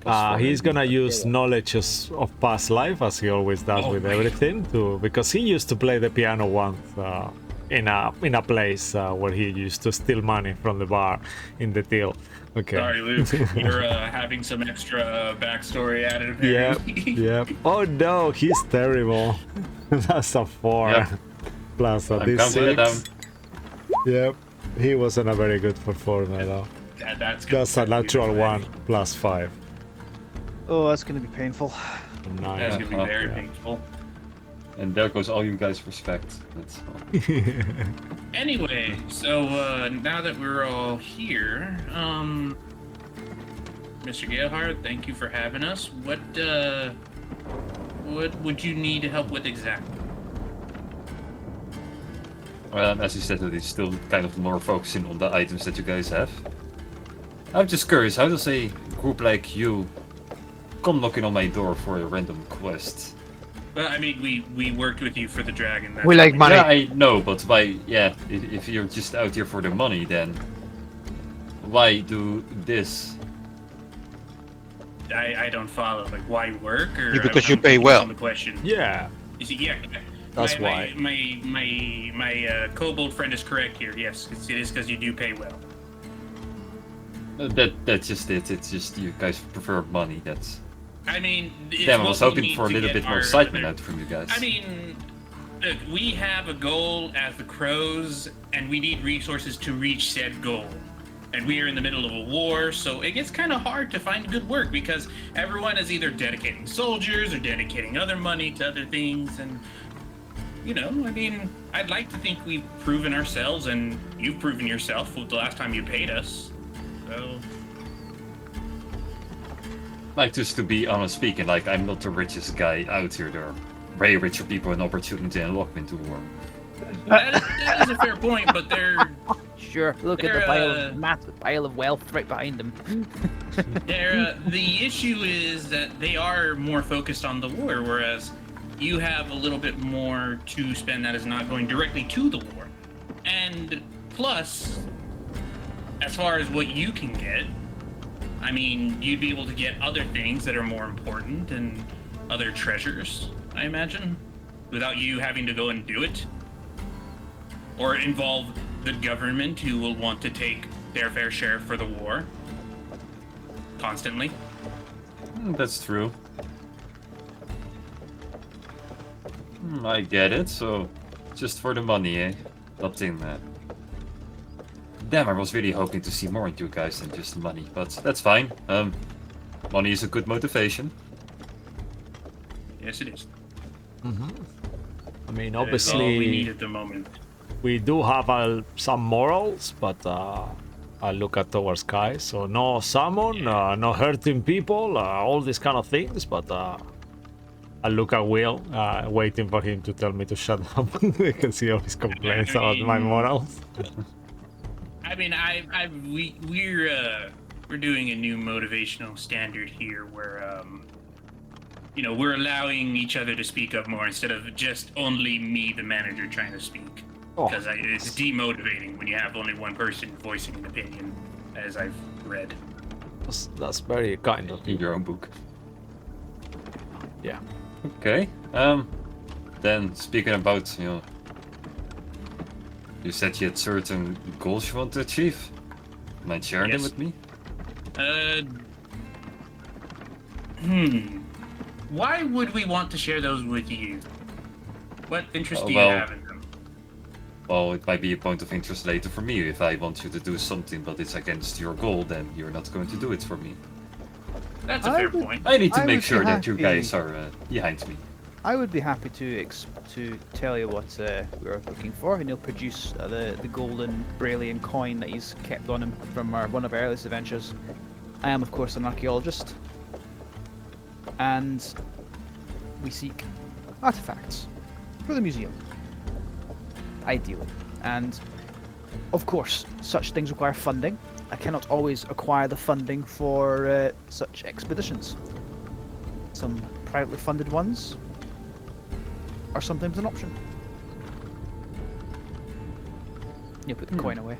Speaker 1: Plus 400.
Speaker 4: He's gonna use knowledge of past life, as he always does
Speaker 2: Oh
Speaker 4: with
Speaker 2: my
Speaker 4: everything, because he used to play the piano once in a place where he used to steal money from the bar in the till. Okay.
Speaker 2: Sorry, Luke. You're having some extra backstory added.
Speaker 4: Yep.
Speaker 2: apparently.
Speaker 4: Yep. Oh no, he's terrible. That's a 4
Speaker 1: Yep.
Speaker 4: plus a
Speaker 1: I'm counting it down.
Speaker 4: D6. Yep. He wasn't a very good performer though.
Speaker 2: That's good.
Speaker 4: Just a natural 1 plus 5.
Speaker 3: Oh, that's going to be painful.
Speaker 4: 9.
Speaker 2: That's gonna be very
Speaker 4: Yeah.
Speaker 2: painful.
Speaker 1: And there goes all you guys' respect. That's all.
Speaker 2: Anyway, so now that we're all here, Mr. Galehart, thank you for having us. What would you need help with exactly?
Speaker 1: As you said, that he's still kind of more focusing on the items that you guys have. I'm just curious, how does a group like you come knocking on my door for a random quest?
Speaker 2: Well, I mean, we worked with you for the dragon. That's
Speaker 6: We like
Speaker 2: all.
Speaker 6: money.
Speaker 1: Yeah, I know, but why? Yeah, if you're just out here for the money, then why do this?
Speaker 2: I don't follow. Like, why work? Or
Speaker 6: Yeah, because
Speaker 2: I'm
Speaker 6: you pay
Speaker 2: confused
Speaker 6: well.
Speaker 2: on the question.
Speaker 4: Yeah,
Speaker 2: You see, yeah.
Speaker 4: That's
Speaker 2: my,
Speaker 4: why.
Speaker 2: My kobold friend is correct here. Yes, it is because you do pay well.
Speaker 1: That's just it. It's just you guys prefer money. That's.
Speaker 2: I mean, it's
Speaker 1: Damn, I
Speaker 2: what
Speaker 1: was
Speaker 2: we
Speaker 1: hoping
Speaker 2: need
Speaker 1: for a
Speaker 2: to
Speaker 1: little
Speaker 2: get
Speaker 1: bit more
Speaker 2: our
Speaker 1: excitement
Speaker 2: other-
Speaker 1: out from you guys.
Speaker 2: I mean, look, we have a goal as the crows, and we need resources to reach said goal. And we are in the middle of a war, so it gets kind of hard to find good work because everyone is either dedicating soldiers or dedicating other money to other things. And, you know, I mean, I'd like to think we've proven ourselves, and you've proven yourself with the last time you paid us. So,
Speaker 1: Like, just to be honest speaking, like, I'm not the richest guy out here. There are way richer people in opportunity and lock me into war.
Speaker 2: that is a fair point, but they're
Speaker 3: Sure, look at the
Speaker 2: They're,
Speaker 3: massive pile of wealth right behind them.
Speaker 2: the issue is that they are more focused on the war, whereas you have a little bit more to spend that is not going directly to the war. And plus, as far as what you can get, I mean, you'd be able to get other things that are more important and other treasures, I imagine, without you having to go and do it. Or involve the government who will want to take their fair share for the war. Constantly.
Speaker 1: That's true. I get it, so just for the money, eh? Nothing, Damn, I was really hoping to see more in you guys than just money, but that's fine. Money is a good motivation.
Speaker 2: Yes, it is.
Speaker 4: I mean,
Speaker 2: That is all we
Speaker 4: obviously
Speaker 2: need at the moment.
Speaker 4: we do have some morals, but I look at towards guys, so no summon, no hurting people, all these kind of things. But I look at Will, waiting for him to tell me to shut up because he always complains about my morals.
Speaker 2: I mean, we're doing a new motivational standard here where, you know, we're allowing each other to speak up more instead of just only me, the manager, trying to speak.
Speaker 4: Oh.
Speaker 2: Because it's demotivating when you have only one person voicing an opinion, as I've read.
Speaker 4: That's very kind of you.
Speaker 1: In your own book.
Speaker 4: Yeah.
Speaker 1: Okay. Then speaking about, you know, you said you had certain goals you want to achieve. Mind sharing them
Speaker 2: Yes.
Speaker 1: with me?
Speaker 2: Why would we want to share those with you? What interest do you
Speaker 1: well-
Speaker 2: have in them?
Speaker 1: Well, it might be a point of interest later for me. If I want you to do something but it's against your goal, then you're not going to do it for me.
Speaker 2: That's a
Speaker 3: I
Speaker 2: fair
Speaker 3: would-
Speaker 2: point.
Speaker 1: I need to
Speaker 3: I
Speaker 1: make
Speaker 3: would be
Speaker 1: sure that you
Speaker 3: happy-
Speaker 1: guys are behind me.
Speaker 3: I would be happy to tell you what we're looking for, and he'll produce the golden Brailian coin that he's kept on him from one of our earliest adventures. I am, of course, an archaeologist, and we seek artifacts for the museum, ideally. And of course, such things require funding. I cannot always acquire the funding for such expeditions. Some privately funded ones are sometimes an option. You put the coin away.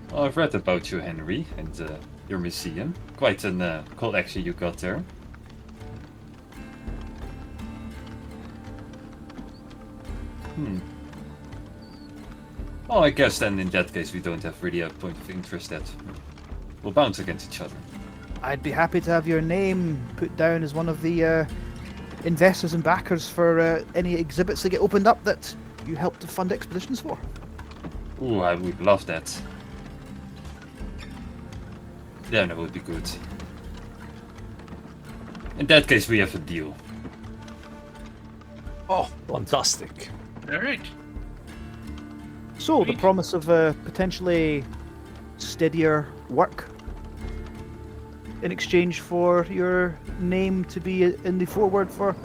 Speaker 1: Well, I've read about you, Henry, and your museum. Quite an collection you got there. Well, I guess then in that case we don't have really a point of interest that will bounce against each other.
Speaker 3: I'd be happy to have your name put down as one of the investors and backers for any exhibits that get opened up that you help to fund expeditions for.
Speaker 1: Ooh, I would love that. Yeah, that would be good. In that case, we have a deal.
Speaker 4: Oh, fantastic.
Speaker 2: All right.
Speaker 3: So, the
Speaker 2: Sweet.
Speaker 3: promise of potentially steadier work in exchange for your name to be in the foreword for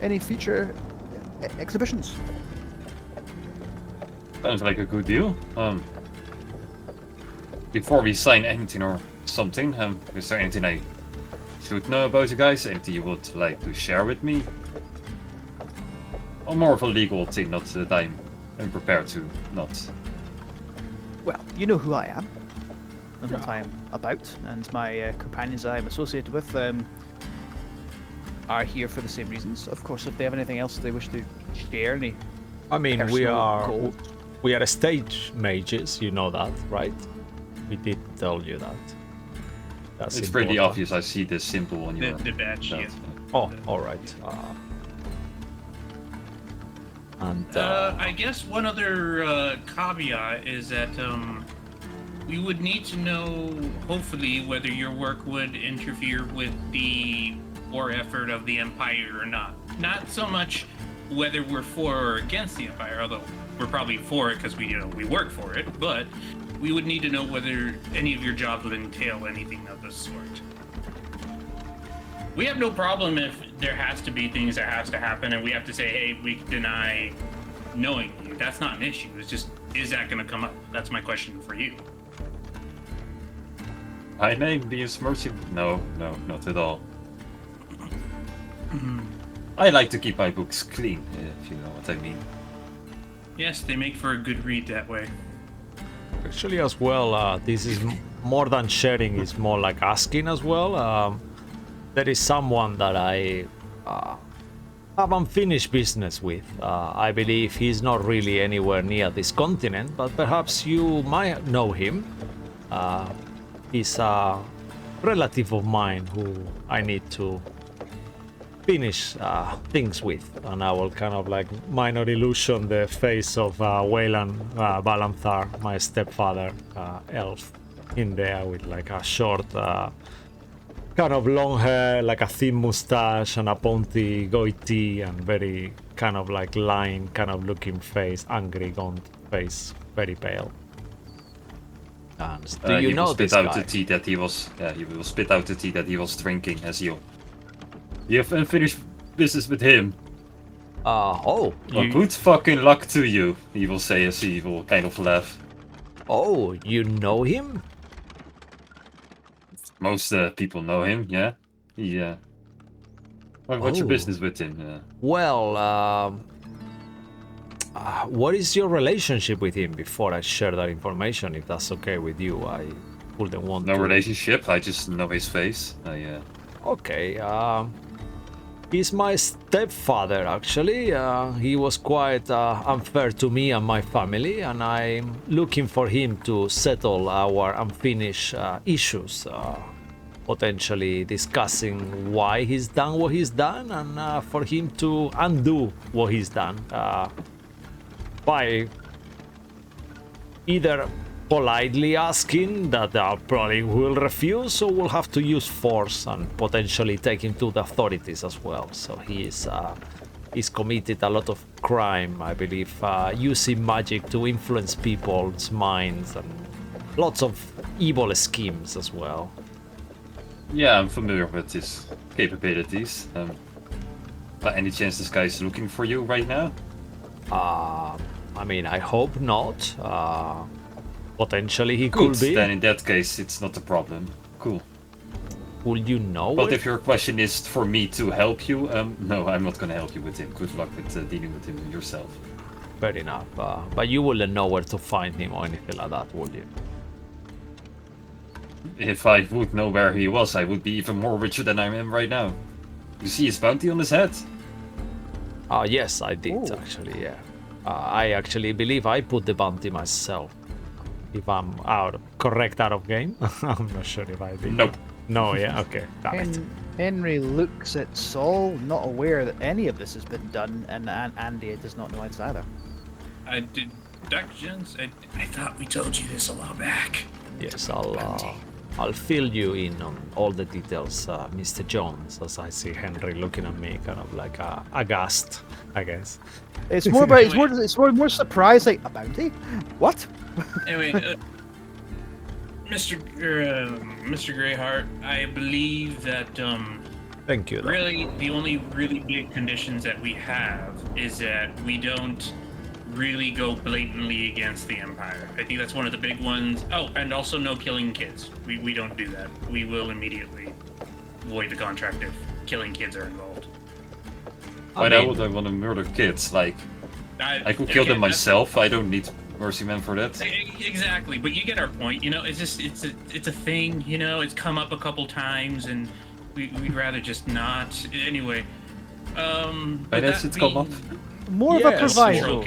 Speaker 3: any future exhibitions.
Speaker 1: Sounds like a good deal. Before we sign anything or something, is there anything I should know about you guys? Anything you would like to share with me? Or more of a legal thing, not that I'm prepared to not.
Speaker 3: Well, you know who I am, and what I'm about, and my companions I'm associated with are here for the same reasons. Of course, if they have anything else they wish to share, any
Speaker 4: I mean,
Speaker 3: personal goals.
Speaker 4: we are stage mages. You know that, right? We did tell you that. That's
Speaker 1: It's pretty
Speaker 4: important.
Speaker 1: obvious. I see this symbol on your
Speaker 2: The badge,
Speaker 1: belt.
Speaker 2: yeah.
Speaker 4: Oh, all right. And
Speaker 2: I guess one other caveat is that we would need to know, hopefully, whether your work would interfere with the war effort of the Empire or not. Not so much whether we're for or against the Empire, although we're probably for it because we work for it, but we would need to know whether any of your jobs would entail anything of the sort. We have no problem if there has to be things that has to happen and we have to say, hey, we deny knowing you. That's not an issue. It's just, is that going to come up? That's my question for you.
Speaker 1: My name leaves mercy? No, not at all. I like to keep my books clean, if you know what I mean.
Speaker 2: Yes, they make for a good read that way.
Speaker 4: actually, as well, this is more than sharing. It's more like asking as well. There is someone that I have unfinished business with. I believe he's not really anywhere near this continent, but perhaps you might know him. He's a relative of mine who I need to finish things with, and I will kind of like minor illusion the face of Wayland Balanthar, my stepfather, elf, in there with like a short kind of long hair, like a thin mustache and a pointy goatee, and very kind of like line kind of looking face, angry gaunt face, very pale. And do you
Speaker 1: He
Speaker 4: know
Speaker 1: will spit
Speaker 4: this
Speaker 1: out
Speaker 4: guy?
Speaker 1: the tea that he was. Yeah, he will spit out the tea that he was drinking as you. You have unfinished business with him.
Speaker 4: Oh,
Speaker 1: Well, good fucking luck to you, he will say as he will kind of laugh.
Speaker 4: oh, you know him?
Speaker 1: Most people know him, yeah. What's your
Speaker 4: Oh.
Speaker 1: business with him?
Speaker 4: Well, what is your relationship with him before I share that information, if that's okay with you? I wouldn't want
Speaker 1: No
Speaker 4: to...
Speaker 1: relationship, I just know his face.
Speaker 4: Okay, he's my stepfather, actually. He was quite unfair to me and my family, and I'm looking for him to settle our unfinished issues. Potentially discussing why he's done what he's done, and for him to undo what he's done by either politely asking that I probably will refuse, or will have to use force and potentially take him to the authorities as well. So he's committed a lot of crime, I believe, using magic to influence people's minds, and lots of evil schemes as well.
Speaker 1: Yeah, I'm familiar with his capabilities. By any chance this guy's looking for you right now?
Speaker 4: I mean, I hope not. Potentially he
Speaker 1: Good,
Speaker 4: could be.
Speaker 1: then in that case it's not a problem. Cool.
Speaker 4: Would you know
Speaker 1: But
Speaker 4: it?
Speaker 1: if your question is for me to help you, no, I'm not gonna help you with him. Good luck with dealing with him yourself.
Speaker 4: Fair enough. But you wouldn't know where to find him or anything like that, would you?
Speaker 1: If I would know where he was, I would be even more richer than I am right now. You see his bounty on his head?
Speaker 4: Yes, I did actually, yeah. I actually believe I put the bounty myself. If I'm correct out of game. I'm not sure if I did.
Speaker 1: Nope.
Speaker 4: No, yeah, okay. Damn it.
Speaker 3: Henry looks at Saul, not aware that any of this has been done, and Andy does not know it either.
Speaker 2: I did, Dr. Jones, I thought we told you this a while back.
Speaker 4: Yes, I'll fill you in on all the details, Mr. Jones, as I see Henry looking at me kind of like aghast, I guess.
Speaker 3: It's more about it's more surprised, like a bounty. What?
Speaker 2: Anyway, Mr. Greyheart, I believe that
Speaker 4: Thank you.
Speaker 2: really the only really big conditions that we have is that we don't really go blatantly against the Empire. I think that's one of the big ones. Oh, and also no killing kids. We don't do that. We will immediately void the contract if killing kids are involved.
Speaker 1: Why the hell would I want to murder kids? Like, I could kill them myself. I don't need mercy men for that.
Speaker 2: Exactly, but you get our point. You know, it's just it's a thing. You know, it's come up a couple times, and we'd rather just not. Anyway,
Speaker 1: Why does it come up?
Speaker 3: More of a proviso.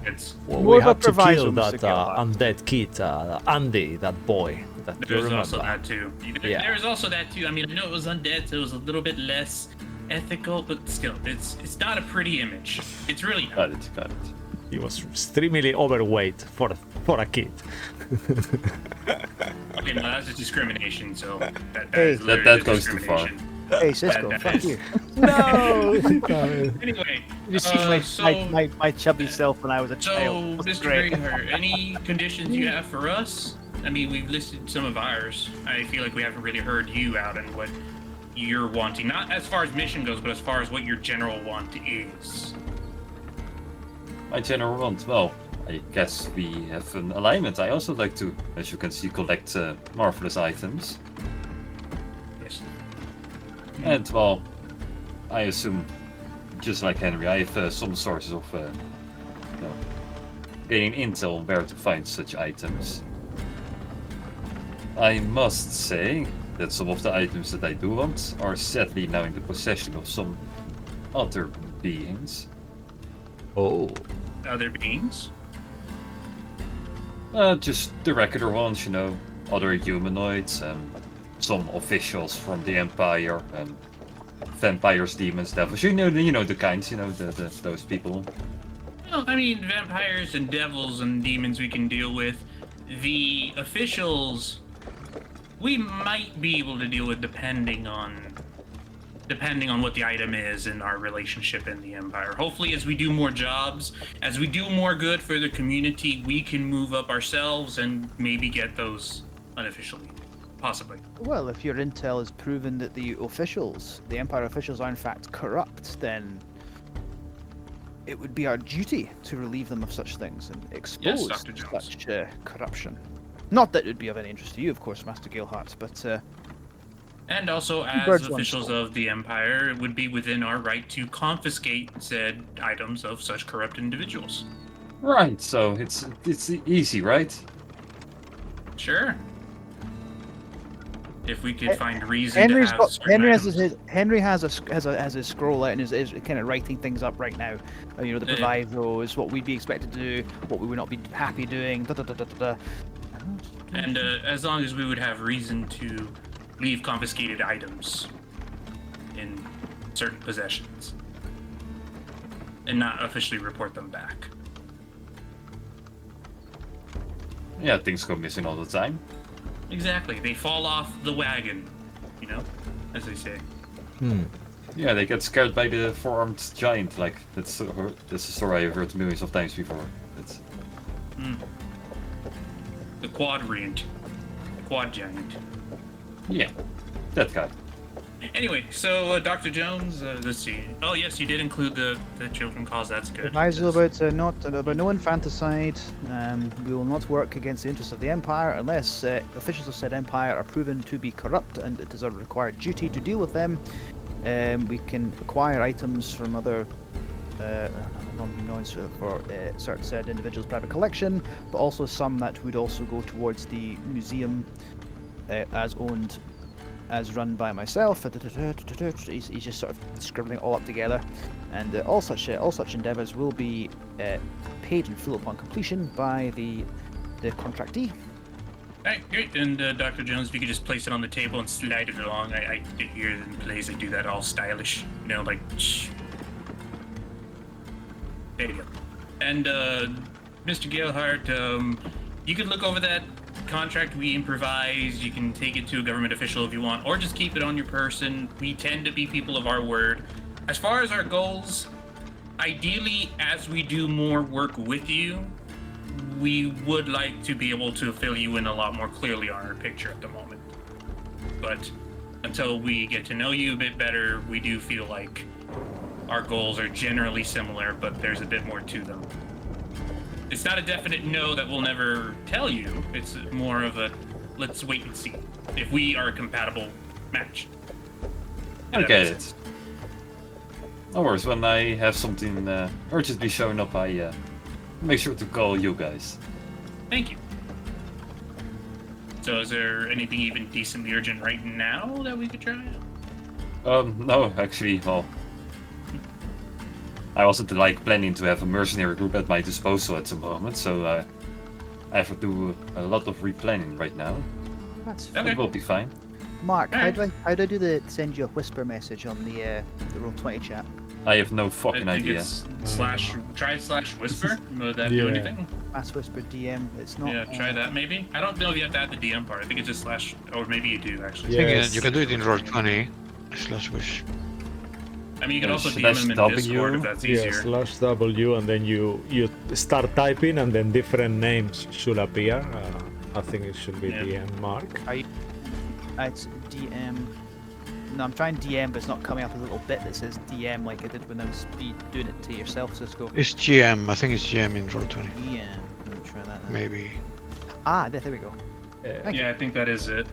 Speaker 4: Well,
Speaker 3: More
Speaker 4: we
Speaker 3: of a
Speaker 4: have to
Speaker 3: proviso,
Speaker 4: kill
Speaker 3: Mr.
Speaker 4: that
Speaker 3: Gilhart.
Speaker 4: undead kid, Andy, that boy. That you
Speaker 2: There's
Speaker 4: remember.
Speaker 2: also that too.
Speaker 4: Yeah.
Speaker 2: There's also that too. I mean, I know it was undead, so it was a little bit less ethical, but still, it's not a pretty image. It's really not.
Speaker 1: Got it.
Speaker 4: He was extremely overweight for a kid.
Speaker 2: Okay, no, that's just discrimination. So that
Speaker 3: Hey.
Speaker 2: is literally
Speaker 1: That goes too far.
Speaker 2: discrimination.
Speaker 3: Hey, Cisco,
Speaker 2: That
Speaker 3: fuck
Speaker 2: is-
Speaker 3: you.
Speaker 4: No.
Speaker 2: Anyway,
Speaker 3: You see
Speaker 2: so
Speaker 3: my chubby self when I was a child. That's
Speaker 2: Mr.
Speaker 3: great.
Speaker 2: Greyheart, any conditions you have for us? I mean, we've listed some of ours. I feel like we haven't really heard you out and what you're wanting. Not as far as mission goes, but as far as what your general want is.
Speaker 1: My general want, well, I guess we have an alignment. I also like to, as you can see, collect marvelous items.
Speaker 2: Yes.
Speaker 1: And, well, I assume, just like Henry, I have some sources of gaining intel on where to find such items. I must say that some of the items that I do want are sadly now in the possession of some other beings.
Speaker 4: Oh.
Speaker 2: Other beings?
Speaker 1: Just the regular ones, other humanoids, some officials from the Empire, vampires, demons, devils. You know the kinds, those people.
Speaker 2: Well, I mean, vampires and devils and demons we can deal with. The officials, we might be able to deal with depending on what the item is and our relationship in the Empire. Hopefully, as we do more jobs, as we do more good for the community, we can move up ourselves and maybe get those unofficially. Possibly.
Speaker 3: Well, if your intel has proven that the Empire officials, are in fact corrupt, then it would be our duty to relieve them of such things and expose
Speaker 2: Dr. Jones.
Speaker 3: such corruption. Not that it would be of any interest to you, of course, Master Gilhart, but
Speaker 2: And also, as
Speaker 3: Birds one
Speaker 2: officials
Speaker 3: stone.
Speaker 2: of the Empire, it would be within our right to confiscate said items of such corrupt individuals.
Speaker 1: Right, so it's easy, right?
Speaker 2: Sure. If we could find reason
Speaker 3: Henry
Speaker 2: to have certain
Speaker 3: Henry
Speaker 2: items.
Speaker 3: has a scroll out and is kind of writing things up right now. The
Speaker 2: Yeah.
Speaker 3: provisos, what we'd be expected to do, what we would not be happy doing. Da, da, da, da, da, da.
Speaker 2: And as long as we would have reason to leave confiscated items in certain possessions and not officially report them back.
Speaker 1: Yeah, things go missing all the time.
Speaker 2: Exactly. They fall off the wagon, as they say.
Speaker 1: Yeah, they get scared by the four-armed giant. Like that's a story I've heard millions of times before. It's
Speaker 2: The quadrant. The quad giant.
Speaker 1: yeah, that guy.
Speaker 2: Anyway, so Dr. Jones, let's see. Oh yes, you did include the children cause. That's good.
Speaker 3: Proviso about no infanticide. We will not work against the interests of the Empire unless officials of said Empire are proven to be corrupt, and it is our required duty to deal with them. We can acquire items from other non-humanoids for certain said individuals' private collection, but also some that would also go towards the museum as run by myself. He's just sort of scribbling it all up together, and all such endeavours will be paid in full upon completion by the contractee.
Speaker 2: Alright, great. And Dr. Jones, if you could just place it on the table and slide it along. I did hear in plays they do that all stylish, like. Shh. There you go. And Mr. Gilhart, you could look over that contract we improvise. You can take it to a government official if you want, or just keep it on your person. We tend to be people of our word. As far as our goals, ideally, as we do more work with you, we would like to be able to fill you in a lot more clearly on our picture at the moment. But until we get to know you a bit better, we do feel like our goals are generally similar, but there's a bit more to them. It's not a definite no that we'll never tell you. It's more of a let's wait and see if we are a compatible match. If
Speaker 1: I
Speaker 2: that
Speaker 1: get
Speaker 2: makes
Speaker 1: it.
Speaker 2: sense.
Speaker 1: No worries, when I have something urgently showing up, I make sure to call you guys.
Speaker 2: Thank you. So is there anything even decently urgent right now that we could try?
Speaker 1: No, actually, well, I wasn't planning to have a mercenary group at my disposal at the moment, so I have to do a lot of replanning right now.
Speaker 3: That's
Speaker 2: Okay.
Speaker 1: It will be fine.
Speaker 3: Mark,
Speaker 2: Alright.
Speaker 3: how do I do the send you a whisper message on the Roll20 chat?
Speaker 1: I have no
Speaker 2: I
Speaker 1: fucking
Speaker 2: think
Speaker 1: idea.
Speaker 2: it's /whisper. Would that do
Speaker 4: Yeah.
Speaker 2: anything?
Speaker 3: Mass whisper DM. It's not.
Speaker 2: Yeah, try that maybe. I don't know if you have to add the DM part. I think it's just / or maybe you do actually.
Speaker 6: I think
Speaker 4: Yes.
Speaker 6: you can do it in Roll20 /wish.
Speaker 2: I mean, you can also
Speaker 1: Slash
Speaker 2: DM him in
Speaker 1: W.
Speaker 2: Discord if that's
Speaker 4: Yeah,
Speaker 2: easier.
Speaker 4: /W, and then you start typing, and then different names should appear. I think it should be
Speaker 2: Yeah.
Speaker 4: DM Mark.
Speaker 3: It's DM. No, I'm trying DM, but it's not coming up as a little bit that says DM like I did when I was doing it to yourself, Cisco.
Speaker 6: It's GM. I think it's GM in Roll20.
Speaker 3: DM. Let me try that. Now.
Speaker 6: Maybe.
Speaker 3: Ah, there we go. Thank
Speaker 2: Yeah, I think that is it.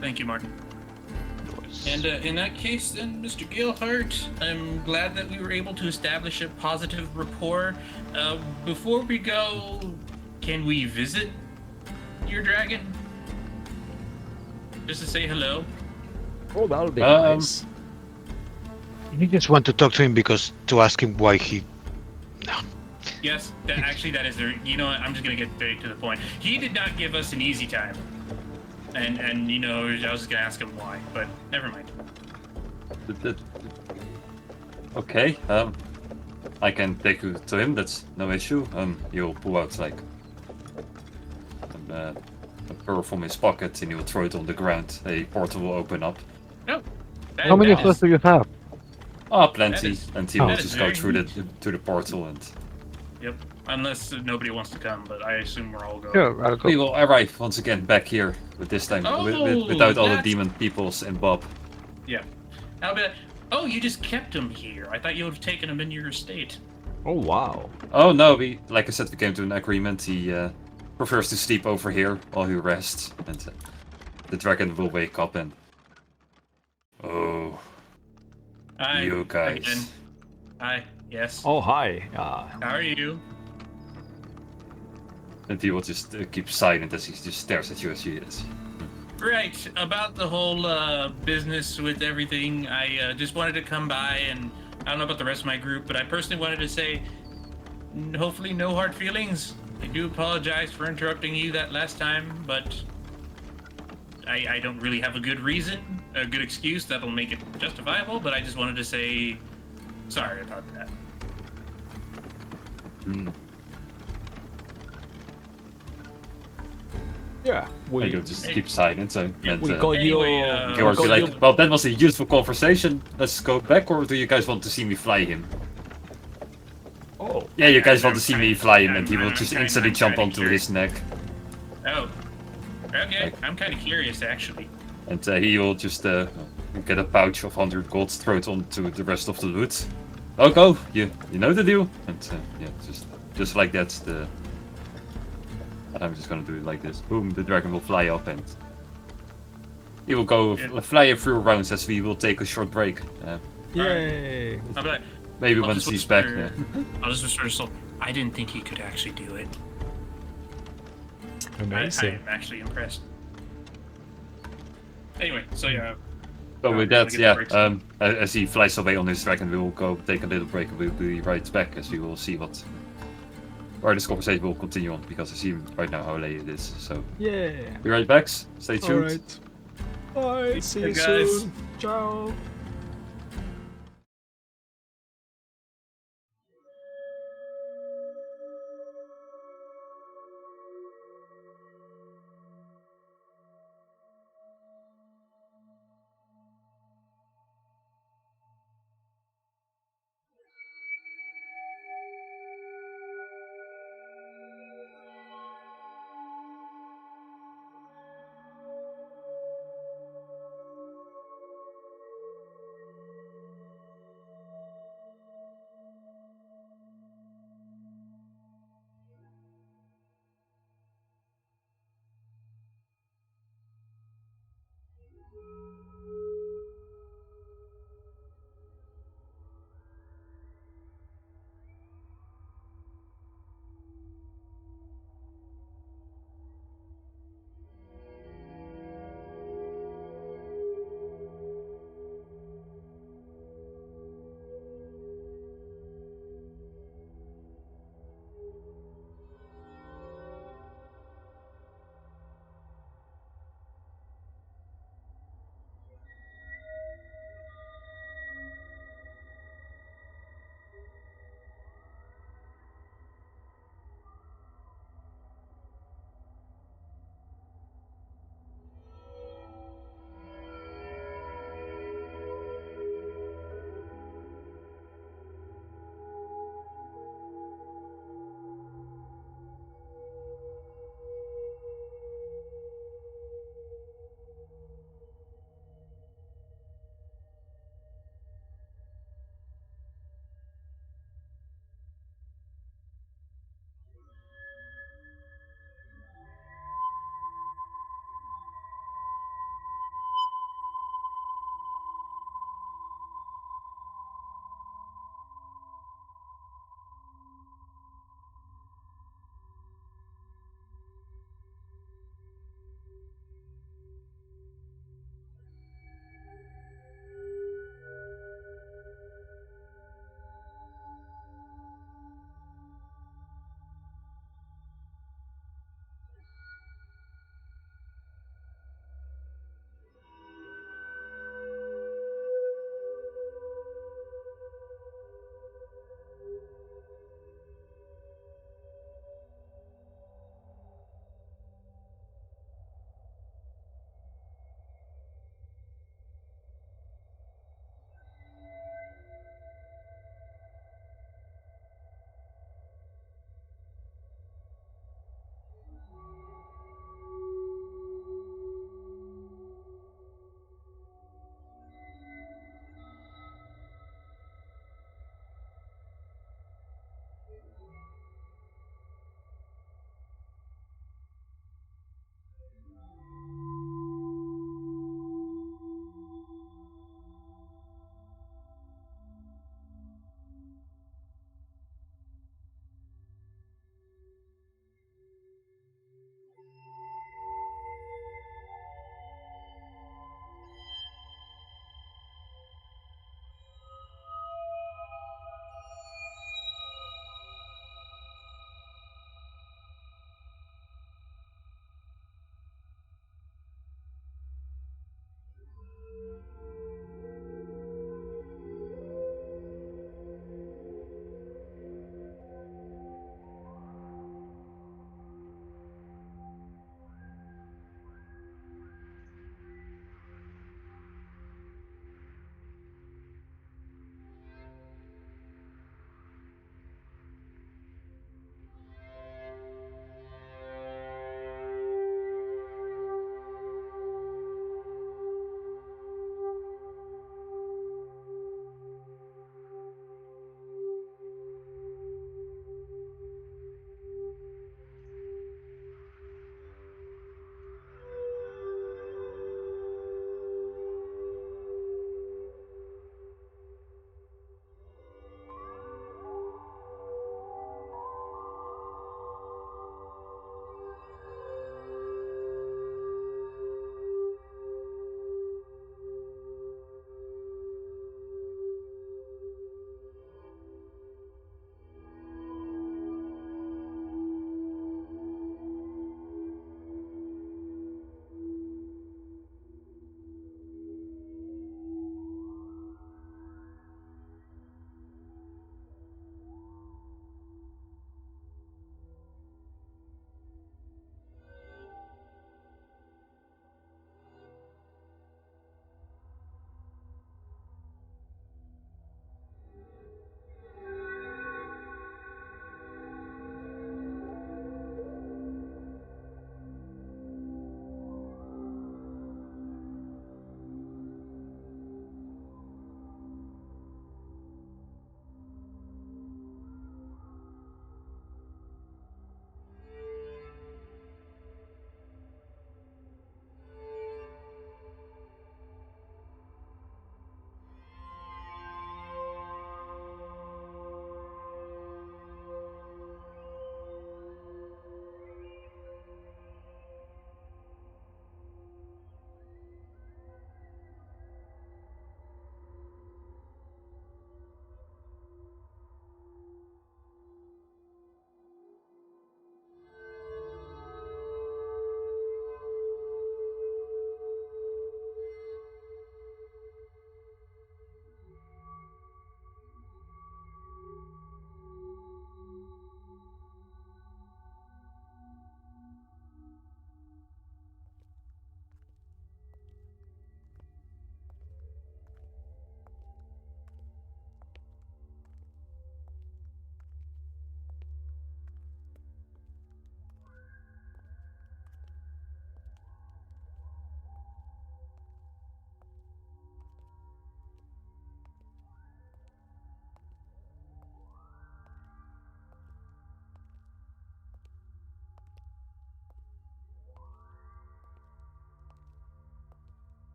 Speaker 2: Thank you, Martin. And in that case, then, Mr. Gilhart, I'm glad that we were able to establish a positive rapport. Before we go, can we visit your dragon? Just to say hello?
Speaker 4: Oh, that'll be
Speaker 1: Um,
Speaker 4: nice.
Speaker 6: You just want to talk to him because to ask him why he.
Speaker 2: Yes, that is there. You know what? I'm just gonna get straight to the point. He did not give us an easy time, and you know I was just gonna ask him why, but never mind.
Speaker 1: Okay, I can take you to him, that's no issue. He'll pull out like a pearl from his pocket and he'll throw it on the ground. A portal will open up.
Speaker 2: Oh,
Speaker 7: How many of
Speaker 2: that
Speaker 7: those
Speaker 2: is-
Speaker 7: do you have?
Speaker 1: Ah, plenty.
Speaker 2: That is-
Speaker 1: And he will
Speaker 2: that is
Speaker 1: just go
Speaker 2: very
Speaker 1: through
Speaker 2: neat.
Speaker 1: to the portal and
Speaker 2: Yep. Unless nobody wants to come, but I assume we're all going.
Speaker 7: Sure, I'll
Speaker 1: we
Speaker 7: go.
Speaker 1: will arrive once again back here, but this time
Speaker 2: Oh,
Speaker 1: without all the
Speaker 2: that's-
Speaker 1: demon peoples and Bob.
Speaker 2: Yeah. I'll be like, oh, you just kept him here. I thought you would have taken him in your estate.
Speaker 4: Oh wow.
Speaker 1: Oh no, like I said, we came to an agreement. He prefers to sleep over here while he rests, and the dragon will wake up and. Oh,
Speaker 2: Hi.
Speaker 1: you guys.
Speaker 2: Again. Hi. Yes.
Speaker 4: Oh hi.
Speaker 2: How are you?
Speaker 1: And he will just keep silent as he just stares at you as he is.
Speaker 2: Right. About the whole business with everything, I just wanted to come by and I don't know about the rest of my group, but I personally wanted to say hopefully no hard feelings. I do apologize for interrupting you that last time, but I don't really have a good reason, a good excuse that'll make it justifiable, but I just wanted to say sorry about that.
Speaker 4: Yeah.
Speaker 1: And he'll just keep silent. So, and
Speaker 4: We got
Speaker 2: Anyway,
Speaker 4: your.
Speaker 1: George will be
Speaker 4: we got
Speaker 1: like,
Speaker 4: your-
Speaker 1: well, that was a useful conversation. Let's go back, or do you guys want to see me fly him?
Speaker 4: Oh.
Speaker 1: Yeah, you guys want
Speaker 2: I'm
Speaker 1: to see
Speaker 2: kind
Speaker 1: me
Speaker 2: of-
Speaker 1: fly him,
Speaker 2: I'm-
Speaker 1: and he will
Speaker 2: I'm
Speaker 1: just
Speaker 2: kind-
Speaker 1: instantly
Speaker 2: I'm
Speaker 1: jump
Speaker 2: kinda
Speaker 1: onto
Speaker 2: curious.
Speaker 1: his neck,
Speaker 2: Oh. Okay,
Speaker 1: Like-
Speaker 2: I'm kind of curious actually.
Speaker 1: and he will just get a pouch of 100 gold, throw it onto the rest of the loot. Oh, go! You know the deal. And yeah, just like that. I'm just gonna do it like this. Boom! The dragon will fly up, and he will go
Speaker 2: Yeah.
Speaker 1: fly a few rounds as we will take a short break.
Speaker 4: Yay.
Speaker 2: I'll be like,
Speaker 1: Maybe
Speaker 2: I'll
Speaker 1: once
Speaker 2: just
Speaker 1: he's back.
Speaker 2: whisper- I'll just whisper to Sol, I didn't think he could actually do it. I
Speaker 4: Amazing.
Speaker 2: am actually impressed. Anyway, so yeah.
Speaker 1: So with
Speaker 2: we're
Speaker 1: that,
Speaker 2: gonna
Speaker 1: yeah,
Speaker 2: get the breaks.
Speaker 1: as he flies away on his dragon, we will go take a little break and we'll be right back as we will see where this conversation will continue on, because I see right now how late it is. So,
Speaker 4: Yeah.
Speaker 1: be right back. Stay tuned.
Speaker 4: Alright. Bye. See you
Speaker 2: guys.
Speaker 4: soon. Ciao.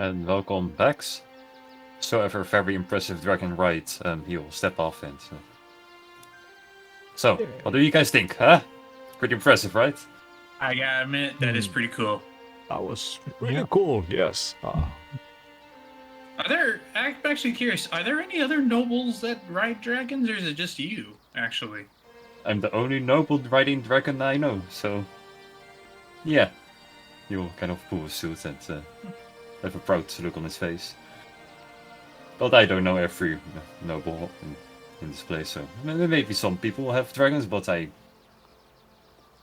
Speaker 1: and welcome Bex. So after a very impressive dragon ride, he'll step off and... So, what do you guys think, huh? Pretty impressive, right?
Speaker 2: I gotta admit, that is pretty cool.
Speaker 4: That was pretty cool, yes.
Speaker 2: I'm actually curious, are there any other nobles that ride dragons, or is it just you, actually?
Speaker 1: I'm the only noble riding dragon I know, so... Yeah. He'll kind of pull his suit and have a proud look on his face. But I don't know every noble in this place, so... Maybe some people have dragons, but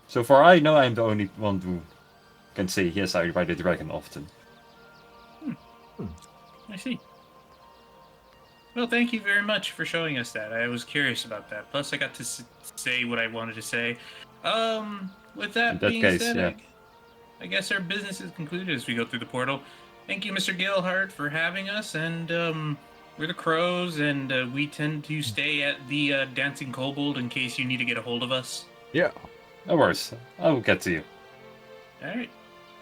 Speaker 1: so far I know I'm the only one who can say, yes, I ride a dragon often.
Speaker 2: I see. Well, thank you very much for showing us that. I was curious about that. Plus, I got to say what I wanted to say. With that being said,
Speaker 1: yeah.
Speaker 2: I guess our business is concluded as we go through the portal. Thank you, Mr. Gilhart, for having us, and we're the Crows, and we tend to stay at the Dancing Kobold in case you need to get a hold of us.
Speaker 4: Yeah.
Speaker 1: No worries, I will get to you.
Speaker 2: Alright.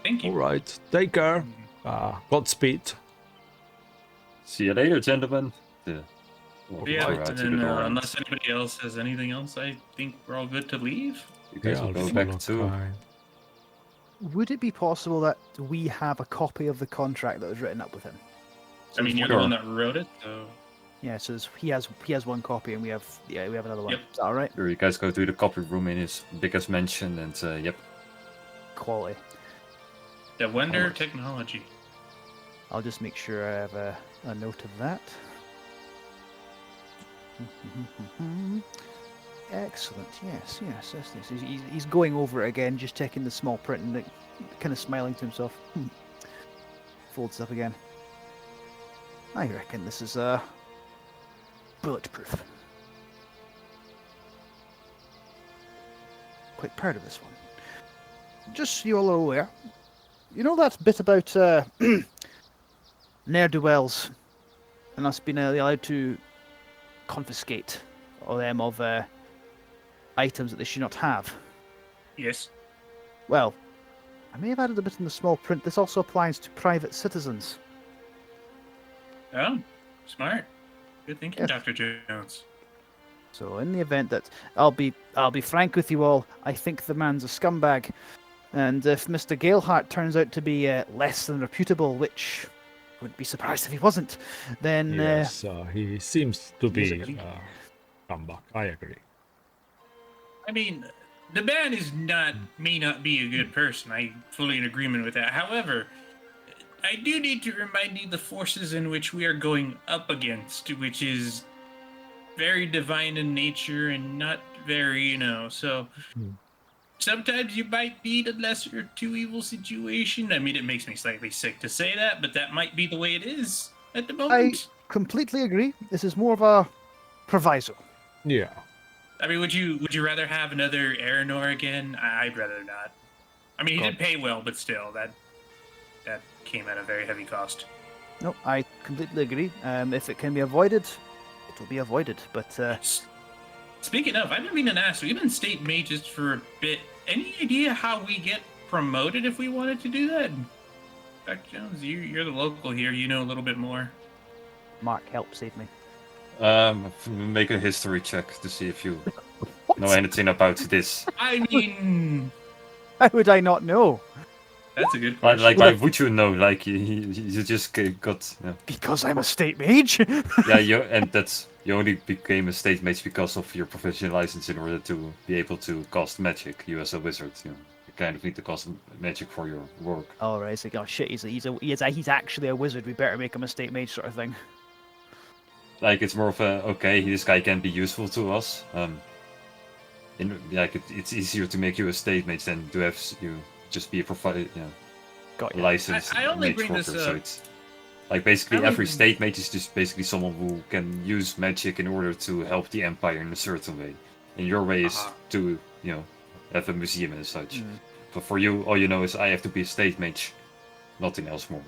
Speaker 2: Thank you.
Speaker 4: Alright, take care. Godspeed.
Speaker 1: See you later, gentlemen.
Speaker 2: Yeah,
Speaker 1: Walk out
Speaker 2: and
Speaker 1: to the
Speaker 2: then,
Speaker 1: door.
Speaker 2: unless anybody else has anything else, I think we're all good to leave.
Speaker 1: You guys will go back too.
Speaker 3: Would it be possible that we have a copy of the contract that was written up with him?
Speaker 2: I mean, you're the one that wrote it, so...
Speaker 3: Yeah, so he has one copy, and we have another one.
Speaker 2: Yep.
Speaker 3: Is that all right?
Speaker 1: Sure, you guys go to the copy room in his biggest mansion, and yep.
Speaker 3: Quality.
Speaker 2: The Wender technology.
Speaker 3: I'll just make sure I have a note of that. Excellent. Yes. He's going over it again, just checking the small print and kind of smiling to himself. Folds up again. I reckon this is bulletproof. Quite proud of this one. Just so you're all aware, you know that bit about ne'er-do-wells and us being allowed to confiscate them of items that they should not have?
Speaker 2: Yes.
Speaker 3: Well, I may have added a bit in the small print. This also applies to private citizens.
Speaker 2: Oh, smart. Good thinking,
Speaker 3: Yes.
Speaker 2: Dr. Jones.
Speaker 3: So in the event that I'll be frank with you all, I think the man's a scumbag. And if Mr. Galehart turns out to be less than reputable, which wouldn't be surprised if he wasn't, then
Speaker 4: Yes, he seems to be
Speaker 3: Disagree.
Speaker 4: comeback. I agree.
Speaker 2: I mean, the man may not be a good person. I'm fully in agreement with that. However, I do need to remind you the forces in which we are going up against, which is very divine in nature and not very, so... Sometimes you might be the lesser of two evil situation. I mean, it makes me slightly sick to say that, but that might be the way it is at the moment.
Speaker 3: completely agree. This is more of a proviso.
Speaker 4: Yeah.
Speaker 2: I mean, would you rather have another Aranor again? I'd rather not. I mean, he did pay well, but still, that came at a very heavy cost.
Speaker 3: No, I completely agree. If it can be avoided, it will be avoided. But
Speaker 2: Speaking of, I've been meaning to ask, we've been state mages for a bit. Any idea how we get promoted if we wanted to do that? Dr. Jones, you're the local here. You know a little bit more.
Speaker 3: Mark, help save me.
Speaker 1: Make a history check to see if you know anything about this.
Speaker 2: I mean,
Speaker 3: How would I not know?
Speaker 2: that's a good question.
Speaker 1: Like, why would you know? Like, you just got...
Speaker 3: Because I'm a state mage.
Speaker 1: and you only became a state mage because of your professional license in order to be able to cast magic. You as a wizard, you kind of need to cast magic for your work.
Speaker 3: All right, it's like, oh shit, he's actually a wizard. We better make him a state mage, sort of thing.
Speaker 1: Like, it's more of a, okay, this guy can be useful to us. It's easier to make you a state mage than to have you just be a licensed
Speaker 2: I only
Speaker 1: mage
Speaker 2: bring
Speaker 1: worker.
Speaker 2: this
Speaker 1: So
Speaker 2: up.
Speaker 1: it's like basically every state mage is just basically someone who can use magic in order to help the empire in a certain way. And your way is to have a museum and such. But for you, all you know is I have to be a state mage, nothing else more.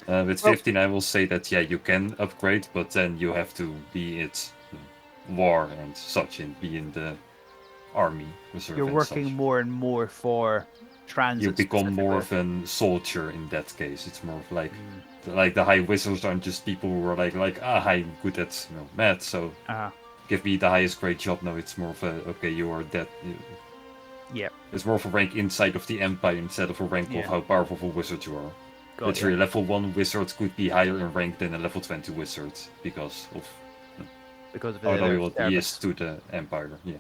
Speaker 1: With 15, I will say that you can upgrade, but then you have to be at war and such, and be in the army reserve.
Speaker 3: You're
Speaker 1: and
Speaker 3: working
Speaker 1: such.
Speaker 3: more and more for transit.
Speaker 1: You become more
Speaker 3: specifically.
Speaker 1: of a soldier in that case. It's more of like the high wizards aren't just people who are like I'm good at math, so
Speaker 3: Uh,
Speaker 1: give me the highest grade job. No, it's more of a okay, you are that.
Speaker 3: yeah,
Speaker 1: It's more of a rank inside of the empire instead of a rank of
Speaker 3: Yeah.
Speaker 1: how powerful of a wizard you are.
Speaker 3: got
Speaker 1: Literally,
Speaker 3: ya.
Speaker 1: a level 1 wizard could be higher in rank than a level 20 wizard because of
Speaker 3: Because of
Speaker 1: how
Speaker 3: their
Speaker 1: loyal he is
Speaker 3: service.
Speaker 1: to the empire. Yeah.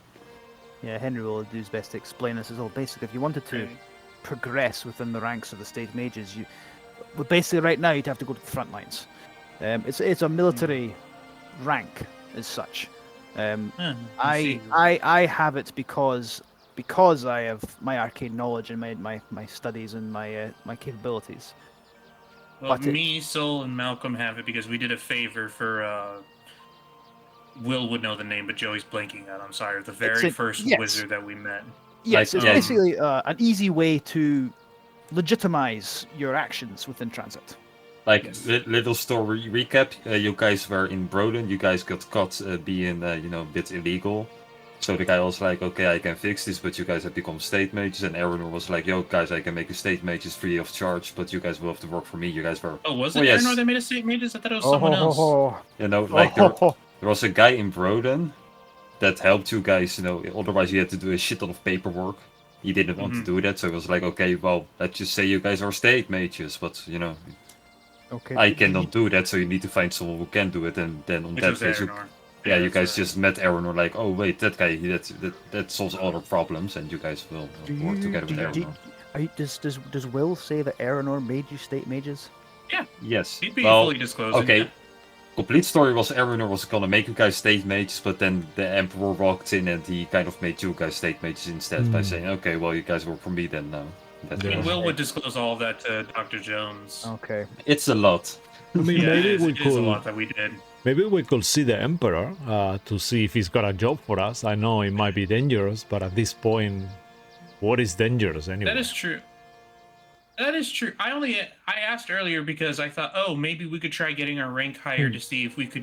Speaker 3: Yeah, Henry will do his best to explain this as well. Basically, if you wanted to
Speaker 2: Right.
Speaker 3: progress within the ranks of the state mages, well, basically right now you'd have to go to the front lines. It's a military rank as such. I have it because I have my arcane knowledge and my studies and my capabilities.
Speaker 2: Well,
Speaker 3: but it-
Speaker 2: me, Sol, and Malcolm have it because we did a favor for. Will would know the name, but Joey's blanking out. I'm sorry. The very first
Speaker 3: yes.
Speaker 2: wizard that we met.
Speaker 3: Yes, it's
Speaker 1: yeah.
Speaker 3: basically an easy way to legitimize your actions within transit.
Speaker 1: Like
Speaker 2: Yes.
Speaker 1: little story recap. You guys were in Broden. You guys got caught being a bit illegal. So the guy was like, okay, I can fix this, but you guys have become state mages. And Eleanor was like, yo, guys, I can make a state mages free of charge, but you guys will have to work for me. You guys were,
Speaker 2: Oh, was
Speaker 1: Oh,
Speaker 2: it
Speaker 1: yes.
Speaker 2: Eleanor that made a state mages? I thought it was someone else.
Speaker 1: like there was a guy in Broden that helped you guys. Otherwise you had to do a shit ton of paperwork. He didn't want to do that, so it was like, okay, well, let's just say you guys are state mages, but
Speaker 3: Okay.
Speaker 1: I cannot do that, so you need to find someone who can do it, and then on
Speaker 2: Which
Speaker 1: that
Speaker 2: was
Speaker 1: case,
Speaker 2: Eleanor.
Speaker 1: you
Speaker 2: that's
Speaker 1: guys
Speaker 2: right.
Speaker 1: just met Eleanor, like, oh wait, that guy, that solves all our problems, and you guys will work together with Eleanor.
Speaker 3: Does Will say that Eleanor made you state mages?
Speaker 1: Yes.
Speaker 2: He'd be
Speaker 1: Well,
Speaker 2: fully disclosing.
Speaker 1: okay.
Speaker 2: Yeah.
Speaker 1: Complete story was Eleanor was gonna make you guys state mages, but then the Emperor walked in and he kind of made you guys state mages instead by saying, okay, well, you guys work for me then now. That
Speaker 4: Yeah.
Speaker 2: And
Speaker 1: was-
Speaker 2: Will would disclose all of that to Dr. Jones.
Speaker 3: Okay.
Speaker 1: It's a lot.
Speaker 4: I mean,
Speaker 2: Yeah,
Speaker 4: maybe
Speaker 2: it
Speaker 4: we
Speaker 2: is a lot
Speaker 4: could.
Speaker 2: that we did.
Speaker 4: Maybe we could see the Emperor to see if he's got a job for us. I know it might be dangerous, but at this point, what is dangerous anyway?
Speaker 2: That is true. That is true. I asked earlier because I thought, oh, maybe we could try getting our rank higher to see if we could,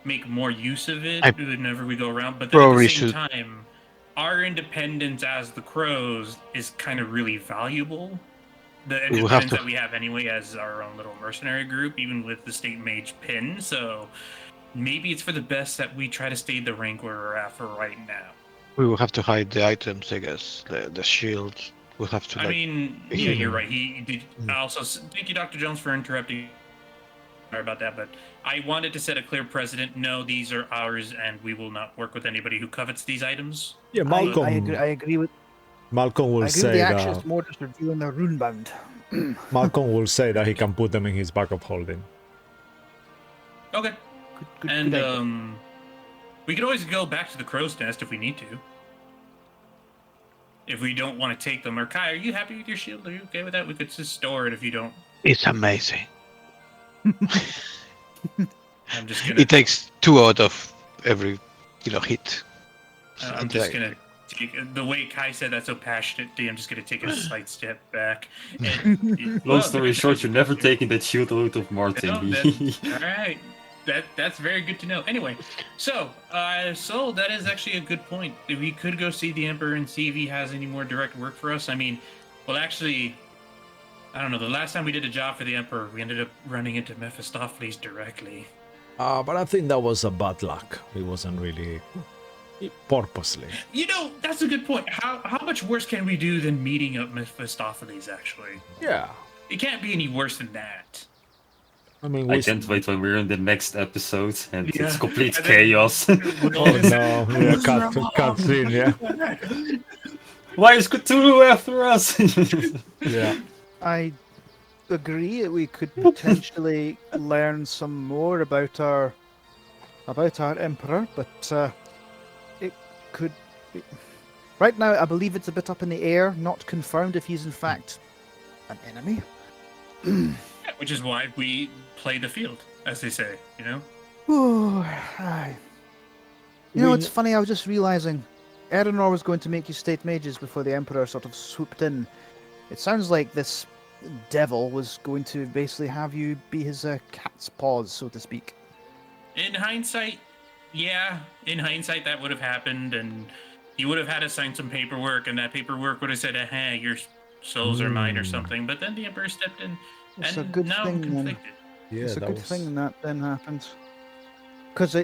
Speaker 2: make more use of it whenever we go around. But then at
Speaker 6: Probably
Speaker 2: the same
Speaker 6: should.
Speaker 2: time, our independence as the Crows is kind of really valuable. The
Speaker 6: We will have
Speaker 2: independence
Speaker 6: to-
Speaker 2: that we have anyway as our own little mercenary group, even with the state mage pin. So maybe it's for the best that we try to stay the rank where we're at for right now.
Speaker 6: We will have to hide the items, I guess. The shield. We'll have to.
Speaker 2: I
Speaker 6: Like,
Speaker 2: mean,
Speaker 6: be
Speaker 2: yeah,
Speaker 6: hidden.
Speaker 2: you're right. He did. Also, thank you, Dr. Jones, for interrupting. Sorry about that, but I wanted to set a clear precedent. No, these are ours, and we will not work with anybody who covets these items.
Speaker 4: Yeah, Malcolm.
Speaker 3: I agree with.
Speaker 4: Malcolm will
Speaker 3: I agree with
Speaker 4: say
Speaker 3: the
Speaker 4: that.
Speaker 3: actions more just revealing their rune bound.
Speaker 4: Malcolm will say that he can put them in his backup holding.
Speaker 2: Okay.
Speaker 3: Good
Speaker 2: And
Speaker 3: idea.
Speaker 2: we could always go back to the crow's nest if we need to. If we don't want to take them, or Kai, are you happy with your shield? Are you okay with that? We could just store it if you don't.
Speaker 6: it's amazing.
Speaker 2: I'm just gonna.
Speaker 6: It takes 2 out of every, hit.
Speaker 2: I'm just gonna take the way Kai said that so passionately. I'm just gonna take a slight step back. And,
Speaker 1: Long story short, you're never taking that shield out of Martin.
Speaker 2: No, all right, that's very good to know. Anyway, so that is actually a good point. If we could go see the Emperor and see if he has any more direct work for us. I mean, well, actually, I don't know. The last time we did a job for the Emperor, we ended up running into Mephistopheles directly.
Speaker 4: But I think that was a bad luck. It wasn't really purposely.
Speaker 2: That's a good point. How much worse can we do than meeting up Mephistopheles? Actually,
Speaker 4: Yeah.
Speaker 2: it can't be any worse than that.
Speaker 4: I mean,
Speaker 1: I
Speaker 4: we.
Speaker 1: can't wait when we're in the next episode and
Speaker 2: Yeah.
Speaker 1: it's complete
Speaker 2: And then-
Speaker 1: chaos.
Speaker 4: Oh no, yeah, cutscene, yeah.
Speaker 1: Why is Cthulhu after us?
Speaker 4: Yeah.
Speaker 3: I agree that we could potentially learn some more about our emperor, but it could be... Right now, I believe it's a bit up in the air, not confirmed if he's in fact an enemy.
Speaker 2: Yeah, which is why we play the field, as they say.
Speaker 3: Ooh, aye. It's funny, I was just realizing Eleanor was going to make you state mages before the Emperor sort of swooped in. It sounds like this devil was going to basically have you be his cat's paws, so to speak.
Speaker 2: In hindsight, yeah. In hindsight, that would have happened, and you would have had to sign some paperwork, and that paperwork would have said, "Hey, you're souls are mine or something. But then the Emperor stepped in,
Speaker 3: It's a
Speaker 2: and
Speaker 3: good
Speaker 2: now I'm
Speaker 3: thing then.
Speaker 2: conflicted.
Speaker 4: Yeah,
Speaker 3: It's a
Speaker 4: that
Speaker 3: good
Speaker 4: was...
Speaker 3: thing that then happens. Because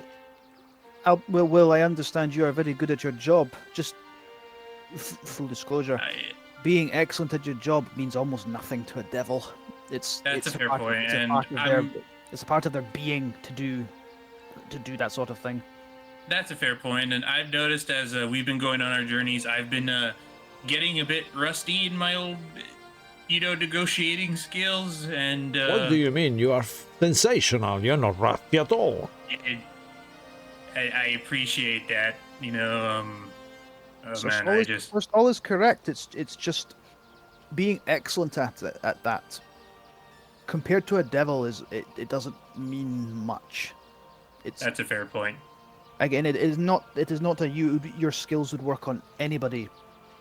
Speaker 3: Will, I understand you are very good at your job. Just full disclosure, being excellent at your job means almost nothing to a devil. It's
Speaker 2: That's a fair
Speaker 3: part
Speaker 2: point,
Speaker 3: it's a
Speaker 2: and
Speaker 3: part of their it's a part of their being to do that sort of thing.
Speaker 2: That's a fair point, and I've noticed as we've been going on our journeys, I've been getting a bit rusty in my old, negotiating skills, and
Speaker 4: What do you mean? You are sensational. You're not rusty at all.
Speaker 2: I appreciate that.
Speaker 3: So
Speaker 2: Man,
Speaker 3: all is correct. It's just being excellent at that. Compared to a devil, it doesn't mean much.
Speaker 2: That's a fair point.
Speaker 3: Again, it is not that your skills would work on anybody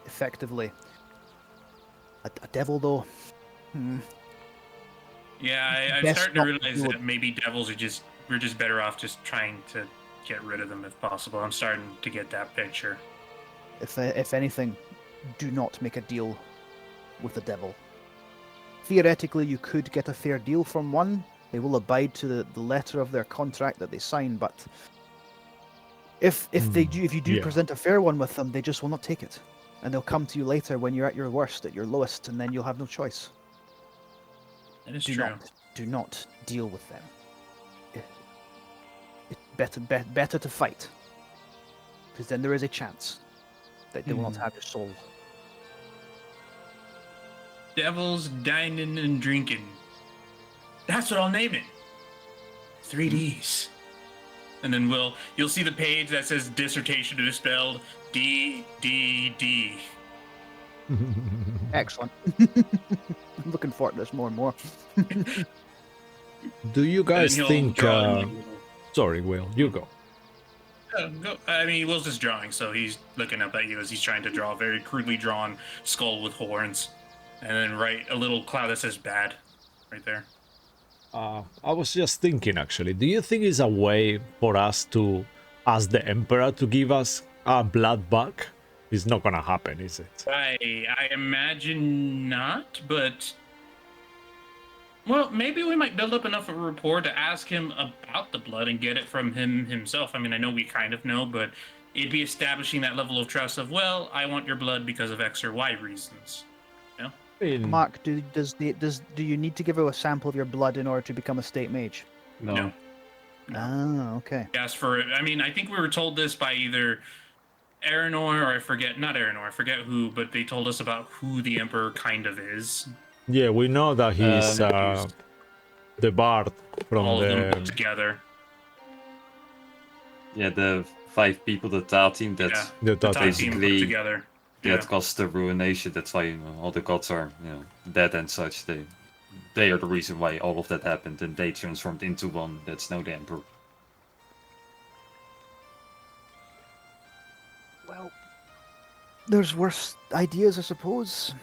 Speaker 3: effectively. A devil, though.
Speaker 2: Yeah, I'm
Speaker 3: Best
Speaker 2: starting to
Speaker 3: not
Speaker 2: realize
Speaker 3: do
Speaker 2: that maybe devils we're just better off just trying to get rid of them if possible. I'm starting to get that picture.
Speaker 3: If anything, do not make a deal with the devil. Theoretically, you could get a fair deal from one. They will abide to the letter of their contract that they sign, but if you do present a fair one with them, they just will not take it, and they'll come to you later when you're at your worst, at your lowest, and then you'll have no choice.
Speaker 2: That is true.
Speaker 3: Do not deal with them. It's better to fight, because then there is a chance that they will not have your soul.
Speaker 2: Devils dining and drinking. That's what I'll name it. 3Ds. And then you'll see the page that says dissertation dispelled D.
Speaker 3: Excellent. I'm looking forward to this more and more.
Speaker 4: Do you guys
Speaker 2: he'll
Speaker 4: think...
Speaker 2: draw
Speaker 4: Sorry, Will, you go.
Speaker 2: Go. I mean, Will's just drawing, so he's looking up at you as he's trying to draw a very crudely drawn skull with horns. And then write a little cloud that says bad right there.
Speaker 4: I was just thinking, actually, do you think it's a way for us to ask the Emperor to give us our blood back? It's not gonna happen, is it?
Speaker 2: I imagine not, but... Well, maybe we might build up enough of a rapport to ask him about the blood and get it from him himself. I mean, I know we kind of know, but it'd be establishing that level of trust of, well, I want your blood because of X or Y reasons.
Speaker 3: Mark, do you need to give her a sample of your blood in order to become a state mage?
Speaker 2: No.
Speaker 3: Ah, okay.
Speaker 2: Yes, I mean, I think we were told this by either Aranor or I forget who, but they told us about who the Emperor kind of is.
Speaker 4: Yeah, we know that he's the bard from
Speaker 2: all of them
Speaker 4: the...
Speaker 2: put together.
Speaker 1: Yeah, the 5 people, the Tar team, that's
Speaker 2: The Tar team put
Speaker 1: basically
Speaker 2: together.
Speaker 1: that caused the ruination. That's why all the gods are dead and such. They are the reason why all of that happened, and they transformed into one that's now the Emperor.
Speaker 3: Well, there's worse ideas, I suppose.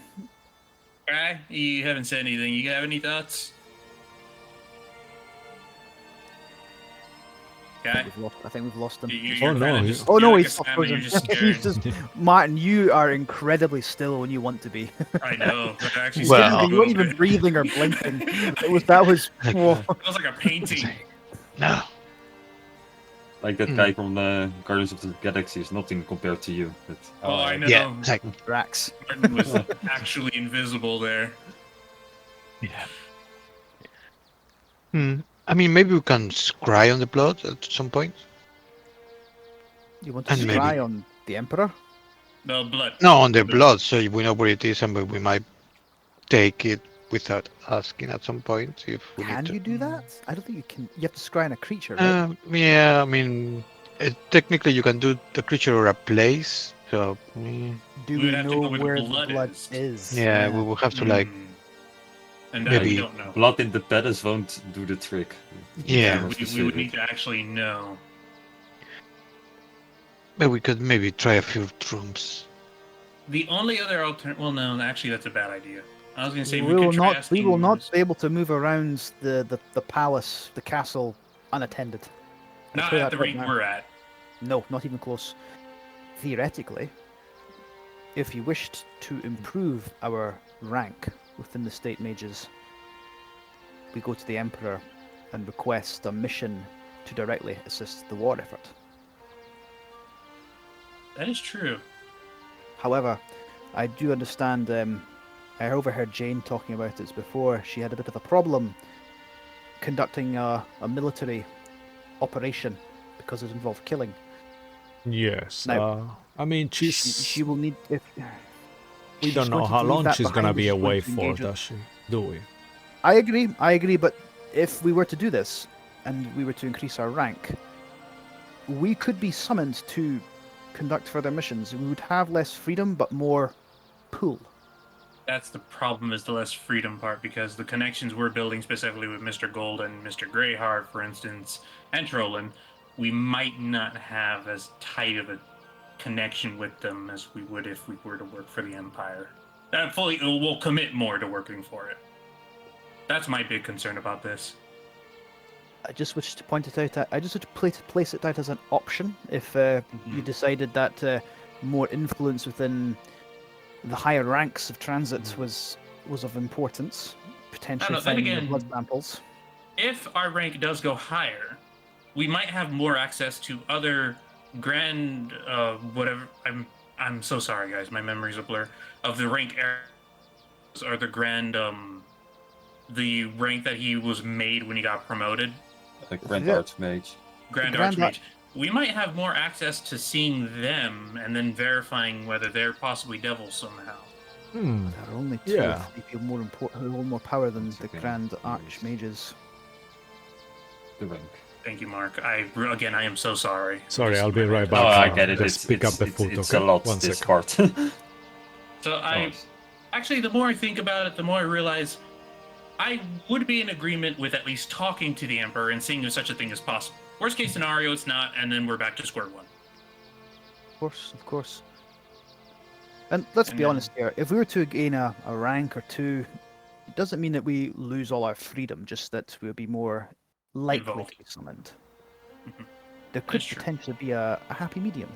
Speaker 2: Okay, you haven't said anything. You have any thoughts? Okay.
Speaker 3: I think we've lost him.
Speaker 2: You're
Speaker 4: no,
Speaker 2: kinda
Speaker 4: he's-
Speaker 2: just-
Speaker 3: Oh no,
Speaker 2: you're like
Speaker 3: he's
Speaker 2: a salmon, you're just
Speaker 3: He's
Speaker 2: staring.
Speaker 3: just Martin. You are incredibly still when you want to be.
Speaker 2: I know. But actually,
Speaker 6: Well-
Speaker 3: You weren't even breathing or blinking. That was. Whoa.
Speaker 2: It was like a painting.
Speaker 6: No.
Speaker 1: Like that guy from Guardians of the Galaxy is nothing compared to you. But
Speaker 2: Oh, I know.
Speaker 6: Yeah, it's like,
Speaker 3: Drax.
Speaker 2: Martin was actually invisible there.
Speaker 6: yeah. I mean, maybe we can scry on the blood at some point.
Speaker 3: You want to
Speaker 6: And maybe-
Speaker 3: scry on the Emperor?
Speaker 2: The blood.
Speaker 6: No, on the blood, so we know where it is, and we might take it without asking at some point if we
Speaker 3: Can
Speaker 6: need to.
Speaker 3: you do that? I don't think you can. You have to scry on a creature, right?
Speaker 6: Yeah, I mean, technically you can do the creature or a place. So
Speaker 3: Do
Speaker 2: we
Speaker 3: we
Speaker 2: would have to
Speaker 3: know
Speaker 2: know where the
Speaker 3: where the
Speaker 2: blood
Speaker 3: blood
Speaker 2: is.
Speaker 3: is?
Speaker 6: yeah, we will have to like
Speaker 2: And
Speaker 6: maybe-
Speaker 2: we don't know.
Speaker 1: blood in the pedals won't do the trick.
Speaker 6: Yeah.
Speaker 1: More
Speaker 2: We would
Speaker 1: specific.
Speaker 2: need to actually know.
Speaker 6: but we could maybe try a few rooms.
Speaker 2: The only other alternative. Well, no, actually, that's a bad idea. I was gonna say
Speaker 3: We
Speaker 2: we
Speaker 3: will
Speaker 2: could try
Speaker 3: not. We will
Speaker 2: asking-
Speaker 3: not be able to move around the palace, the castle, unattended. I'll
Speaker 2: Not
Speaker 3: tell you
Speaker 2: at
Speaker 3: that
Speaker 2: the
Speaker 3: right
Speaker 2: rate
Speaker 3: now.
Speaker 2: we're at.
Speaker 3: No, not even close. Theoretically, if you wished to improve our rank within the state mages, we go to the Emperor and request a mission to directly assist the war effort.
Speaker 2: That is true.
Speaker 3: However, I do understand, I overheard Jane talking about this before. She had a bit of a problem conducting a military operation because it involved killing.
Speaker 4: Yes.
Speaker 3: Now,
Speaker 4: I mean,
Speaker 3: She will need. If
Speaker 4: we
Speaker 3: she's
Speaker 4: don't know
Speaker 3: going to
Speaker 4: how
Speaker 3: leave
Speaker 4: long
Speaker 3: that
Speaker 4: she's gonna
Speaker 3: behind,
Speaker 4: be
Speaker 3: she's going
Speaker 4: away
Speaker 3: to
Speaker 4: for,
Speaker 3: engage with-
Speaker 4: does she? Do we?
Speaker 3: I agree, but if we were to do this and we were to increase our rank, we could be summoned to conduct further missions. We would have less freedom, but more pool.
Speaker 2: That's the problem, is the less freedom part, because the connections we're building specifically with Mr. Gold and Mr. Greyheart, for instance, and Trollan, we might not have as tight of a connection with them as we would if we were to work for the Empire. We'll commit more to working for it. That's my big concern about this.
Speaker 3: I just wish to point it out. I just wish to place it out as an option if you decided that more influence within the higher ranks of transit was of importance, potentially
Speaker 2: then
Speaker 3: finding the
Speaker 2: again-
Speaker 3: blood samples.
Speaker 2: If our rank does go higher, we might have more access to other grand whatever. I'm so sorry, guys. My memory's a blur. Of the rank areas, or the grand the rank that he was made when he got promoted.
Speaker 1: A Grand
Speaker 3: Yeah.
Speaker 1: Archmage.
Speaker 2: Grand
Speaker 3: Grand
Speaker 2: Archmage. We might have more access to seeing them and then verifying whether they're possibly devils somehow.
Speaker 4: Hmm.
Speaker 3: There are only two
Speaker 4: Yeah.
Speaker 3: or three people more important, who hold more power than the
Speaker 1: Okay.
Speaker 3: Grand
Speaker 1: Yes.
Speaker 3: Archmages.
Speaker 1: The rank.
Speaker 2: Thank you, Mark. I am so sorry.
Speaker 4: Sorry,
Speaker 2: This
Speaker 4: I'll
Speaker 2: is
Speaker 4: be
Speaker 2: my
Speaker 4: right
Speaker 2: bad.
Speaker 4: back.
Speaker 1: Oh, I
Speaker 4: now.
Speaker 1: get it.
Speaker 4: Just pick up the food,
Speaker 1: It's
Speaker 4: okay?
Speaker 1: a lot,
Speaker 4: One
Speaker 1: this
Speaker 4: second.
Speaker 1: part.
Speaker 2: So
Speaker 1: Nice.
Speaker 2: actually, the more I think about it, the more I realize I would be in agreement with at least talking to the Emperor and seeing if such a thing is possible. Worst case scenario, it's not, and then we're back to square one.
Speaker 3: Of course. And let's
Speaker 2: And
Speaker 3: be
Speaker 2: then-
Speaker 3: honest here. If we were to gain a rank or two, it doesn't mean that we lose all our freedom, just that we'll be more likely
Speaker 2: Involved.
Speaker 3: to be summoned.
Speaker 2: Mhm.
Speaker 3: There could
Speaker 2: That's true.
Speaker 3: potentially be a happy medium.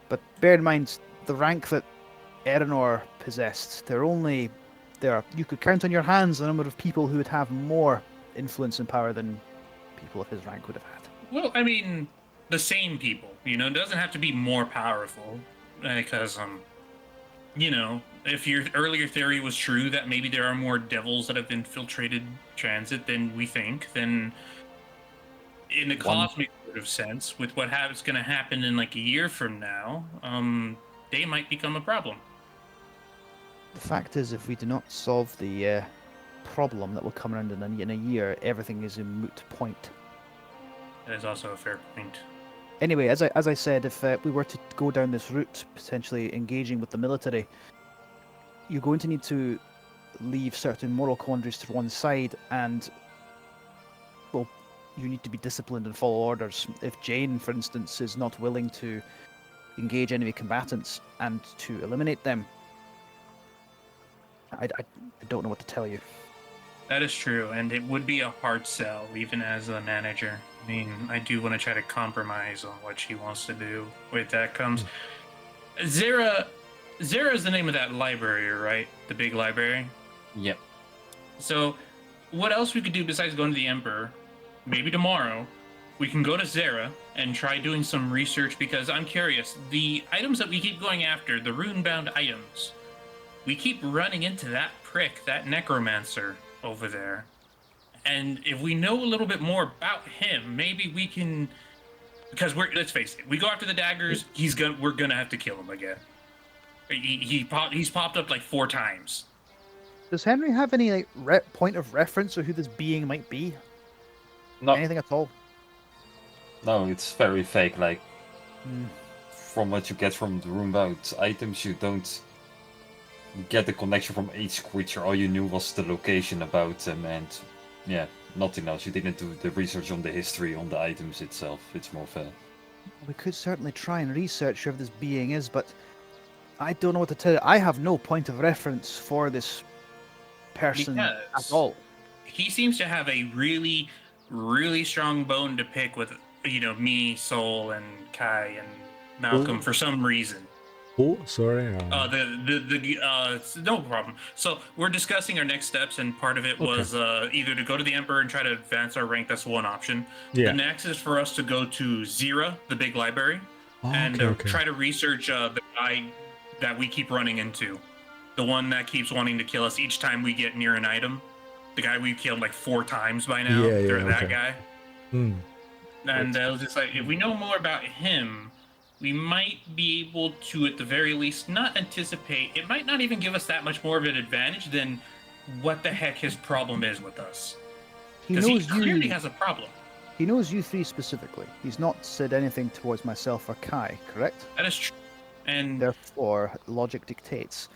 Speaker 3: But bear in mind, the rank that Erenor possessed, you could count on your hands the number of people who would have more influence and power than people of his rank would have had.
Speaker 2: Well, I mean, the same people. It doesn't have to be more powerful, because if your earlier theory was true that maybe there are more devils that have infiltrated transit than we think, then in the cosmic sort of sense, with what's going to happen in like a year from now, they might become a problem.
Speaker 3: The fact is, if we do not solve the problem that will come around in a year, everything is a moot point.
Speaker 2: That is also a fair point.
Speaker 3: Anyway, as I said, if we were to go down this route, potentially engaging with the military, you're going to need to leave certain moral quandaries to one side, and well, you need to be disciplined and follow orders. If Jane, for instance, is not willing to engage enemy combatants and to eliminate them, I don't know what to tell you.
Speaker 2: That is true, and it would be a hard sell, even as a manager. I mean, I do want to try to compromise on what she wants to do. With that comes Zera is the name of that library, right? The big library.
Speaker 1: Yep.
Speaker 2: So, what else we could do besides going to the Emperor? Maybe tomorrow, we can go to Zera and try doing some research, because I'm curious. The items that we keep going after, the rune-bound items, we keep running into that prick, that necromancer over there. And if we know a little bit more about him, maybe we can. Because let's face it, we go after the daggers. We're gonna have to kill him again. He's popped up like 4 times.
Speaker 3: Does Henry have any point of reference of who this being might be?
Speaker 1: No,
Speaker 3: Anything at all?
Speaker 1: no, it's very fake. Like,
Speaker 3: Hmm.
Speaker 1: from what you get from the room-bound items, you don't get the connection from each creature. All you knew was the location about them, and yeah, nothing else. You didn't do the research on the history on the items itself. It's more fair.
Speaker 3: We could certainly try and research whoever this being is, but I don't know what to tell you. I have no point of reference for this person at
Speaker 2: Because-
Speaker 3: all.
Speaker 2: He seems to have a really, really strong bone to pick with, me, Soul, and Kai, and Malcolm
Speaker 3: Ooh.
Speaker 2: for some reason.
Speaker 4: Who? Sorry.
Speaker 2: No problem. So we're discussing our next steps, and part of it was either to go to the Emperor and try to advance our rank. That's one option.
Speaker 4: Yeah.
Speaker 2: The next is for us to go to Zira, the big library, and try to research the guy that we keep running into, the one that keeps wanting to kill us each time we get near an item. The guy we've killed like 4 times by now.
Speaker 4: Yeah,
Speaker 2: They're that
Speaker 4: okay.
Speaker 2: guy. And it was just like, if we know more about him, we might be able to, at the very least, not anticipate. It might not even give us that much more of an advantage than what the heck his problem is with us. Because he clearly has a problem.
Speaker 3: He knows you 3 specifically. He's not said anything towards myself or Kai, correct?
Speaker 2: That is true. And
Speaker 3: therefore, logic dictates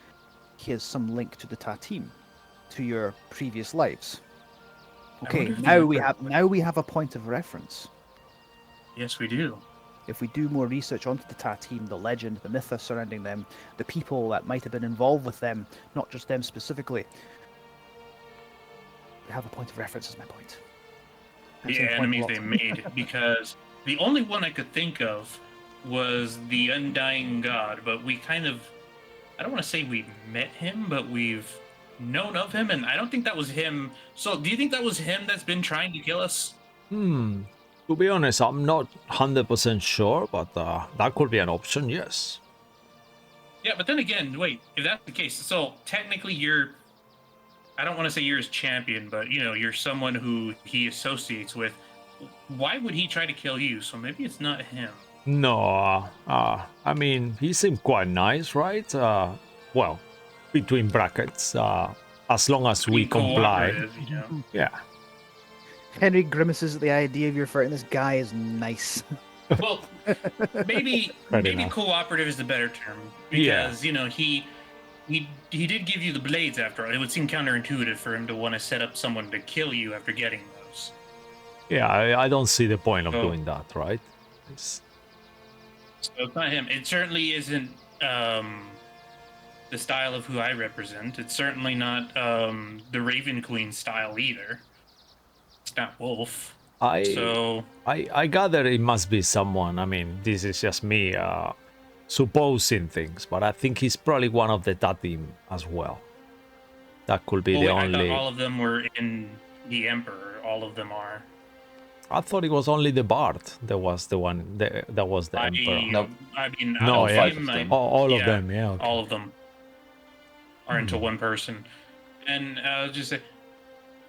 Speaker 3: he has some link to the Tatim, to your previous lives. Okay, now we have a point of reference.
Speaker 2: Yes, we do.
Speaker 3: If we do more research onto the Tatim, the legend, the mythos surrounding them, the people that might have been involved with them, not just them specifically, we have a point of reference, is my point.
Speaker 2: The enemies they made, because the only one I could think of was the Undying God, but we kind of, I don't want to say we met him, but we've known of him, and I don't think that was him. So do you think that was him that's been trying to kill us?
Speaker 4: To be honest, I'm not 100% sure, but that could be an option, yes.
Speaker 2: Yeah, but then again, wait, if that's the case, so technically you're, I don't want to say you're his champion, but you're someone who he associates with. Why would he try to kill you? So maybe it's not him.
Speaker 4: No, I mean, he seemed quite nice, right? Well, between brackets, as long as we comply. Yeah.
Speaker 3: Henry grimaces at the idea of your fighting this guy is nice.
Speaker 2: Well, maybe cooperative is the better term, because he did give you the blades after all. It would seem counterintuitive for him to want to set up someone to kill you after getting those.
Speaker 4: Yeah, I don't see the point of doing that, right?
Speaker 2: So it's not him. It certainly isn't the style of who I represent. It's certainly not the Raven Queen style either. It's not Wolf.
Speaker 4: I gather it must be someone. I mean, this is just me supposing things, but I think he's probably one of the Tatim as well. That could be the only.
Speaker 2: I thought all of them were in the Emperor. All of them are.
Speaker 4: I thought it was only the Bard that was the one that was the Emperor.
Speaker 2: No, I mean,
Speaker 4: no, yeah, all of them, yeah.
Speaker 2: All of them are into one person. And I'll just say,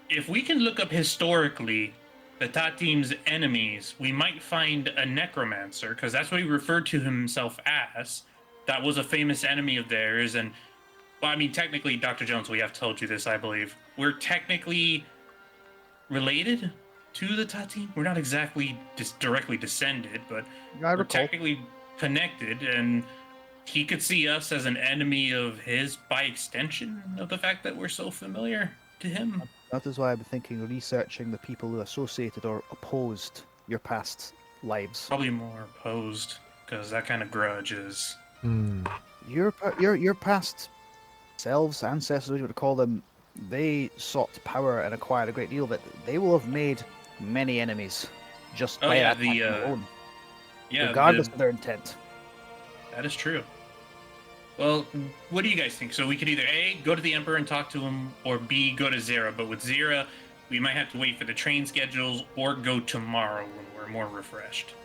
Speaker 2: if we can look up historically the Tatim's enemies, we might find a necromancer, because that's what he referred to himself as. That was a famous enemy of theirs. And, well, I mean, technically, Dr. Jones, we have told you this, I believe. We're technically related to the Tatim. We're not exactly directly descended, but we're technically connected, and he could see us as an enemy of his by extension of the fact that we're so familiar to him.
Speaker 3: That is why I've been thinking of researching the people who associated or opposed your past lives.
Speaker 2: Probably more opposed, because that kind of grudge is...
Speaker 3: Your past selves, ancestors, what you would call them, they sought power and acquired a great deal of it. They will have made many enemies just by that alone, regardless of their intent.
Speaker 2: That is true. Well, what do you guys think? So we could either A, go to the Emperor and talk to him, or B, go to Zira. But with Zira, we might have to wait for the train schedules, or go tomorrow when we're more refreshed.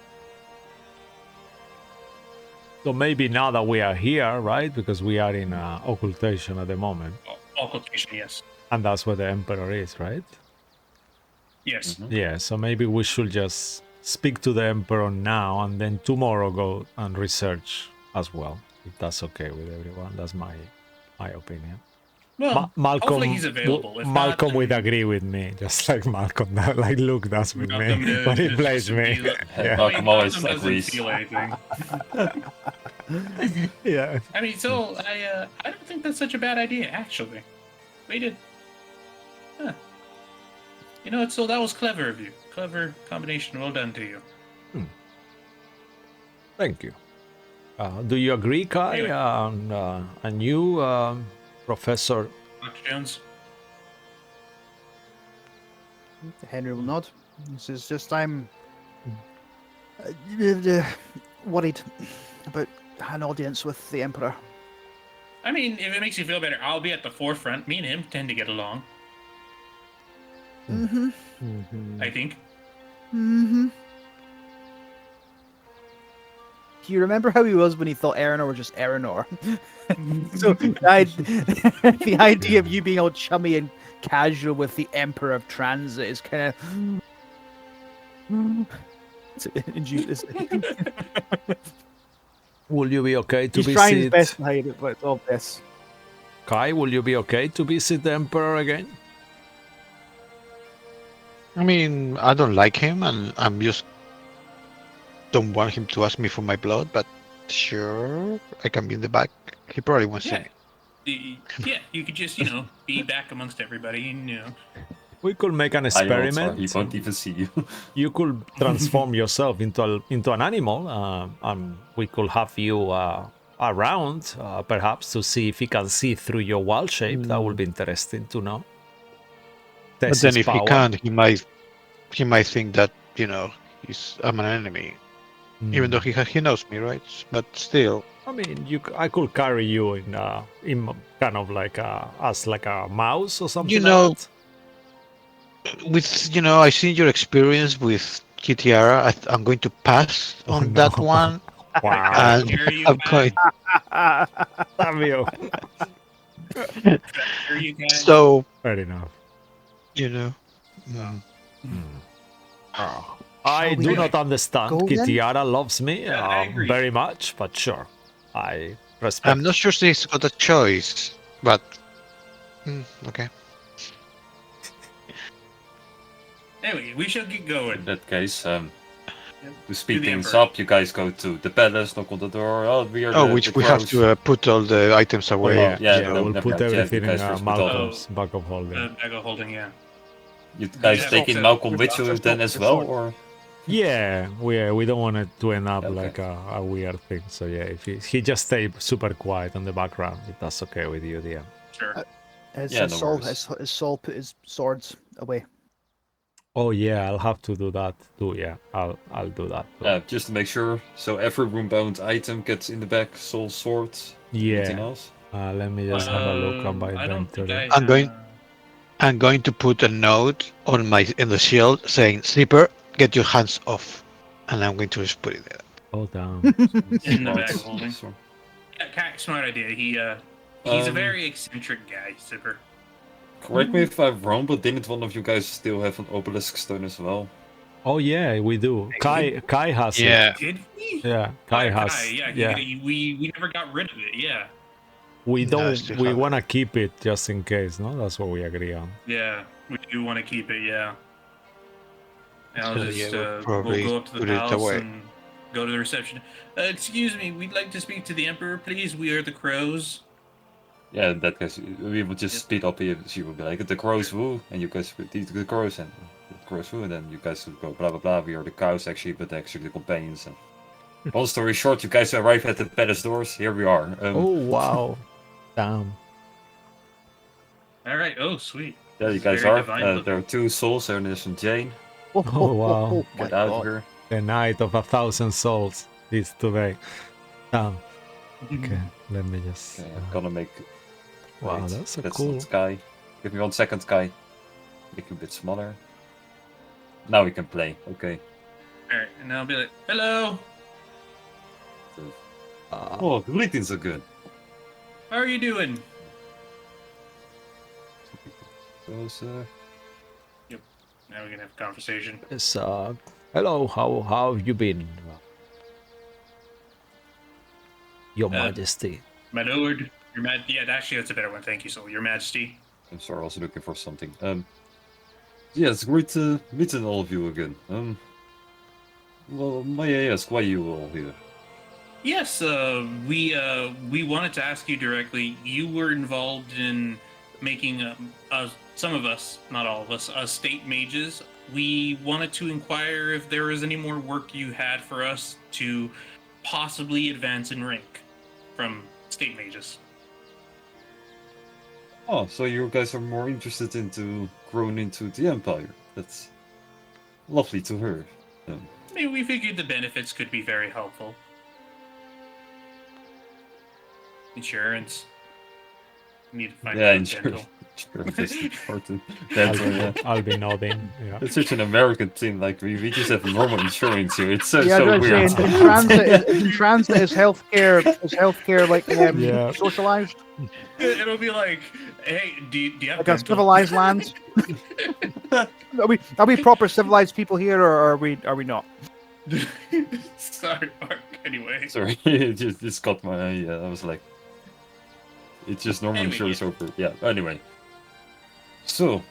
Speaker 4: So maybe now that we are here, right? Because we are in occultation at the moment.
Speaker 2: Occultation, yes.
Speaker 4: And that's where the Emperor is, right?
Speaker 2: Yes.
Speaker 1: Mm-hmm.
Speaker 4: Yeah, so maybe we should just speak to the Emperor now and then tomorrow go and research as well. If that's okay with everyone. That's my opinion.
Speaker 2: Well,
Speaker 4: Malcolm,
Speaker 2: hopefully he's available. If
Speaker 4: Malcolm
Speaker 2: not,
Speaker 4: would agree with me, just like Malcolm. Like Luke does with me when he plays me.
Speaker 1: Yeah. Malcolm always agrees.
Speaker 2: Feel anything.
Speaker 4: Yeah.
Speaker 2: I mean, so I don't think that's such a bad idea, actually. We did. Huh. So that was clever of you. Clever combination. Well done to you.
Speaker 4: Thank you. Do you agree, Kai?
Speaker 2: Anyway.
Speaker 4: And you, Professor?
Speaker 2: Dr. Jones?
Speaker 3: Henry will nod. This is just, I'm worried about an audience with the Emperor.
Speaker 2: I mean, if it makes you feel better, I'll be at the forefront. Me and him tend to get along,
Speaker 3: Mm-hmm.
Speaker 2: I think.
Speaker 3: Mm-hmm. Do you remember how he was when he thought Eleanor was just Eleanor? So the idea of you being all chummy and casual with the Emperor of Transit is kind of
Speaker 4: Will you be okay to
Speaker 3: He's trying his
Speaker 4: visit
Speaker 3: best to hide it, but it's obvious.
Speaker 4: Kai? Will you be okay to visit the Emperor again?
Speaker 6: I mean, I don't like him, and I'm just don't want him to ask me for my blood. But sure, I can be in the back. He probably won't see
Speaker 2: Yeah.
Speaker 6: me.
Speaker 2: Yeah, you could just, be back amongst everybody and,
Speaker 4: We could make an
Speaker 1: I know, sorry,
Speaker 4: experiment.
Speaker 1: he won't even see you.
Speaker 4: You could transform yourself into an animal, and we could have you around, perhaps, to see if he can see through your wild shape. That would be interesting to know.
Speaker 6: But
Speaker 4: Test
Speaker 6: then
Speaker 4: his
Speaker 6: if he
Speaker 4: power.
Speaker 6: can't, he might think that I'm an enemy, even though he knows me, right? But still,
Speaker 4: I mean, I could carry you in kind of like as like a mouse or something
Speaker 6: know,
Speaker 4: like that.
Speaker 6: with I see your experience with Kitiara. I'm going to pass on
Speaker 4: no.
Speaker 6: that one,
Speaker 4: Wow.
Speaker 6: and
Speaker 2: carry you
Speaker 6: I'm
Speaker 2: back.
Speaker 6: going.
Speaker 4: Savio.
Speaker 2: Carry you guys.
Speaker 6: So
Speaker 4: Fair enough.
Speaker 6: mm,
Speaker 4: I
Speaker 3: we
Speaker 4: do not understand.
Speaker 3: go then?
Speaker 4: Kitiara loves me
Speaker 2: Yeah, I agree.
Speaker 4: very much, but sure, I respect.
Speaker 6: I'm not sure she's got a choice, but okay.
Speaker 2: Anyway, we should get going.
Speaker 1: In that case, to speed
Speaker 2: To the
Speaker 1: things
Speaker 2: Emperor.
Speaker 1: up, you guys go to the palace, knock on the door. Oh, we are
Speaker 6: Oh,
Speaker 1: the,
Speaker 6: which
Speaker 1: the
Speaker 6: we have
Speaker 1: crows.
Speaker 6: to put all the items
Speaker 4: Oh,
Speaker 6: away.
Speaker 4: yeah,
Speaker 1: yeah,
Speaker 4: yeah,
Speaker 1: no,
Speaker 4: we'll
Speaker 1: never
Speaker 4: put
Speaker 1: mind. Yeah,
Speaker 4: everything
Speaker 1: you guys
Speaker 4: in
Speaker 1: first put all-
Speaker 4: Malcolm's back of holding.
Speaker 2: Bag of holding, yeah.
Speaker 1: You guys
Speaker 2: Yeah,
Speaker 1: taking
Speaker 2: so-
Speaker 1: Malcolm with you
Speaker 3: there's
Speaker 1: then
Speaker 3: no-
Speaker 1: as
Speaker 3: there's
Speaker 1: well,
Speaker 3: no-
Speaker 1: or?
Speaker 4: Yeah, we don't want it to end up
Speaker 1: Okay.
Speaker 4: like a weird thing. So yeah, if he just stay super quiet on the background, if that's okay with you, DM.
Speaker 2: Sure.
Speaker 1: Yeah, no worries.
Speaker 3: Has Saul put his swords away?
Speaker 4: Oh yeah, I'll have to do that too. Yeah, I'll do that. Too.
Speaker 1: Just to make sure. So every room-bound item gets in the back. Soul sword. Anything
Speaker 4: Yeah.
Speaker 1: else?
Speaker 4: Let me just have a look on my
Speaker 2: I don't think
Speaker 4: inventory.
Speaker 6: I'm going to put a note on in the shield saying, "Sleeper, get your hands off," and I'm going to just put it there.
Speaker 4: Oh damn.
Speaker 2: In the
Speaker 1: Smart.
Speaker 2: bag of holding.
Speaker 1: So-
Speaker 2: Yeah, smart idea. He's a
Speaker 1: Um,
Speaker 2: very eccentric guy, Zipper.
Speaker 1: Correct me if I'm wrong, but didn't one of you guys still have an obelisk stone as well?
Speaker 4: Oh yeah, we do. Kai has
Speaker 6: Yeah.
Speaker 2: Did we?
Speaker 4: it. Yeah, Kai
Speaker 2: Oh,
Speaker 4: has.
Speaker 2: yeah, we never got rid of it. Yeah,
Speaker 4: We
Speaker 6: No,
Speaker 4: don't.
Speaker 6: still
Speaker 4: We
Speaker 6: have it.
Speaker 4: want to keep it just in case. No, that's what we agree on.
Speaker 2: yeah, we do want to keep it. Yeah. And I'll
Speaker 6: So,
Speaker 2: just
Speaker 6: yeah, we'll
Speaker 2: we'll
Speaker 6: probably
Speaker 2: go up to the
Speaker 6: put it
Speaker 2: palace
Speaker 6: away.
Speaker 2: and go to the reception. Excuse me, we'd like to speak to the Emperor, please. We are the crows.
Speaker 1: Yeah, in that case, we will just speed up here. She will be like, the crows woo, and you guys would the crows, and the crows woo, and then you guys would go blah blah blah. We are the cows actually, but actually the companions. And long story short, you guys arrive at the palace doors. Here we are.
Speaker 4: Oh wow. Damn.
Speaker 2: All right. Oh, sweet.
Speaker 1: There you
Speaker 2: This is
Speaker 1: guys
Speaker 2: very
Speaker 1: are.
Speaker 2: divine looking.
Speaker 1: There are two souls, Ernest and Jane.
Speaker 3: Oh,
Speaker 4: wow.
Speaker 3: my
Speaker 1: Get out
Speaker 3: God.
Speaker 1: of here.
Speaker 4: The night of 1,000 souls is today. Damn. Okay, let me just.
Speaker 1: Okay, I'm gonna make.
Speaker 4: Wow,
Speaker 1: wait,
Speaker 4: that's a
Speaker 1: not
Speaker 4: cool.
Speaker 1: Sky. Give me 1 second, Sky. Make it a bit smaller. Now we can play. Okay.
Speaker 2: All right, and I'll be like, hello.
Speaker 1: Oh, greetings are good.
Speaker 2: How are you doing?
Speaker 1: Those,
Speaker 2: Now we can have a conversation.
Speaker 4: Yes, hello. How have you been, Your Majesty?
Speaker 2: My lord, your yeah, actually that's a better one. Thank you, so your Majesty.
Speaker 1: I'm sorry, I was looking for something. Yeah, it's great to meet all of you again. Well, may I ask why you all here?
Speaker 2: Yes, we wanted to ask you directly. You were involved in making some of us, not all of us, state mages. We wanted to inquire if there was any more work you had for us to possibly advance in rank from state mages.
Speaker 1: Oh, so you guys are more interested into growing into the Empire. That's lovely to hear.
Speaker 2: I mean, we figured the benefits could be very helpful. Insurance. Need to find
Speaker 1: Yeah,
Speaker 2: out
Speaker 1: insurance.
Speaker 2: dental.
Speaker 1: Insurance is important. Dental, yeah.
Speaker 4: I'll be nodding. Yeah.
Speaker 1: It's such an American thing. Like we just have normal insurance here. It's so
Speaker 3: Yeah, I
Speaker 1: so
Speaker 3: was
Speaker 1: weird.
Speaker 3: saying, in transit is healthcare like
Speaker 4: Yeah.
Speaker 3: socialized?
Speaker 2: It'll be like, hey, do you have
Speaker 3: Like a
Speaker 2: dental?
Speaker 3: civilized land? Are we proper civilized people here, or are we not?
Speaker 2: Sorry, Mark. Anyway.
Speaker 1: Sorry, it just got my. I was like, it's just normal
Speaker 2: Anyway,
Speaker 1: insurance over. Yeah. Anyway. So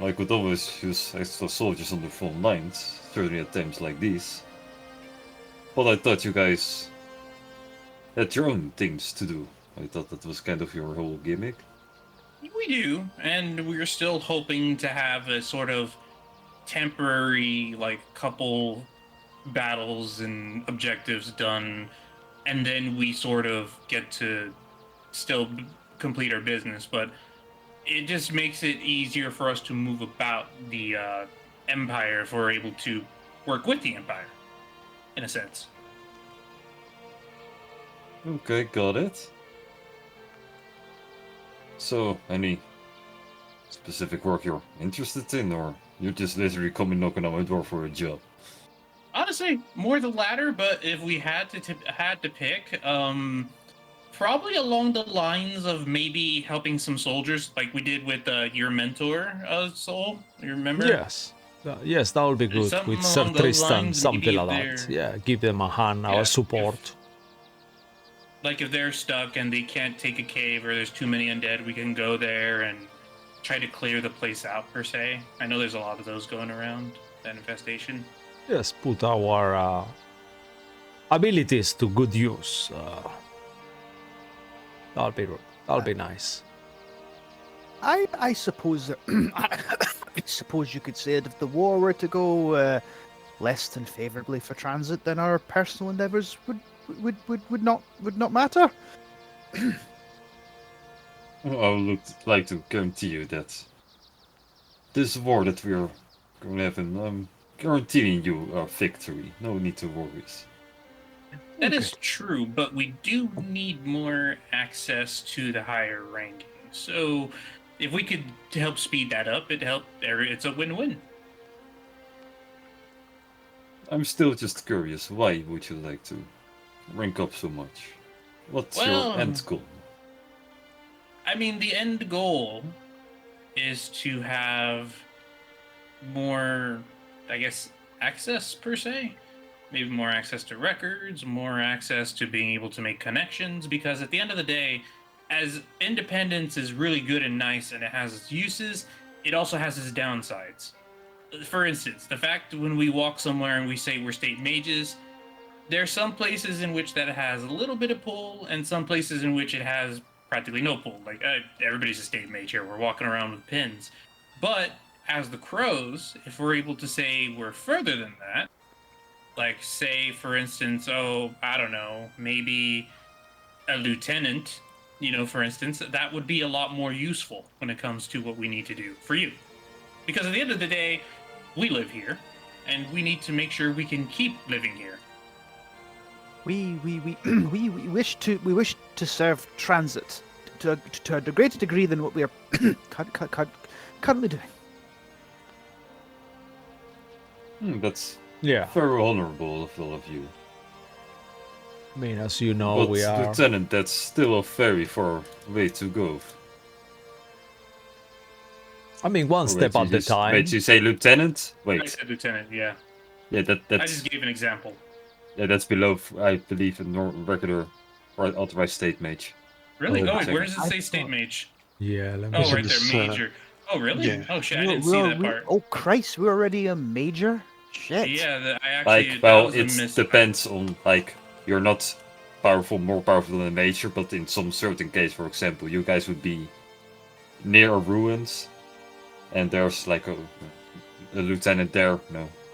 Speaker 1: I could always use extra soldiers on the front lines, certainly at times like these. But I thought you guys had your own things to do. I thought that was kind of your whole gimmick.
Speaker 2: We do, and we're still hoping to have a sort of temporary, like, couple battles and objectives done, and then we sort of get to still complete our business, but it just makes it easier for us to move about the Empire if we're able to work with the Empire, in a sense.
Speaker 1: Okay, got it. So, any specific work you're interested in, or you're just literally coming knocking on my door for a job?
Speaker 2: Honestly, more the latter, but if we had to pick, probably along the lines of maybe helping some soldiers, like we did with your mentor, Soul. You remember?
Speaker 4: Yes. Yes, that would be good.
Speaker 2: Something
Speaker 4: With Sir
Speaker 2: along those
Speaker 4: Tristan,
Speaker 2: lines,
Speaker 4: something
Speaker 2: maybe
Speaker 4: like
Speaker 2: if
Speaker 4: that.
Speaker 2: they're-
Speaker 4: Yeah, give them a hand,
Speaker 2: Yeah,
Speaker 4: our
Speaker 2: if-
Speaker 4: support.
Speaker 2: Like if they're stuck and they can't take a cave or there's too many undead, we can go there and try to clear the place out per se. I know there's a lot of those going around, that infestation.
Speaker 4: Yes, put our abilities to good use. That'll be nice.
Speaker 3: I suppose that I suppose you could say that if the war were to go less than favorably for transit, then our personal endeavors would not matter.
Speaker 1: I would like to guarantee you that this war that we are going to have, I'm guaranteeing you a victory. No need to worry.
Speaker 2: That is true, but we do need more access to the higher ranking. So if we could help speed that up, it's a win-win.
Speaker 1: I'm still just curious. Why would you like to rank up so much? What's
Speaker 2: Well,
Speaker 1: your end goal?
Speaker 2: I mean, the end goal is to have more, I guess, access per se. Maybe more access to records, more access to being able to make connections, because at the end of the day, as independence is really good and nice and it has its uses, it also has its downsides. For instance, the fact when we walk somewhere and we say we're state mages, there are some places in which that has a little bit of pull and some places in which it has practically no pull. Like, everybody's a state mage here, we're walking around with pins. But as the crows, if we're able to say we're further than that, like, say, for instance, I don't know, maybe a lieutenant, for instance, that would be a lot more useful when it comes to what we need to do for you. Because at the end of the day, we live here, and we need to make sure we can keep living here.
Speaker 3: We wish to serve transit to a greater degree than what we are currently doing.
Speaker 1: That's
Speaker 4: Yeah,
Speaker 1: very honorable of all of you.
Speaker 4: I mean, as you know,
Speaker 1: But
Speaker 4: we are.
Speaker 1: Lieutenant, that's still a very far way to go.
Speaker 4: I mean, one step at a time.
Speaker 1: Wait, you say Lieutenant?
Speaker 2: I
Speaker 1: Wait,
Speaker 2: said lieutenant, yeah.
Speaker 1: yeah,
Speaker 2: I
Speaker 1: that's
Speaker 2: just gave an example.
Speaker 1: that's below, I believe, a regular or authorized state mage.
Speaker 2: Really?
Speaker 4: Oh,
Speaker 2: Oh, wait, where does it
Speaker 3: I
Speaker 2: say state
Speaker 3: thought-
Speaker 2: mage?
Speaker 4: Yeah, let me.
Speaker 2: Oh, right there,
Speaker 6: It's,
Speaker 2: major. Oh, really?
Speaker 6: yeah.
Speaker 2: Oh, shit, I didn't see that part.
Speaker 3: Oh Christ, we're already a major. Shit.
Speaker 2: Yeah, I actually.
Speaker 1: Like, well,
Speaker 2: that was a
Speaker 1: it
Speaker 2: miss.
Speaker 1: depends on, like, you're not more powerful than a major, but in some certain case, for example, you guys would be near ruins, and there's like a lieutenant there,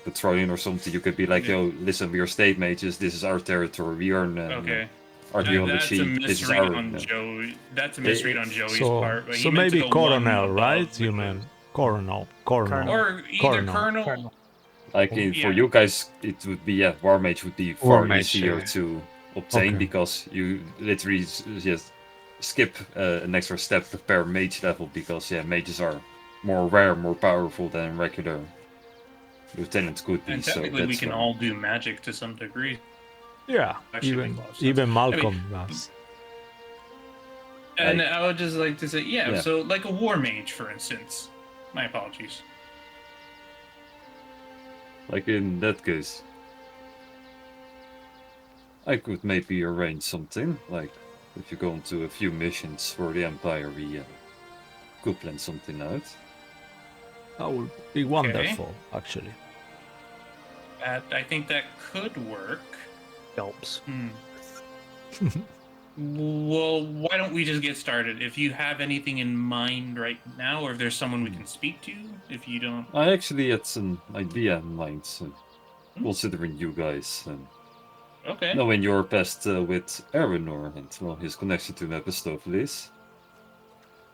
Speaker 1: patrolling or something. You could be like,
Speaker 2: Yeah.
Speaker 1: yo, listen, we are state mages, this is our territory, we earn
Speaker 2: Okay.
Speaker 1: RD on the
Speaker 2: That's a
Speaker 1: sheet, this is
Speaker 2: misread
Speaker 1: our...
Speaker 2: on Joey. That's a misread on Joey's
Speaker 4: So,
Speaker 2: part. But he
Speaker 4: so
Speaker 2: meant to
Speaker 4: maybe
Speaker 2: go one
Speaker 4: Coronel,
Speaker 2: above
Speaker 4: right? You
Speaker 2: with
Speaker 4: mean
Speaker 2: the-
Speaker 4: Coronel.
Speaker 2: Or either
Speaker 4: Colonel.
Speaker 2: Colonel.
Speaker 1: Like, for
Speaker 2: Yeah.
Speaker 1: you guys, it would be, War Mage would be
Speaker 6: War
Speaker 1: far
Speaker 6: Mage,
Speaker 1: easier
Speaker 6: yeah.
Speaker 1: to obtain
Speaker 4: Okay.
Speaker 1: because you literally just skip an extra step to prepare mage level because mages are more rare, more powerful than regular lieutenants could be.
Speaker 2: And
Speaker 1: So
Speaker 2: technically, we
Speaker 1: that's
Speaker 2: can
Speaker 1: why.
Speaker 2: all do magic to some degree.
Speaker 4: Yeah,
Speaker 2: Actually makes a lot of sense.
Speaker 4: even
Speaker 2: I mean,
Speaker 4: Malcolm does.
Speaker 2: and
Speaker 1: Like-
Speaker 2: I would just like to say,
Speaker 1: Yeah.
Speaker 2: so like a war mage, for instance. My apologies.
Speaker 1: Like in that case, I could maybe arrange something. Like if you go into a few missions for the Empire, we could plan something out.
Speaker 4: That would be wonderful, actually.
Speaker 2: I think that could work.
Speaker 3: Helps.
Speaker 2: Well, why don't we just get started? If you have anything in mind right now, or if there's someone we can speak to, if you don't.
Speaker 1: I actually had an idea in mind, considering you guys.
Speaker 2: Okay.
Speaker 1: Knowing your past with Aranor and well, his connection to Mephistopheles,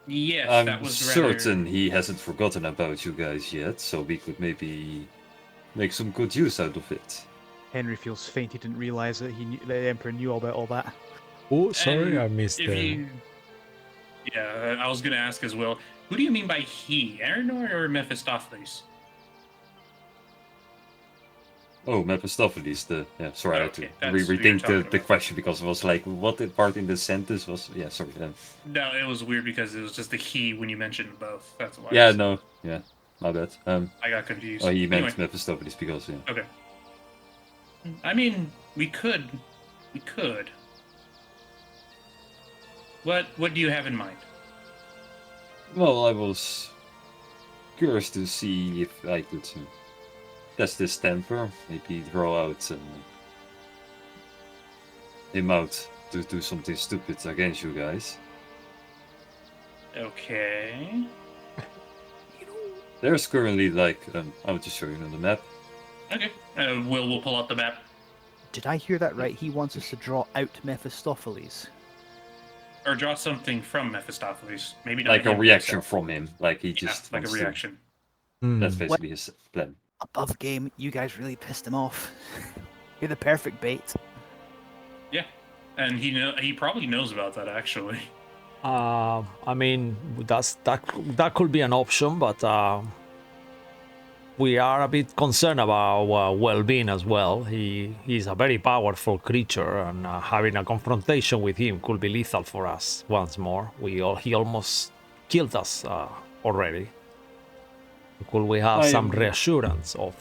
Speaker 2: Yes,
Speaker 1: I'm
Speaker 2: that was
Speaker 1: certain
Speaker 2: rather...
Speaker 1: he hasn't forgotten about you guys yet, so we could maybe make some good use out of it.
Speaker 3: Henry feels faint. He didn't realize that the Emperor knew all about all that.
Speaker 4: Oh, sorry,
Speaker 2: And
Speaker 4: I missed
Speaker 2: if
Speaker 4: the...
Speaker 2: you... Yeah, I was going to ask as well. Who do you mean by he? Aranor or Mephistopheles?
Speaker 1: Oh, Mephistopheles, sorry, I had
Speaker 2: Okay,
Speaker 1: to
Speaker 2: that's who you're
Speaker 1: rethink
Speaker 2: talking
Speaker 1: the
Speaker 2: about.
Speaker 1: question because it was like, what the part in the sentence was? Yeah, sorry.
Speaker 2: No, it was weird because it was just the he when you mentioned both. That's why.
Speaker 1: Yeah, no, yeah, my bad.
Speaker 2: I got confused.
Speaker 1: Oh, he meant
Speaker 2: Anyway,
Speaker 1: Mephistopheles because, yeah.
Speaker 2: okay. I mean, we could. What do you have in mind?
Speaker 1: Well, I was curious to see if I could test his temper, maybe draw out him out to do something stupid against you guys.
Speaker 2: Okay.
Speaker 1: There's currently like, I'll just show you on the map.
Speaker 2: Okay. We'll pull out the map.
Speaker 3: Did I hear that right? He wants us to draw out Mephistopheles.
Speaker 2: Or draw something from Mephistopheles. Maybe not
Speaker 1: Like a
Speaker 2: him
Speaker 1: reaction
Speaker 2: himself.
Speaker 1: from him, like he
Speaker 2: Yeah,
Speaker 1: just
Speaker 2: like a
Speaker 1: wants to.
Speaker 2: reaction.
Speaker 1: That's basically his plan.
Speaker 3: Above game, you guys really pissed him off. You're the perfect bait.
Speaker 2: Yeah. And he probably knows about that actually.
Speaker 4: I mean, that could be an option, but we are a bit concerned about well-being as well. He's a very powerful creature, and having a confrontation with him could be lethal for us once more. He almost killed us already. Could we have some reassurance of?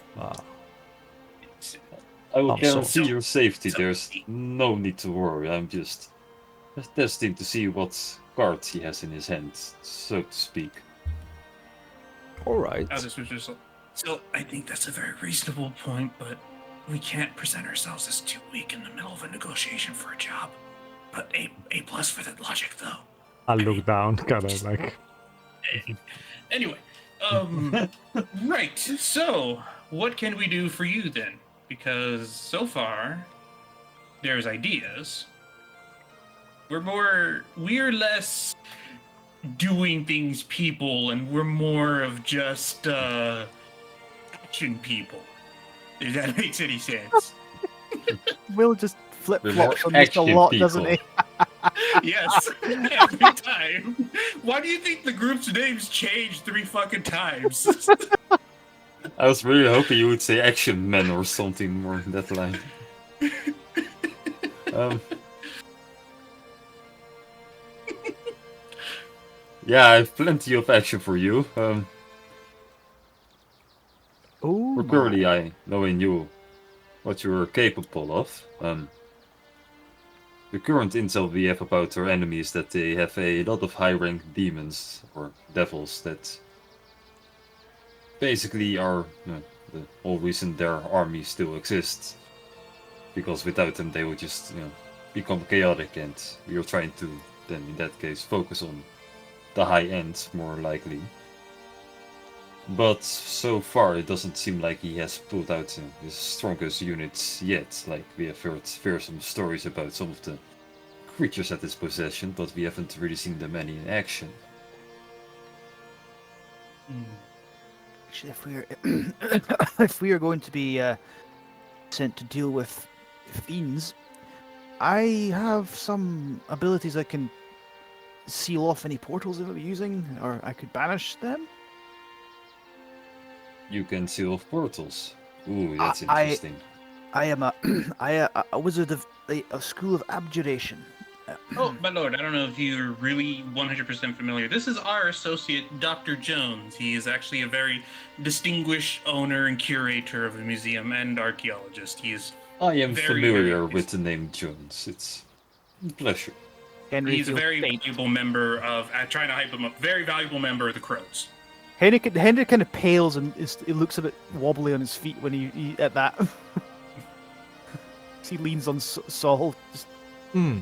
Speaker 1: I will
Speaker 4: I'm
Speaker 1: guarantee
Speaker 4: sorry.
Speaker 1: your safety. There's no need to worry. I'm just testing to see what cards he has in his hand, so to speak.
Speaker 4: All right.
Speaker 2: So I think that's a very reasonable point, but we can't present ourselves as too weak in the middle of a negotiation for a job. But A plus for the logic, though.
Speaker 4: I look down, kind of like.
Speaker 2: Anyway, right. So, what can we do for you then? Because so far, there's ideas. We're less doing things people, and we're more of just action people. If that makes any sense.
Speaker 3: Will just flip
Speaker 1: We're more
Speaker 3: flops on this a
Speaker 1: action
Speaker 3: lot, doesn't he?
Speaker 1: people.
Speaker 2: Yes, every time. Why do you think the group's names changed 3 fucking times?
Speaker 1: I was really hoping you would say Action Men or something more in that line. Yeah, I have plenty of action for you.
Speaker 3: Oh,
Speaker 1: Currently, I knowing you, what you are capable of. The current intel we have about our enemies is that they have a lot of high-ranked demons or devils that basically are the whole reason their army still exists. Because without them, they would just become chaotic, and we are trying to then, in that case, focus on the high end more likely. But so far, it doesn't seem like he has pulled out his strongest units yet. Like, we have heard fearsome stories about some of the creatures at his possession, but we haven't really seen them any in action.
Speaker 3: Actually, if we are going to be sent to deal with fiends, I have some abilities that can seal off any portals if I'm using, or I could banish them.
Speaker 1: You can seal off portals. Ooh,
Speaker 3: I-
Speaker 1: that's
Speaker 3: I-
Speaker 1: interesting.
Speaker 3: I am a wizard of a school of abjuration.
Speaker 2: Oh, my lord, I don't know if you're really 100% familiar. This is our associate, Dr. Jones. He is actually a very distinguished owner and curator of the museum and archaeologist. He is
Speaker 1: I am
Speaker 2: very,
Speaker 1: familiar
Speaker 2: very-
Speaker 1: with the name Jones. It's a pleasure.
Speaker 3: Henry
Speaker 2: He's a
Speaker 3: feels
Speaker 2: very
Speaker 3: faint.
Speaker 2: valuable member of, trying to hype him up, very valuable member of the Crows.
Speaker 3: Henry kind of pales and he looks a bit wobbly on his feet when he at that. He leans on Saul. Just,
Speaker 4: Hmm.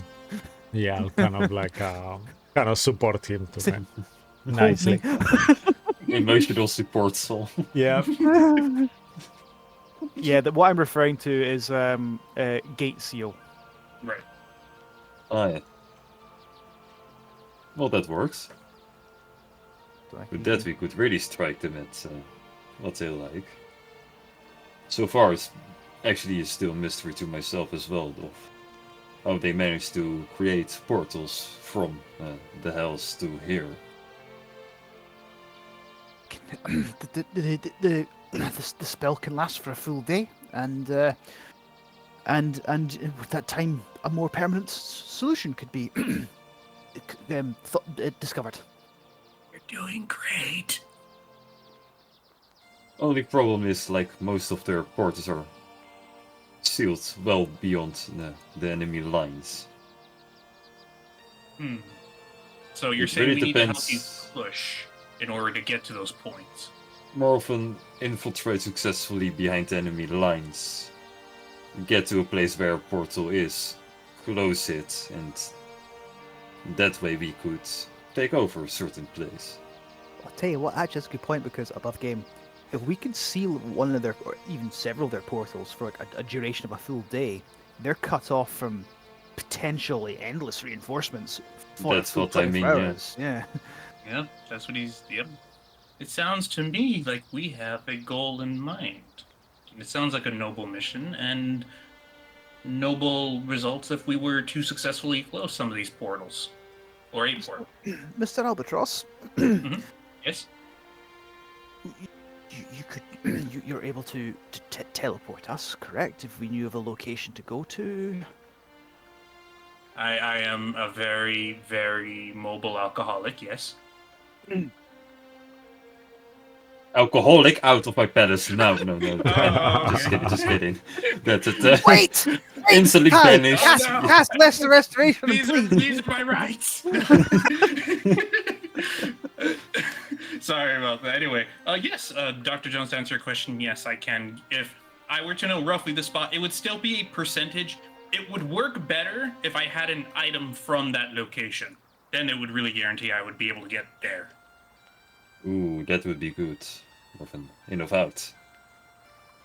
Speaker 4: Yeah, I'll kind of like kind of support him to
Speaker 3: Hold
Speaker 4: nicely.
Speaker 1: Emotional support, Saul.
Speaker 4: Yeah.
Speaker 3: yeah, what I'm referring to is gate seal.
Speaker 2: Right.
Speaker 1: Ah, yeah. Well, that works.
Speaker 3: So I
Speaker 1: With
Speaker 3: can-
Speaker 1: that, we could really strike them at what they like. So far, it's actually still a mystery to myself as well of how they managed to create portals from the hells to here.
Speaker 3: the spell can last for a full day, and with that time, a more permanent solution could be discovered.
Speaker 2: You're doing great.
Speaker 1: Only problem is, like, most of their portals are sealed well beyond the enemy lines.
Speaker 2: So you're
Speaker 1: It
Speaker 2: saying
Speaker 1: really
Speaker 2: we need to help you
Speaker 1: depends.
Speaker 2: push in order to get to those points.
Speaker 1: More often infiltrate successfully behind enemy lines. Get to a place where a portal is, close it, and that way we could take over a certain place.
Speaker 3: I'll tell you what, actually, that's a good point because above game, if we can seal one of their, or even several of their portals for like a duration of a full day, they're cut off from potentially endless reinforcements for
Speaker 1: That's
Speaker 3: a full
Speaker 1: what I
Speaker 3: 24
Speaker 1: mean, yeah.
Speaker 3: hours. Yeah.
Speaker 2: Yeah, that's what he's. Yep. It sounds to me like we have a goal in mind. It sounds like a noble mission and noble results if we were to successfully close some of these portals. Or a portal.
Speaker 3: Mr. Albatross,
Speaker 2: Yes?
Speaker 3: you could, you're able to teleport us, correct? If we knew of a location to go to.
Speaker 2: I am a very, very mobile alcoholic, yes.
Speaker 1: Alcoholic out of my palace. No.
Speaker 2: Oh,
Speaker 1: Just
Speaker 2: okay.
Speaker 1: kidding, just kidding. That's it.
Speaker 3: Wait!
Speaker 1: Instantly
Speaker 3: Guys,
Speaker 1: banished.
Speaker 3: cast less the restoration,
Speaker 2: These
Speaker 3: please.
Speaker 2: are my rights. Sorry about that. Anyway, yes, Dr. Jones, to answer your question, yes, I can. If I were to know roughly the spot, it would still be a percentage. It would work better if I had an item from that location. Then it would really guarantee I would be able to get there.
Speaker 1: Ooh, that would be good. Of an in of out.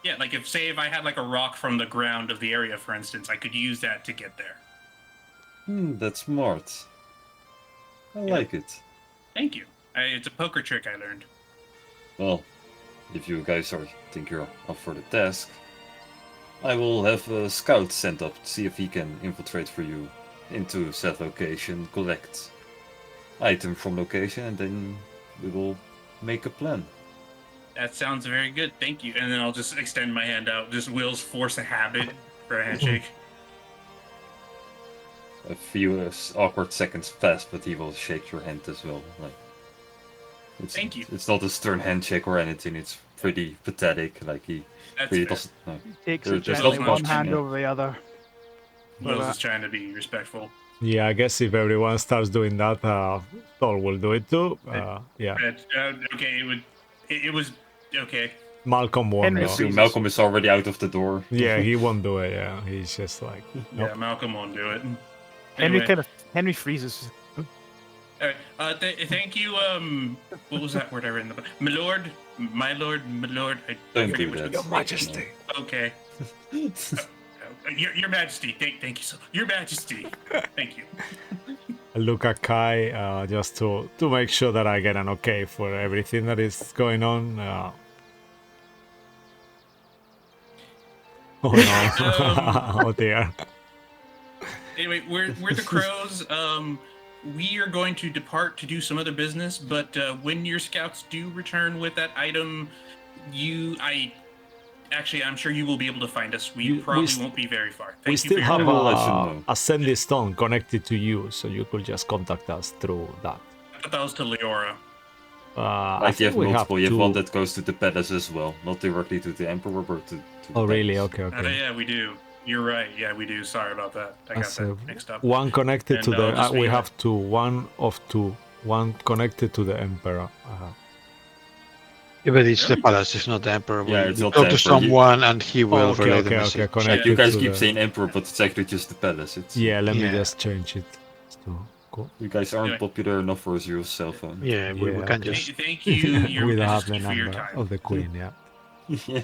Speaker 2: Yeah, like if I had like a rock from the ground of the area, for instance, I could use that to get there.
Speaker 1: That's smart. I like it.
Speaker 2: Thank you. It's a poker trick I learned.
Speaker 1: Well, if you guys think you're up for the task, I will have a scout sent up to see if he can infiltrate for you into said location, collect item from location, and then we will make a plan.
Speaker 2: That sounds very good. Thank you. And then I'll just extend my hand out. Just Will's force a habit for a handshake.
Speaker 1: A few awkward seconds pass, but he will shake your hand as well. Like,
Speaker 2: Thank you.
Speaker 1: It's not a stern handshake or anything. It's pretty pathetic. Like he
Speaker 2: That's
Speaker 1: really
Speaker 2: fair.
Speaker 1: doesn't. No.
Speaker 3: Takes
Speaker 1: There's
Speaker 3: it gently,
Speaker 1: not
Speaker 3: one
Speaker 1: much,
Speaker 3: hand
Speaker 1: yeah.
Speaker 3: over the other.
Speaker 2: Will's just trying to be respectful.
Speaker 4: Yeah, I guess if everyone starts doing that, Thor will do it too. Yeah,
Speaker 2: But, okay, it was okay.
Speaker 4: Malcolm won't.
Speaker 3: Henry
Speaker 1: I
Speaker 4: though.
Speaker 1: assume Malcolm is already out of the door.
Speaker 4: Yeah, he won't do it. Yeah, he's just like,
Speaker 2: Yeah,
Speaker 4: nope.
Speaker 2: Malcolm won't do it.
Speaker 3: Henry
Speaker 2: Anyway,
Speaker 3: Henry freezes.
Speaker 2: all right, thank you. What was that word I read in the book? My lord. I
Speaker 1: Don't
Speaker 2: forget
Speaker 1: do
Speaker 2: which
Speaker 1: that.
Speaker 2: one.
Speaker 4: Majesty.
Speaker 2: Okay. Your Majesty. Thank you so. Your Majesty. Thank you.
Speaker 4: I look at Kai just to make sure that I get an okay for everything that is going on. Oh no! Oh dear.
Speaker 2: Anyway, we're the crows. We are going to depart to do some other business, but when your scouts do return with that item, I'm sure you will be able to find us. We probably won't be very far.
Speaker 4: We
Speaker 2: Thank you
Speaker 4: still
Speaker 2: for your
Speaker 4: have
Speaker 2: time.
Speaker 1: We'll let you know.
Speaker 4: a Sandy Stone connected to you, so you could just contact us through that.
Speaker 2: I thought that was to Leora.
Speaker 4: I
Speaker 1: Like you
Speaker 4: think
Speaker 1: have
Speaker 4: we
Speaker 1: multiple. You have one
Speaker 4: two-
Speaker 1: that goes to the palace as well, not directly to the emperor, but to
Speaker 4: Oh,
Speaker 1: the
Speaker 4: really?
Speaker 1: palace.
Speaker 4: Okay, okay.
Speaker 2: Yeah, we do. You're right. Yeah, we do. Sorry about that. I got
Speaker 4: So
Speaker 2: that mixed up.
Speaker 4: one connected
Speaker 2: And
Speaker 4: to the.
Speaker 2: I'll just
Speaker 4: We
Speaker 2: be,
Speaker 4: have two. One of two. One connected to the emperor.
Speaker 6: Yeah, but it's the
Speaker 2: Really?
Speaker 6: palace, it's not the emperor.
Speaker 1: Yeah,
Speaker 6: We
Speaker 1: it's not
Speaker 6: talk
Speaker 1: the
Speaker 6: to
Speaker 1: emperor.
Speaker 6: someone and he will
Speaker 4: okay,
Speaker 6: relay
Speaker 4: okay,
Speaker 6: the
Speaker 4: okay.
Speaker 6: message.
Speaker 4: Connected
Speaker 1: Like you guys
Speaker 4: to
Speaker 1: keep
Speaker 4: the...
Speaker 1: saying emperor, but it's actually just the palace. It's
Speaker 4: Yeah, let me
Speaker 6: Yeah.
Speaker 4: just change it. So, cool.
Speaker 1: You guys aren't
Speaker 2: Anyway.
Speaker 1: popular enough for your cell phone.
Speaker 6: Yeah, we
Speaker 4: Yeah,
Speaker 6: can
Speaker 4: okay.
Speaker 6: just.
Speaker 2: Thank you, Your
Speaker 4: we don't have
Speaker 2: Majesty,
Speaker 4: the
Speaker 2: for your
Speaker 4: number
Speaker 2: time.
Speaker 4: of the queen, yeah.
Speaker 1: Yeah.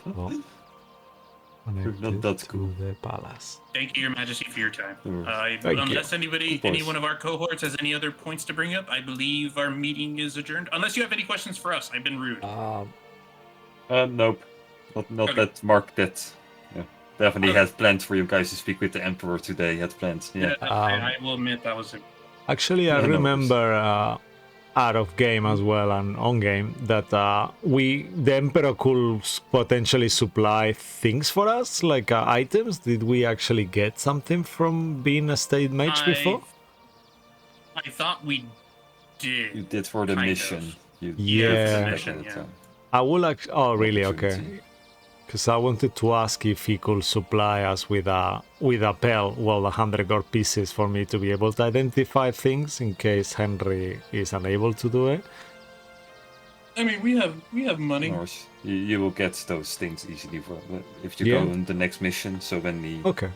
Speaker 4: Well,
Speaker 1: not
Speaker 4: connected
Speaker 1: that
Speaker 4: to
Speaker 1: cool.
Speaker 4: the palace.
Speaker 2: Thank you, Your Majesty, for your time.
Speaker 4: Thank
Speaker 2: Unless any
Speaker 1: course.
Speaker 2: one of our cohorts has any other points to bring up, I believe our meeting is adjourned. Unless you have any questions for us, I've been rude.
Speaker 1: Nope. Not
Speaker 2: Okay.
Speaker 1: that Mark that. Yeah. Definitely
Speaker 2: Okay.
Speaker 1: had planned for you guys to speak with the emperor today. Had planned. Yeah.
Speaker 2: I will admit that was.
Speaker 4: Actually, I
Speaker 1: Yeah, no worries.
Speaker 4: remember out of game as well and on game that the emperor could potentially supply things for us, like items. Did we actually get something from being a state mage before?
Speaker 2: I thought we did.
Speaker 1: You did for the
Speaker 2: Kind
Speaker 1: mission.
Speaker 2: of.
Speaker 1: You
Speaker 4: Yeah.
Speaker 1: did
Speaker 4: For the
Speaker 1: at
Speaker 2: mission,
Speaker 1: the
Speaker 2: yeah.
Speaker 1: time.
Speaker 4: I will actually. Oh, really? Okay.
Speaker 1: Opportunity.
Speaker 4: Because I wanted to ask if he could supply us with a pell, well, 100 gold pieces for me to be able to identify things in case Henry is unable to do it.
Speaker 2: I mean, we have money.
Speaker 1: Of course, you will get those things easily if you
Speaker 4: Yeah.
Speaker 1: go on the next mission. So when
Speaker 4: Okay.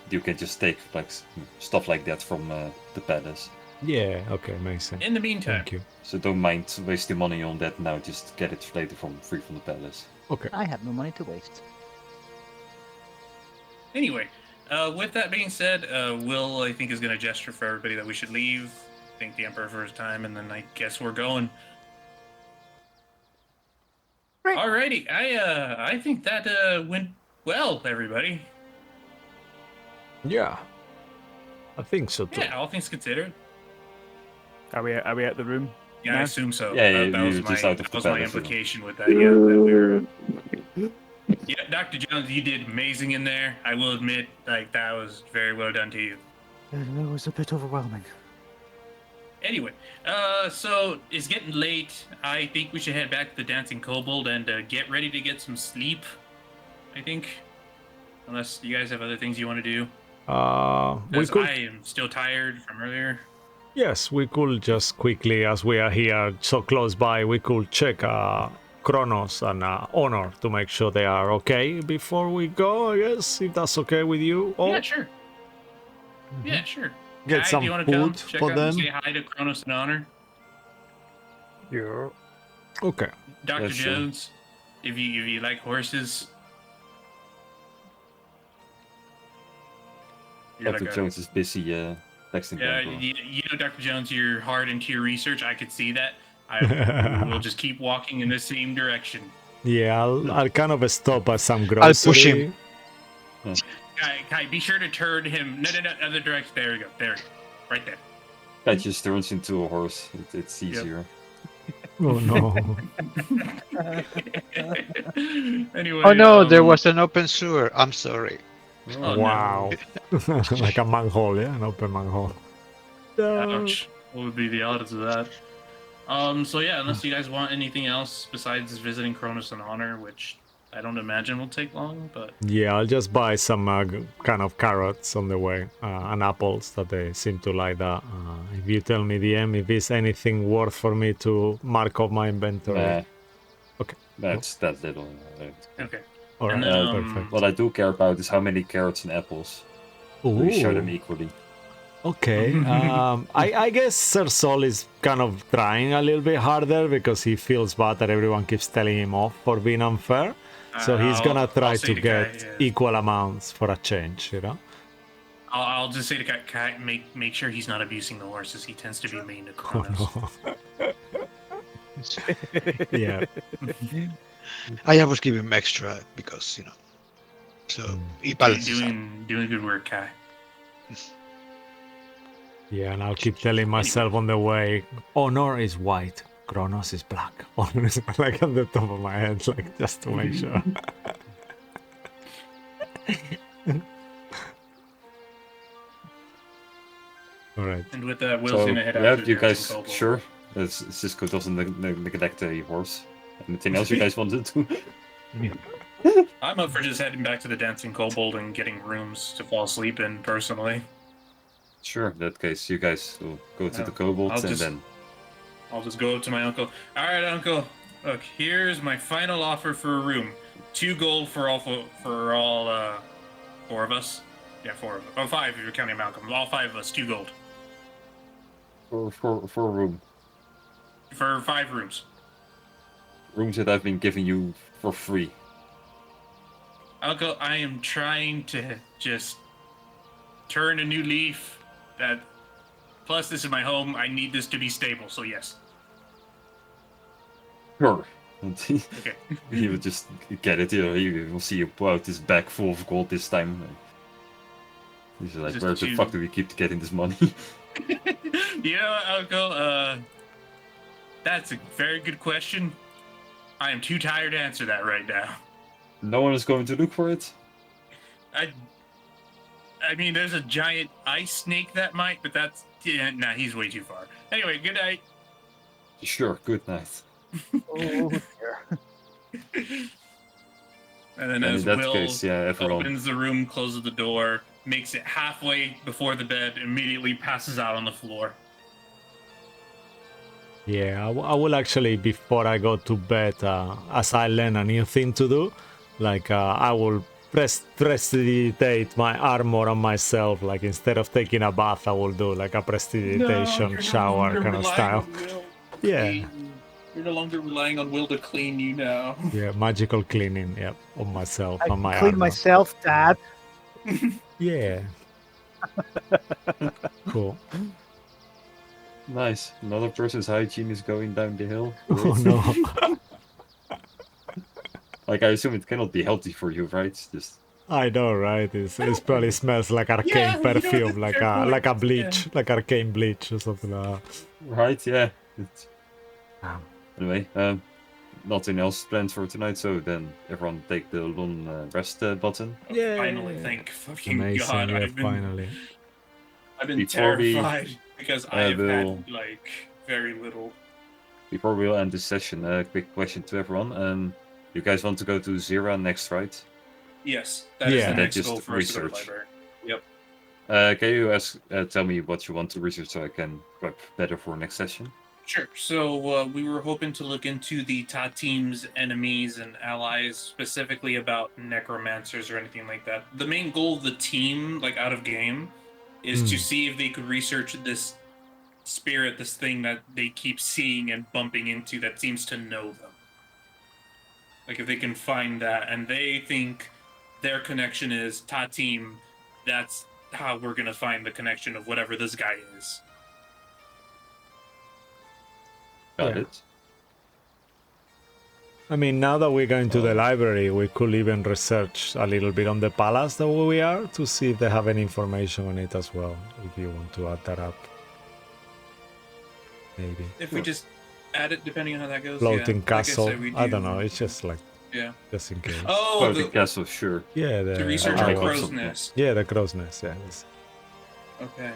Speaker 1: you can just take like stuff like that from the palace.
Speaker 4: Yeah. Okay. Makes sense.
Speaker 2: In the meantime,
Speaker 4: Thank you.
Speaker 1: So don't mind wasting money on that now. Just get it later from free from the palace.
Speaker 4: Okay.
Speaker 7: I have no money to waste.
Speaker 2: anyway, with that being said, Will I think is going to gesture for everybody that we should leave. Thank the Emperor for his time, and then I guess we're going.
Speaker 7: Great.
Speaker 2: Alrighty, I think that went well, everybody.
Speaker 4: Yeah. I think so too.
Speaker 2: Yeah, all things considered.
Speaker 3: Are we at the room?
Speaker 2: Yeah, I
Speaker 3: No?
Speaker 2: assume so.
Speaker 1: Yeah,
Speaker 2: that
Speaker 1: you
Speaker 2: was
Speaker 1: just
Speaker 2: my,
Speaker 1: out of
Speaker 2: that
Speaker 1: the
Speaker 2: was my
Speaker 1: palace, yeah.
Speaker 2: implication with that. Yeah, that we were. Yeah, Dr. Jones, you did amazing in there. I will admit, like that was very well done to you.
Speaker 3: It was a bit overwhelming.
Speaker 2: Anyway, so it's getting late. I think we should head back to the Dancing Kobold and get ready to get some sleep. I think, unless you guys have other things you want to do.
Speaker 4: We
Speaker 2: Because
Speaker 4: could.
Speaker 2: I am still tired from earlier.
Speaker 4: Yes, we could just quickly, as we are here so close by, we could check Kronos and Honor to make sure they are okay before we go. I guess if that's okay with you. all.
Speaker 2: Yeah, sure. Yeah, sure.
Speaker 8: Get
Speaker 2: Kai,
Speaker 8: some
Speaker 2: do you want to come
Speaker 8: food
Speaker 2: check
Speaker 8: for
Speaker 2: out
Speaker 8: them.
Speaker 2: and say hi to Kronos and Honor?
Speaker 6: Yeah.
Speaker 4: Okay.
Speaker 2: Dr.
Speaker 1: Yeah, sure.
Speaker 2: Jones, if you like horses. You're
Speaker 1: Dr.
Speaker 2: like a-
Speaker 1: Jones is busy texting
Speaker 2: Yeah,
Speaker 1: people.
Speaker 2: you know, Dr. Jones, you're hard into your research. I could see that. I will just keep walking in the same direction.
Speaker 4: Yeah, I'll kind of stop at some grocery.
Speaker 6: push him.
Speaker 2: Kai, be sure to turn him. No, other direction. There we go. There we go. Right there.
Speaker 1: Guy just turns into a horse. It's easier.
Speaker 4: Oh no.
Speaker 2: Anyway.
Speaker 6: Oh no, there was an open sewer. I'm sorry.
Speaker 2: Oh, no.
Speaker 4: Wow. Like a manhole, yeah, an open manhole.
Speaker 2: Ouch. What would be the odds of that? So yeah, unless you guys want anything else besides visiting Cronus and Honor, which I don't imagine will take long, but
Speaker 4: Yeah, I'll just buy some kind of carrots on the way and apples that they seem to like that. If you tell me, DM, if it's anything worth for me to mark off my inventory.
Speaker 1: Nah,
Speaker 4: Okay.
Speaker 1: that's that little.
Speaker 2: okay.
Speaker 4: All right,
Speaker 2: And then,
Speaker 4: perfect.
Speaker 1: What I do care about is how many carrots and apples. We share them
Speaker 4: Ooh,
Speaker 1: equally.
Speaker 4: okay. I guess Sir Sol is kind of trying a little bit harder because he feels bad that everyone keeps telling him off for being unfair. So he's
Speaker 2: I'll-
Speaker 4: gonna try
Speaker 2: I'll say
Speaker 4: to
Speaker 2: Kai,
Speaker 4: get
Speaker 2: yeah.
Speaker 4: equal amounts for a change, you know?
Speaker 2: I'll just say to Kai, make sure he's not abusing the horses. He tends to be mean to
Speaker 4: Oh,
Speaker 2: Kronos.
Speaker 4: no. Yeah.
Speaker 6: I was giving him extra because, you know. So, igual.
Speaker 2: Doing good work, Kai.
Speaker 4: Yeah, and I'll keep telling myself on the way, Honor is white, Kronos is black. Honor is like on the top of my head, like just to make sure. Alright.
Speaker 2: And with that, Will's
Speaker 1: So,
Speaker 2: gonna head
Speaker 1: yeah,
Speaker 2: out to the
Speaker 1: you
Speaker 2: dancing
Speaker 1: guys
Speaker 2: kobold.
Speaker 1: sure? Cisco doesn't neglect a horse. Anything else you guys wanted to?
Speaker 2: I'm up for just heading back to the dancing kobold and getting rooms to fall asleep in personally.
Speaker 1: Sure, in that case, you guys will go to
Speaker 2: Yeah,
Speaker 1: the kobolds
Speaker 2: I'll
Speaker 1: and
Speaker 2: just-
Speaker 1: then...
Speaker 2: I'll just go up to my uncle. All right, uncle. Look, here's my final offer for a room. 2 gold for all 4 of us. Yeah, 4 of us. Oh, 5 if you're counting Malcolm. All 5 of us, 2 gold
Speaker 1: For a room.
Speaker 2: for 5 rooms.
Speaker 1: Rooms that I've been giving you for free.
Speaker 2: Uncle, I am trying to just turn a new leaf. That plus, this is my home. I need this to be stable. So yes.
Speaker 1: Sure. And
Speaker 2: Okay.
Speaker 1: he will just get it, you know, he will see you pull out this bag full of gold this time. He's like,
Speaker 2: Just
Speaker 1: where the
Speaker 2: to-
Speaker 1: fuck do we keep getting this money?
Speaker 2: You know, Uncle, that's a very good question. I am too tired to answer that right now.
Speaker 1: No one is going to look for it?
Speaker 2: I mean, there's a giant ice snake that might, but that's... Yeah, nah, he's way too far. Anyway, good night.
Speaker 1: Sure, good night.
Speaker 3: Oh, dear.
Speaker 2: And then
Speaker 1: And
Speaker 2: as
Speaker 1: in that
Speaker 2: Will
Speaker 1: case, yeah, everyone...
Speaker 2: opens the room, closes the door, makes it halfway before the bed, immediately passes out on the floor.
Speaker 4: Yeah, I will actually, before I go to bed, as I learn a new thing to do, like I will prestidigitate my armor on myself. Like instead of taking a bath, I will do like a prestidigitation shower kind of style. Yeah.
Speaker 2: You're no longer relying on Will to clean you now.
Speaker 4: Yeah, magical cleaning, yep, on myself,
Speaker 3: I
Speaker 4: on my
Speaker 3: clean
Speaker 4: armor.
Speaker 3: myself, Dad.
Speaker 4: Yeah. Cool.
Speaker 1: Nice. Another person's hygiene is going down the hill.
Speaker 4: Oh no.
Speaker 1: Like, I assume it cannot be healthy for you, right? Just...
Speaker 4: I know, right? It probably smells like arcane
Speaker 2: Yeah, you know,
Speaker 4: perfume,
Speaker 2: that's a fair
Speaker 4: like a
Speaker 2: point.
Speaker 4: bleach, like arcane bleach or something like that.
Speaker 1: Right, yeah. It's...
Speaker 4: Ah.
Speaker 1: Anyway, nothing else planned for tonight, so then everyone take the long rest button.
Speaker 4: Yeah.
Speaker 2: Finally, thank fucking
Speaker 4: Amazing,
Speaker 2: God.
Speaker 4: yeah,
Speaker 2: I've been
Speaker 4: finally.
Speaker 1: Before we,
Speaker 2: terrified because I have
Speaker 1: will-
Speaker 2: had, like, very little.
Speaker 1: Before we'll end this session, a quick question to everyone. You guys want to go to Zira next, right?
Speaker 2: Yes, that is
Speaker 4: Yeah.
Speaker 2: the
Speaker 1: And
Speaker 2: next
Speaker 1: just
Speaker 2: goal for us to go to the
Speaker 1: research.
Speaker 2: library. Yep.
Speaker 1: Can you tell me what you want to research so I can prep better for next session?
Speaker 2: Sure. So we were hoping to look into the Tatim's enemies and allies, specifically about necromancers or anything like that. The main goal of the team, like out of game, is to see if they could research this spirit, this thing that they keep seeing and bumping into that seems to know them. Like if they can find that, and they think their connection is Tatim, that's how we're gonna find the connection of whatever this guy is.
Speaker 1: Got
Speaker 4: Yeah.
Speaker 1: it.
Speaker 4: I mean, now that we're going to the library, we could even research a little bit on the palace that we are to see if they have any information on it as well, if you want to add that up. Maybe.
Speaker 2: If we just add it, depending on how that goes.
Speaker 4: Floating
Speaker 2: yeah. Like I
Speaker 4: castle.
Speaker 2: said, we
Speaker 4: I don't
Speaker 2: do-
Speaker 4: know, it's just like,
Speaker 2: Yeah.
Speaker 4: just in case.
Speaker 2: Oh,
Speaker 1: Floating
Speaker 2: the,
Speaker 1: castle, sure.
Speaker 4: Yeah,
Speaker 2: to research
Speaker 1: I'll
Speaker 2: the
Speaker 1: make up
Speaker 2: crow's
Speaker 1: something.
Speaker 2: nest.
Speaker 4: Yeah, the crow's nest, yeah.
Speaker 2: Okay.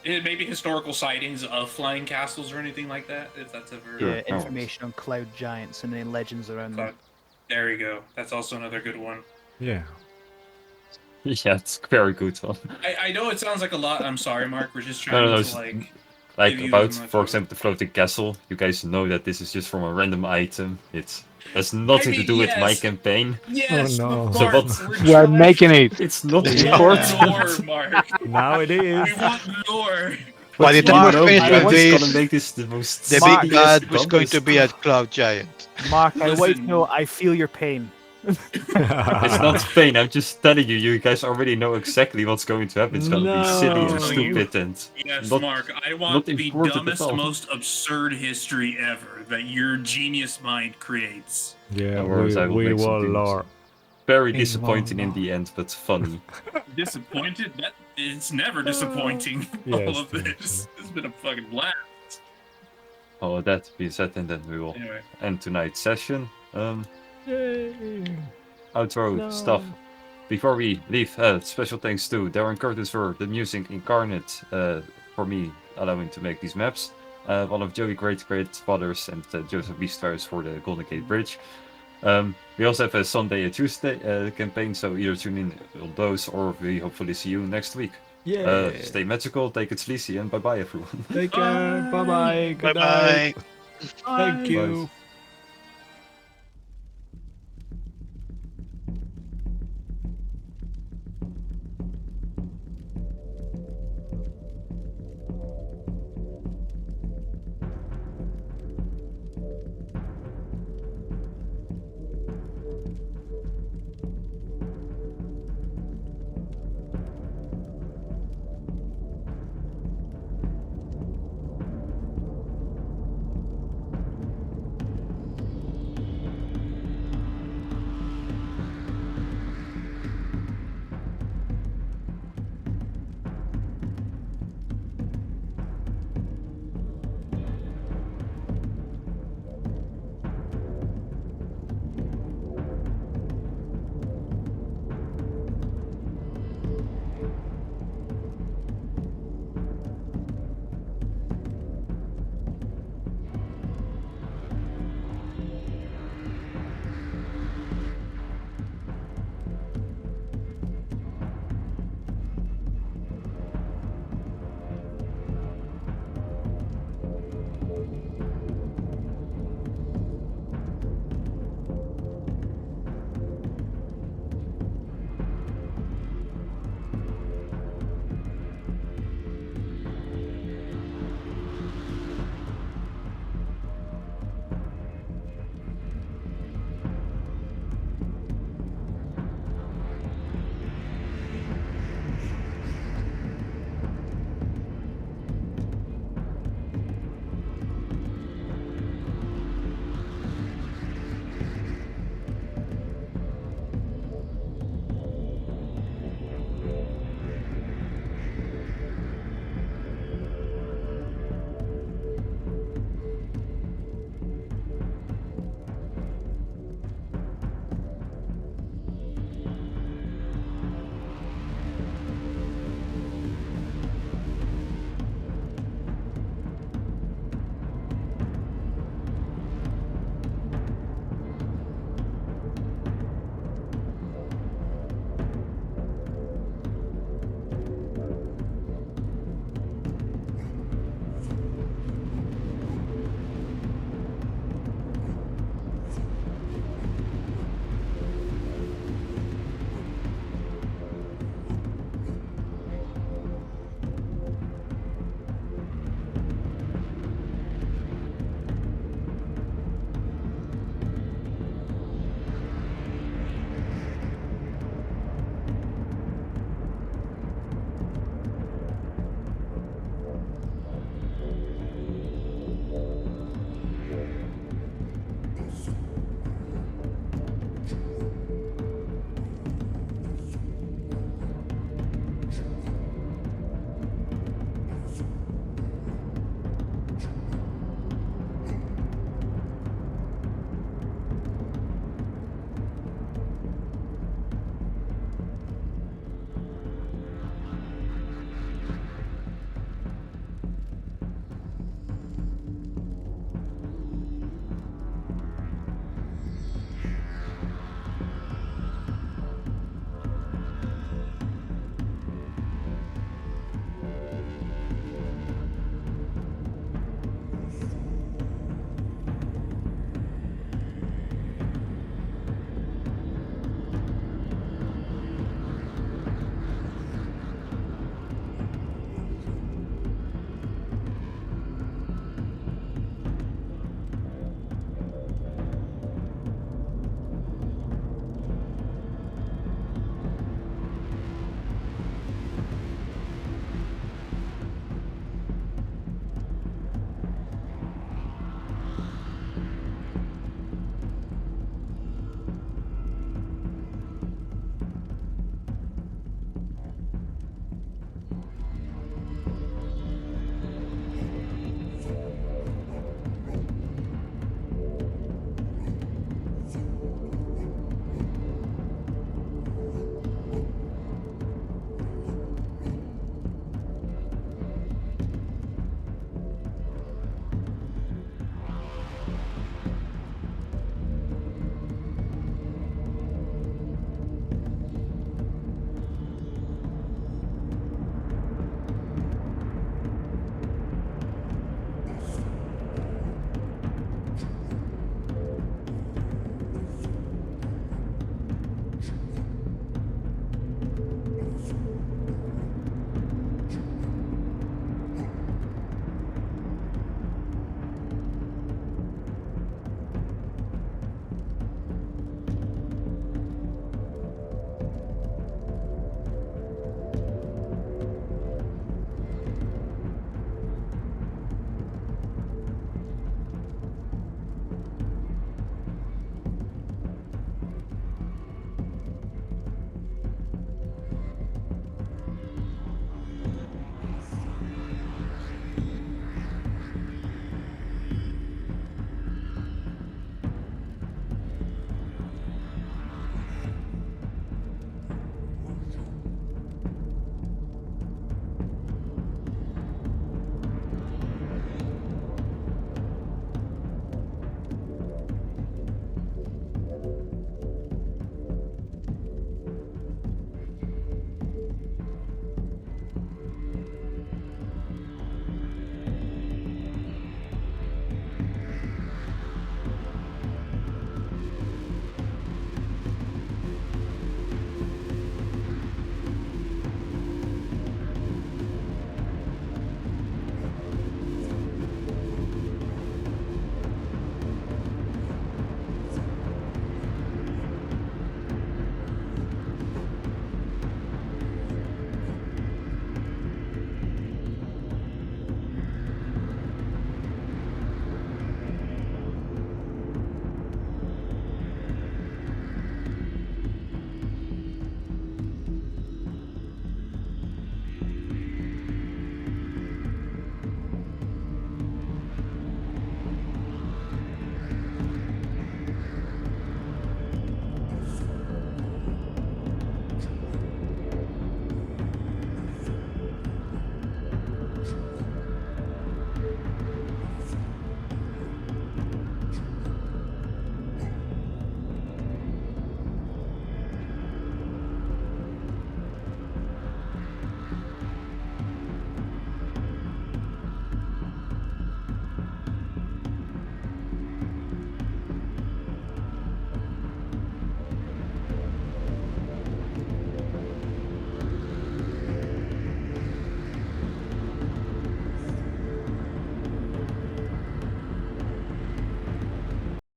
Speaker 2: Maybe historical sightings of flying castles or anything like that, if that's ever.
Speaker 1: Sure.
Speaker 3: Yeah, information on cloud giants and any legends around them.
Speaker 2: There you go. That's also another good one.
Speaker 4: Yeah.
Speaker 1: Yeah, it's very good one.
Speaker 2: I know it sounds like a lot. I'm sorry, Mark. We're just trying
Speaker 1: No,
Speaker 2: to
Speaker 1: it's-
Speaker 2: like.
Speaker 1: Like
Speaker 2: Give you
Speaker 1: about,
Speaker 2: as much
Speaker 1: for
Speaker 2: of-
Speaker 1: example, the floating castle. You guys know that this is just from a random item. It has nothing to
Speaker 2: mean,
Speaker 1: do with my
Speaker 2: yes.
Speaker 1: campaign.
Speaker 2: Yes,
Speaker 4: no.
Speaker 2: of
Speaker 1: So
Speaker 2: course,
Speaker 1: what-
Speaker 6: We are making it.
Speaker 1: It's not
Speaker 2: We
Speaker 1: important.
Speaker 2: want lore, Mark.
Speaker 4: Now it is.
Speaker 2: We want lore.
Speaker 6: By the time
Speaker 3: Mark,
Speaker 6: we're finished
Speaker 3: I
Speaker 6: with
Speaker 3: was
Speaker 1: It's gonna
Speaker 6: this,
Speaker 1: make this the most.
Speaker 6: the
Speaker 3: Mark,
Speaker 6: big
Speaker 1: serious,
Speaker 6: bad was going to
Speaker 1: dumbest-
Speaker 6: be at Cloud Giant.
Speaker 3: Mark, I want you to
Speaker 2: Listen.
Speaker 3: know I feel your pain.
Speaker 1: It's not pain. I'm just telling you. You guys already know exactly what's going to happen. It's gonna be silly
Speaker 4: No.
Speaker 1: and stupid and
Speaker 2: Yes,
Speaker 1: not-
Speaker 2: Mark. I
Speaker 1: not
Speaker 2: want the
Speaker 1: important at
Speaker 2: dumbest,
Speaker 1: all.
Speaker 2: most absurd history ever that your genius mind creates.
Speaker 4: Yeah,
Speaker 1: No worries, I will
Speaker 4: we
Speaker 1: make
Speaker 4: will
Speaker 1: something
Speaker 4: lore.
Speaker 1: very
Speaker 4: In
Speaker 1: disappointing in
Speaker 4: one
Speaker 1: the end, but funny.
Speaker 2: Disappointed? That It's never disappointing.
Speaker 4: Yes,
Speaker 2: All of this. It's been a fucking blast.
Speaker 1: Oh, that being said, and then we will
Speaker 2: Anyway.
Speaker 1: end tonight's session.
Speaker 4: Yay.
Speaker 1: Outro
Speaker 4: No.
Speaker 1: stuff. Before we leave, special thanks to Darren Curtis for the music incarnate for me allowing to make these maps. One of Joey Great Fathers and Joseph Beastars for the Golden Gate Bridge. We also have a Sunday and Tuesday campaign, so either tune in on those or we hopefully see you next week.
Speaker 4: Yeah.
Speaker 1: Stay magical, take it sleazy, and bye bye everyone.
Speaker 4: Take care. Bye bye. Good
Speaker 6: Bye
Speaker 4: night.
Speaker 6: bye.
Speaker 4: Thank you.
Speaker 1: Bye.